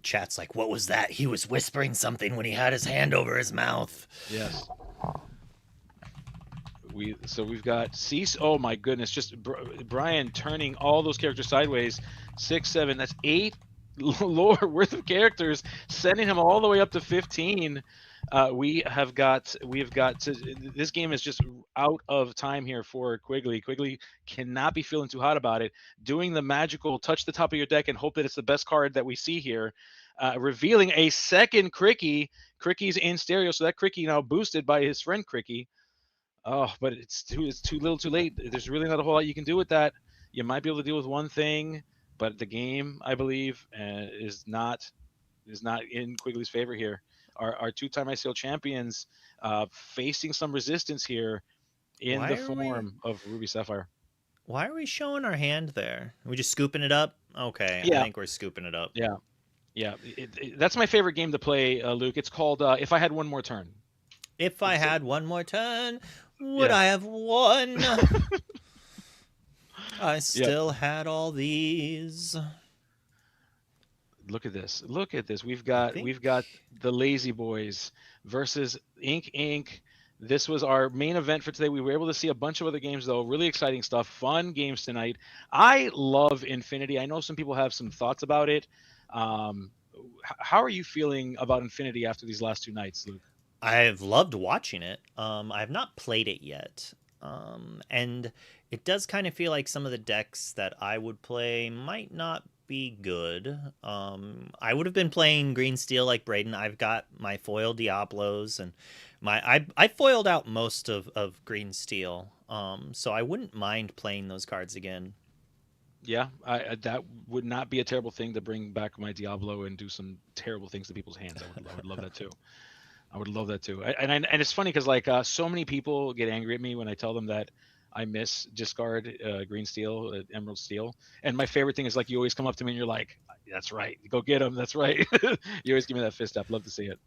Chat's like, what was that? He was whispering something when he had his hand over his mouth. Yes. we've got Cease. Oh my goodness, just Brian turning all those characters sideways. 6, 7. That's 8 lore worth of characters, sending him all the way up to 15. We have got to. This game is just out of time here for Quigley. Quigley cannot be feeling too hot about it. Doing the magical touch the top of your deck and hope that it's the best card that we see here. Revealing a second Cricky. Cricky's in stereo, so that Cricky now boosted by his friend Cricky. Oh, but it's too little, too late. There's really not a whole lot you can do with that. You might be able to deal with one thing, but the game, I believe, is not in Quigley's favor here. Our two-time ICL champions facing some resistance here in the form of Ruby Sapphire. Why are we showing our hand there? Are we just scooping it up? Okay, Yeah. I think we're scooping it up. Yeah. Yeah, that's my favorite game to play, Luke. It's called If I Had One More Turn. If I had one more turn, would I have won? I still had all these. Look at this. Look at this. We've got the Lazyboys versus Ink Inc. This was our main event for today. We were able to see a bunch of other games, though. Really exciting stuff. Fun games tonight. I love Infinity. I know some people have some thoughts about it. How are you feeling about Infinity after these last 2 nights, Luke? I've loved watching it. I have not played it yet. And it does kind of feel like some of the decks that I would play might not be good. I would have been playing Green Steel like Braden. I've got my foil Diablos and I foiled out most of Green Steel. So I wouldn't mind playing those cards again. Yeah, that would not be a terrible thing to bring back my Diablo and do some terrible things to people's hands. I would love that too. I would love that too. And it's funny because like so many people get angry at me when I tell them that I miss discard Green Steel, Emerald Steel. And my favorite thing is like you always come up to me and you're like, "That's right, go get him. That's right." You always give me that fist up. Love to see it.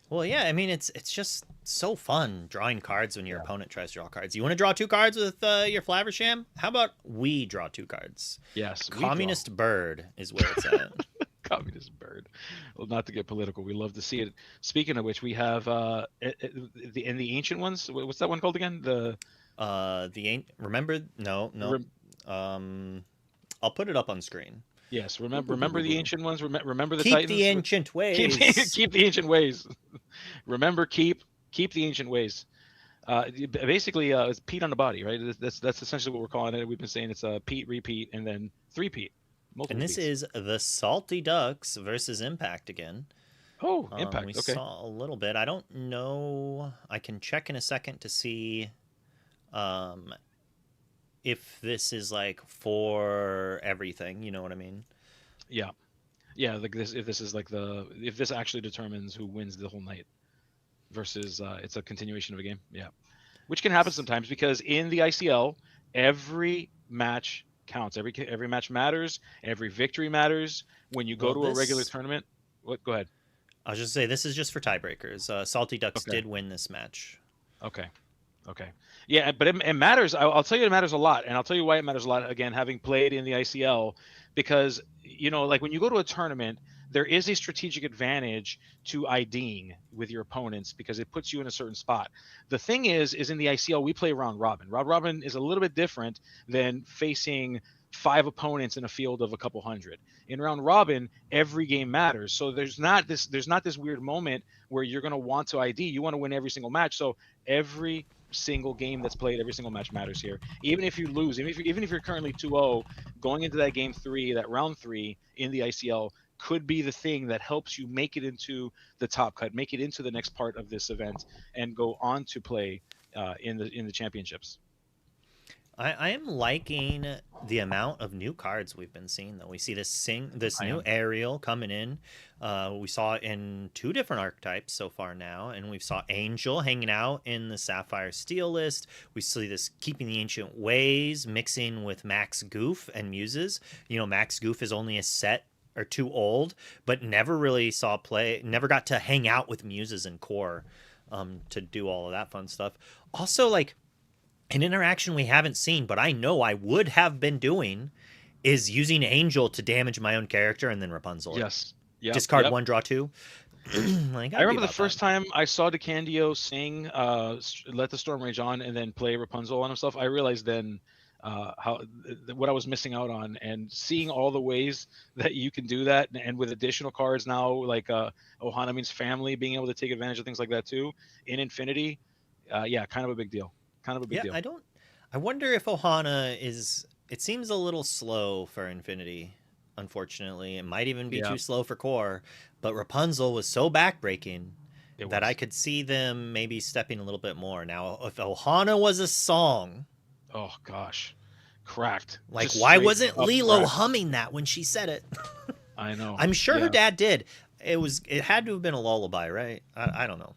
Well, yeah, I mean, it's just so fun drawing cards when your opponent tries to draw cards. You want to draw 2 cards with your Flaversham? How about we draw 2 cards? Yes. Communist Bird is where it's at. Communist Bird. Well, not to get political, we love to see it. Speaking of which, we have the ancient ones. What's that one called again? Remember? No. I'll put it up on screen. Yes, remember the ancient ones. Remember the Keep Titans. the ancient ways. Keep the ancient ways. Remember, keep the ancient ways. Basically, it's Pete on the body, right? That's essentially what we're calling it. We've been saying it's a Pete, repeat, and then 3-peat. And this is the Salty Ducks versus Impact again. Oh, Impact. We Okay. saw a little bit. I don't know. I can check in a second to see if this is like for everything. You know what I mean? Yeah. Like this. If this actually determines who wins the whole night, versus it's a continuation of a game. Yeah, which can happen sometimes because in the ICL, every match counts. Every match matters. Every victory matters. When you go to a regular tournament, go ahead. I was just say this is just for tiebreakers. Salty Ducks did win this match. Okay. Yeah, but it matters. I'll tell you it matters a lot, and I'll tell you why it matters a lot. Again, having played in the ICL, because like when you go to a tournament, there is a strategic advantage to IDing with your opponents because it puts you in a certain spot. The thing is in the ICL we play round robin. Round robin is a little bit different than facing 5 opponents in a field of a couple hundred. In round robin, every game matters. So there's not this weird moment where you're going to want to ID. You want to win every single match. So every single game that's played, every single match matters here. Even if you lose, even if you're currently 2-0, going into that game 3, that round 3 in the ICL could be the thing that helps you make it into the top cut, make it into the next part of this event, and go on to play in the championships. I am liking the amount of new cards we've been seeing, though. We see this new Ariel coming in. We saw it in 2 different archetypes so far now, and we saw Angel hanging out in the Sapphire Steel list. We see this Keeping the Ancient Ways mixing with Max Goof and Muses. Max Goof is only a set or 2 old, but never really saw play, never got to hang out with Muses and Core to do all of that fun stuff. Also, like, an interaction we haven't seen, but I know I would have been doing, is using Angel to damage my own character and then Rapunzel. Yes. Yep. Discard 1, draw 2. Like, I remember the first time I saw DeCandio sing "Let the Storm Rage On" and then play Rapunzel on himself. I realized then what I was missing out on, and seeing all the ways that you can do that, and with additional cards now, like Ohana means family, being able to take advantage of things like that too in Infinity. Yeah, kind of a big deal. Kind of a big Yeah, deal. I wonder if Ohana is. It seems a little slow for Infinity. Unfortunately, it might even be Yeah. too slow for Core. But Rapunzel was so backbreaking It that was. I could see them maybe stepping a little bit more. Now, if Ohana was a song, Oh gosh, cracked. like Just why straight wasn't up Lilo cracked. humming that when she said it? I know. I'm sure her Yeah. dad did. It had to have been a lullaby, right? I don't know.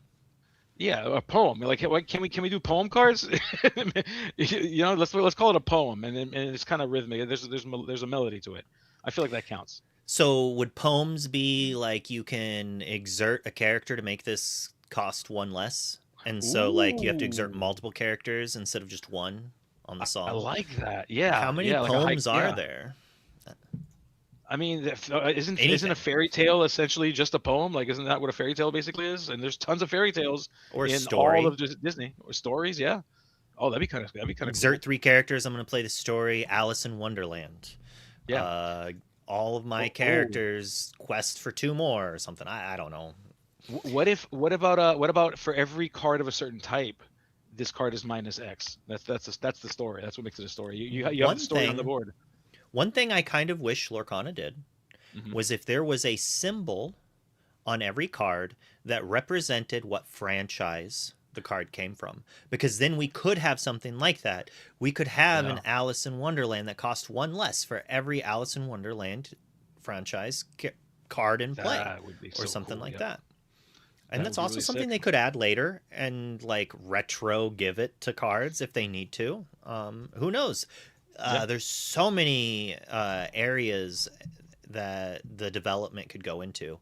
Yeah, a poem. Like, can we do poem cards? Let's call it a poem, and it's kind of rhythmic. There's a melody to it. I feel like that counts. So would poems be like you can exert a character to make this cost one less? And so like you have to exert Ooh, multiple characters instead of just one on the I song. like that. How Yeah, many yeah, like a hike. poems are Yeah, there? I mean, isn't Anything. a fairy tale essentially just a poem? Like, isn't that what a fairy tale basically is? And there's tons of fairy tales Or in all story. of Disney or stories. Yeah. Oh, that'd be kind of Exert cool. 3 characters. I'm going to play the story Alice in Wonderland. Yeah. All of my Oh, characters quest for 2 more or something. I don't know. What about for every card of a certain type, this card is minus X. That's the story. That's what makes it a story. You have the story on the board. One thing I kind of wish Lorcana did Mhm. was if there was a symbol on every card that represented what franchise the card came from, because then we could have something like that. We could have Yeah. an Alice in Wonderland that cost 1 less for every Alice in Wonderland franchise card in play, That would be or so something cool. like Yeah. that. That And would that's be also really something sick. they could add later and like retro give it to cards if they need to. Who knows? Yeah. There's so many areas that the development could go into.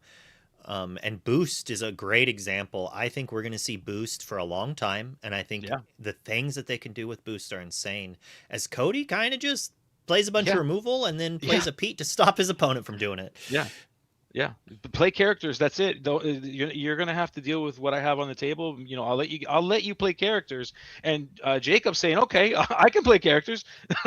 And Boost is a great example. I think we're going to see Boost for a long time. And I think Yeah. the things that they can do with Boost are insane. As Cody kind of just plays a bunch of Yeah. removal and then plays Yeah. a Pete to stop his opponent from doing it. Yeah. Yeah, play characters. That's it. You're gonna have to deal with what I have on the table. I'll let you play characters. And Jacob's saying, okay, I can play characters.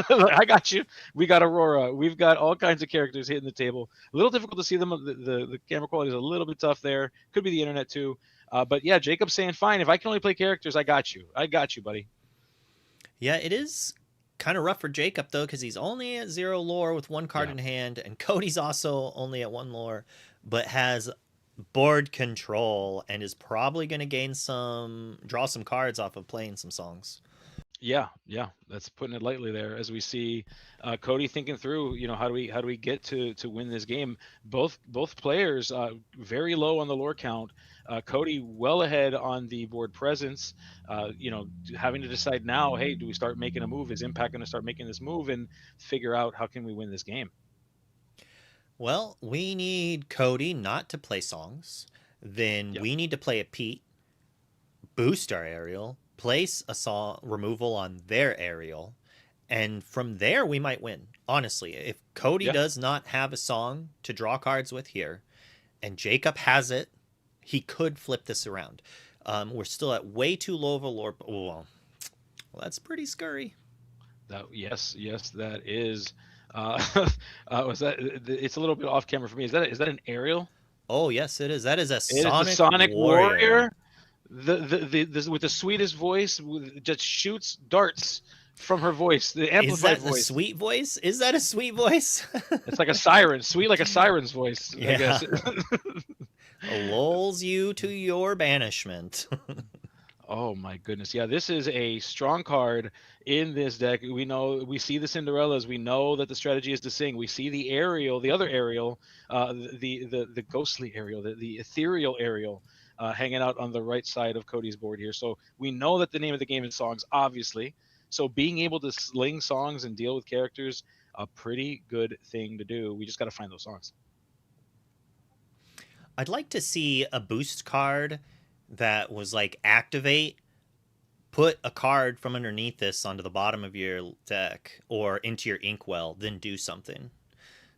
I got you. We got Aurora. We've got all kinds of characters hitting the table. A little difficult to see them. The camera quality is a little bit tough there. Could be the internet too. But yeah, Jacob's saying, fine. If I can only play characters, I got you. I got you, buddy. Yeah, it is kind of rough for Jacob though, because he's only at 0 lore with 1 card Yeah. in hand, and Cody's also only at 1 lore, but has board control and is probably going to draw some cards off of playing some songs. Yeah, that's putting it lightly there. As we see Cody thinking through, how do we get to win this game? Both players very low on the lore count. Cody well ahead on the board presence. Having to decide now, hey, do we start making a move? Is Impact going to start making this move and figure out how can we win this game? Well, we need Cody not to play songs. Then Yep. we need to play a Pete, boost our aerial, place a song removal on their aerial, and from there we might win. Honestly, if Cody Yeah. does not have a song to draw cards with here, and Jacob has it, he could flip this around. We're still at way too low of a lore. Well, that's pretty scurry. Yes, that is. Was that? It's a little bit off camera for me. Is that an aerial? Oh yes, it is. That is a It is the Sonic Warrior. The with the sweetest voice, just shoots darts from her voice. The Is amplified that the voice. sweet voice? Is that a sweet voice? It's like a siren, sweet like a siren's voice. I Yeah. guess. Lulls you to your banishment. Oh my goodness. Yeah, this is a strong card in this deck. We see the Cinderellas. We know that the strategy is to sing. We see the aerial, the other aerial, the ghostly aerial, the ethereal aerial hanging out on the right side of Cody's board here. So we know that the name of the game is songs, obviously. So being able to sling songs and deal with characters, a pretty good thing to do. We just got to find those songs. I'd like to see a boost card that was like activate, put a card from underneath this onto the bottom of your deck or into your inkwell, then do something.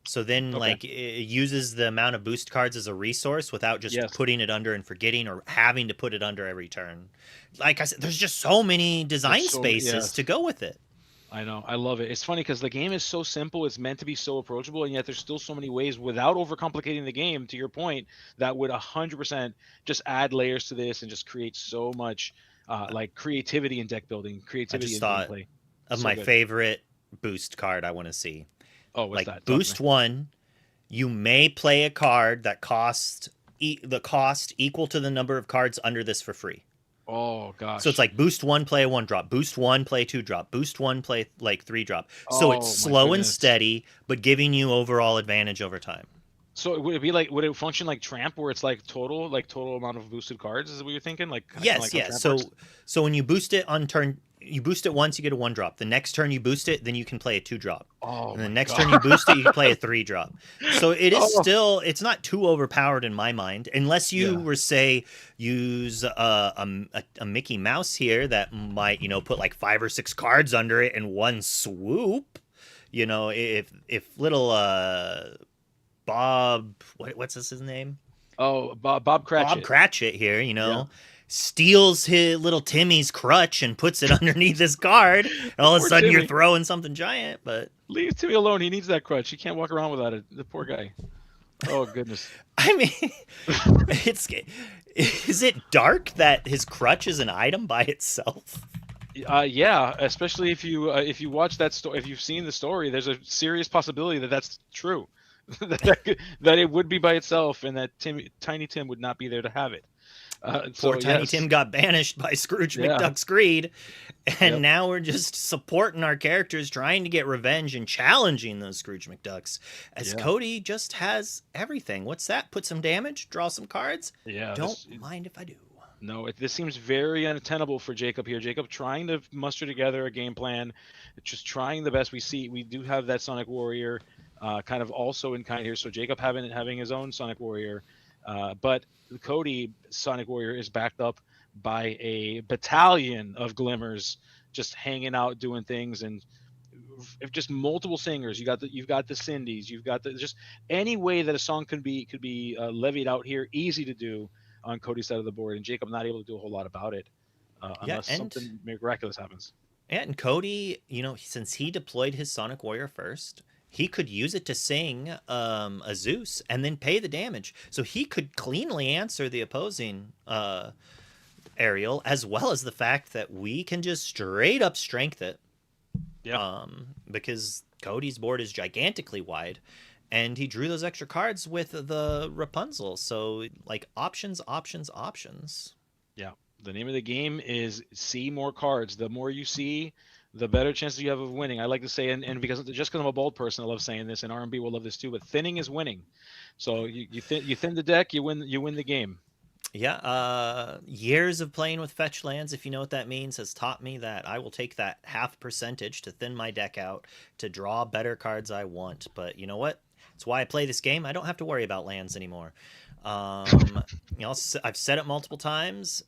So then, Okay. like, it uses the amount of boost cards as a resource without just Yes. putting it under and forgetting or having to put it under every turn. Like I said, there's just so many design so many- spaces yes. to go with it. I know. I love it. It's funny because the game is so simple. It's meant to be so approachable, and yet there's still so many ways without overcomplicating the game. To your point, that would 100% just add layers to this and just create so much like creativity in deck building, I creativity just in thought gameplay. of So my good. favorite boost card I want to see. Oh, what's Like that? Talk to boost me. 1, you may play a card that costs the cost equal to the number of cards under this for free. Oh gosh. So it's like boost 1, play a 1 drop. Boost 1, play a 2 drop. Boost 1, play like 3 drop. So it's Oh, my slow and goodness. steady, but giving you overall advantage over time. So would it be like, would it function like Tramp, where it's like total amount of boosted cards? Is what you're thinking? Like kinda Yes, like how yes. Tramp So works? so when you boost it on turn, you boost it once, you get a 1 drop. The next turn you boost it, then you can play a 2 drop. Oh And the my next God. turn you boost it, you can play a 3 drop. So it is Oh. still, it's not too overpowered in my mind, unless you Yeah. were say use a Mickey Mouse here that might put like 5 or 6 cards under it in one swoop. If little Bob, what's his name? Oh, Bob Cratchit. Bob Cratchit here, Yeah. steals his little Timmy's crutch and puts it underneath his card. And all of a Poor sudden you're Timmy. throwing something giant, but Leave Timmy alone. He needs that crutch. He can't walk around without it. The poor guy. Oh goodness. I mean, is it dark that his crutch is an item by itself? Yeah, especially if you watch that story, if you've seen the story, there's a serious possibility that that's true, that it would be by itself, and that Tiny Tim would not be there to have it. Poor Tiny yes. Tim got banished by Scrooge Yeah. McDuck's greed, and Yep. now we're just supporting our characters, trying to get revenge and challenging those Scrooge McDucks. As Yeah. Cody just has everything. What's that? Put some damage, draw some cards. Yeah. Don't mind if I do. No, this seems very untenable for Jacob here. Jacob trying to muster together a game plan, just trying the best. We do have that Sonic Warrior, kind of also in kind here. So Jacob having his own Sonic Warrior, but Cody Sonic Warrior is backed up by a battalion of Glimmers, just hanging out doing things, and if just multiple singers. You've got the Cindy's, you've got just any way that a song could be levied out here, easy to do on Cody's side of the board, and Jacob not able to do a whole lot about it unless something miraculous happens. Yeah, and Cody, since he deployed his Sonic Warrior first, he could use it to sing a Zeus and then pay the damage. So he could cleanly answer the opposing aerial, as well as the fact that we can just straight up strength it. Yeah. Because Cody's board is gigantically wide, and he drew those extra cards with the Rapunzel. So, like, options. Yeah. The name of the game is see more cards. The more you see, the better chances you have of winning. I like to say, and because I'm a bold person, I love saying this, and R&B will love this too. But thinning is winning. So you thin the deck, you win the game. Yeah, years of playing with fetch lands, if you know what that means, has taught me that I will take that half percentage to thin my deck out to draw better cards I want. But you know what? It's why I play this game. I don't have to worry about lands anymore. I've said it multiple times.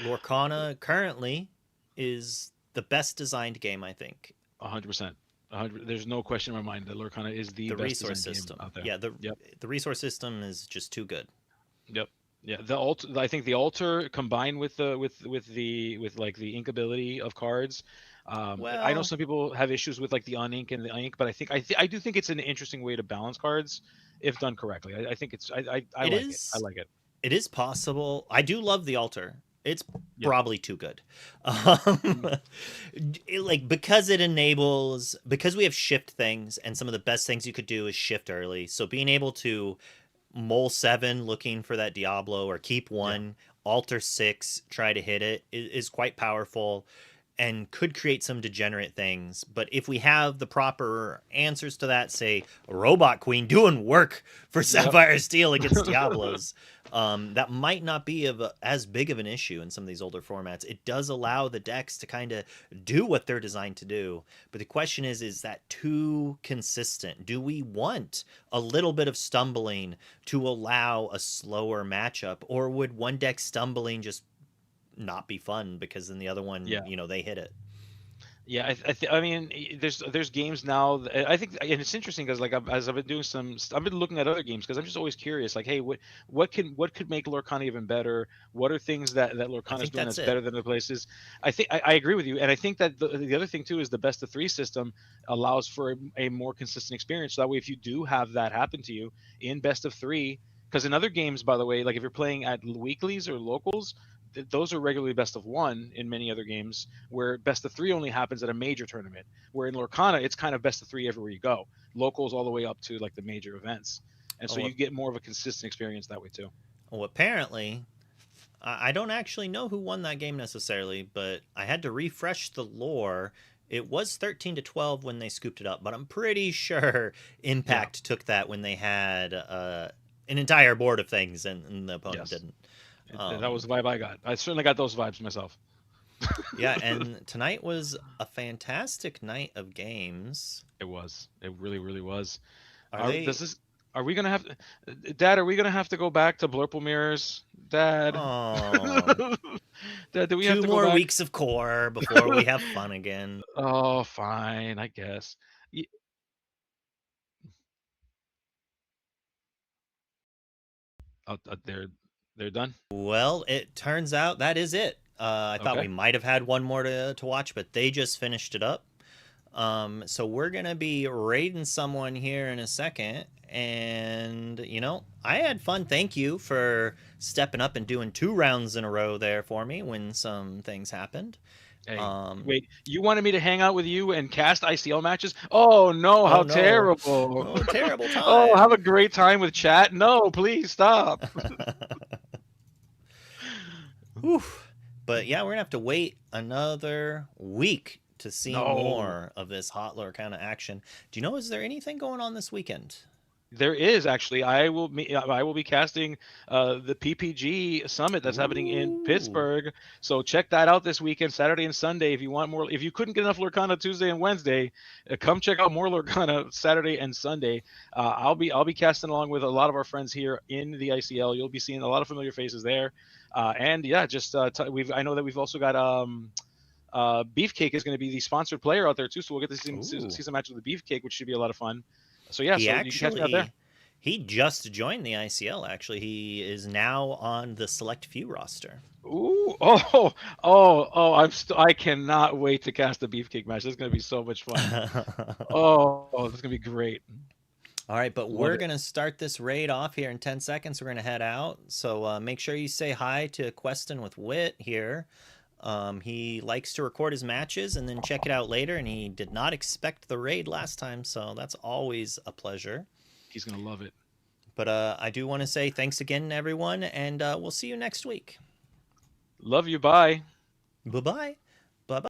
Lorcana currently is the best designed game, I think. 100%. There's no question in my mind that Lorcana is the best resource designed system. game out there. Yeah, the resource system is just too good. Yep. Yeah, I think the altar combined with the like the ink ability of cards. I know Well- some people have issues with like the unink and the ink, but I do think it's an interesting way to balance cards if done correctly. I think it's I like it. I like it. It is possible. I do love the altar. It's Yeah. probably too good. Because we have shift things, and some of the best things you could do is shift early. So being able to mole 7 looking for that Diablo, or keep 1, alter 6, try to hit it is quite powerful and could create some degenerate things. But if we have the proper answers to that, say a Robot Queen doing work for Sapphire Steel against Diablos, that might not be as big of an issue in some of these older formats. It does allow the decks to kind of do what they're designed to do. But the question is that too consistent? Do we want a little bit of stumbling to allow a slower matchup? Or would one deck stumbling just not be fun because then the other one, they hit it? Yeah, I mean, there's games now. I think, and it's interesting because like as I've been doing I've been looking at other games because I'm just always curious. Like, hey, what could make Lorcana even better? What are things that I Lorcana is think doing that's that's it. better than other places? I think I agree with you, and I think that the other thing too is the best of three system allows for a more consistent experience. So that way, if you do have that happen to you in best of three, because in other games, by the way, like if you're playing at weeklies or locals, those are regularly best of one in many other games where best of three only happens at a major tournament. Where in Lorcana, it's kind of best of three everywhere you go, locals all the way up to like the major events, and so Oh, you get more of a consistent experience that way too. well, apparently, I don't actually know who won that game necessarily, but I had to refresh the lore. It was 13-12 when they scooped it up, but I'm pretty sure Yeah. Impact took that when they had an entire board of things and the opponent Yes. didn't. That was the vibe I got. I certainly got those vibes myself. Yeah, and tonight was a fantastic night of games. It was. It really, really was. Are Are they? does this? Are we gonna have? Dad, are we gonna have to go back to Blurple mirrors? Dad. Oh, Dad, do we have 2 to go more back? weeks of core before we have fun again. Oh, fine, I guess. Y- they're done. Well, it turns out that is it. I thought we Okay. might have had one more to watch, but they just finished it up. So we're gonna be raiding someone here in a second, and I had fun. Thank you for stepping up and doing 2 rounds in a row there for me when some things happened. Hey, Um, wait. You wanted me to hang out with you and cast ICL matches? Oh no! oh How no, terrible! oh terrible Oh, have a time. great time with chat. No, please stop. Whew. But yeah, we're gonna have to wait another week to see No. more of this hot lore kind of action. Do you know? Is there anything going on this weekend? There is actually. I will be casting the PPG summit that's happening in Ooh. Pittsburgh. So check that out this weekend, Saturday and Sunday. If you want more, if you couldn't get enough Lorcana Tuesday and Wednesday, come check out more Lorcana Saturday and Sunday. I'll be casting along with a lot of our friends here in the ICL. You'll be seeing a lot of familiar faces there, and yeah, just I know that we've also got Beefcake is going to be the sponsored player out there too, so we'll get to Ooh. see some matches with Beefcake, which should be a lot of fun. So yeah, He so you can catch me out there. actually he just joined the ICL. Actually, he is now on the select few roster. Ooh, I cannot wait to cast the Beefcake match. This is gonna be so much fun. This is gonna be great. All right, but Love we're it. going to start this raid off here in 10 seconds. We're going to head out. So make sure you say hi to Queston with Wit here. He likes to record his matches and then check it out later, and he did not expect the raid last time, so that's always a pleasure. He's gonna love it. But I do want to say thanks again, everyone, and we'll see you next week. Love you. Bye. Bye-bye.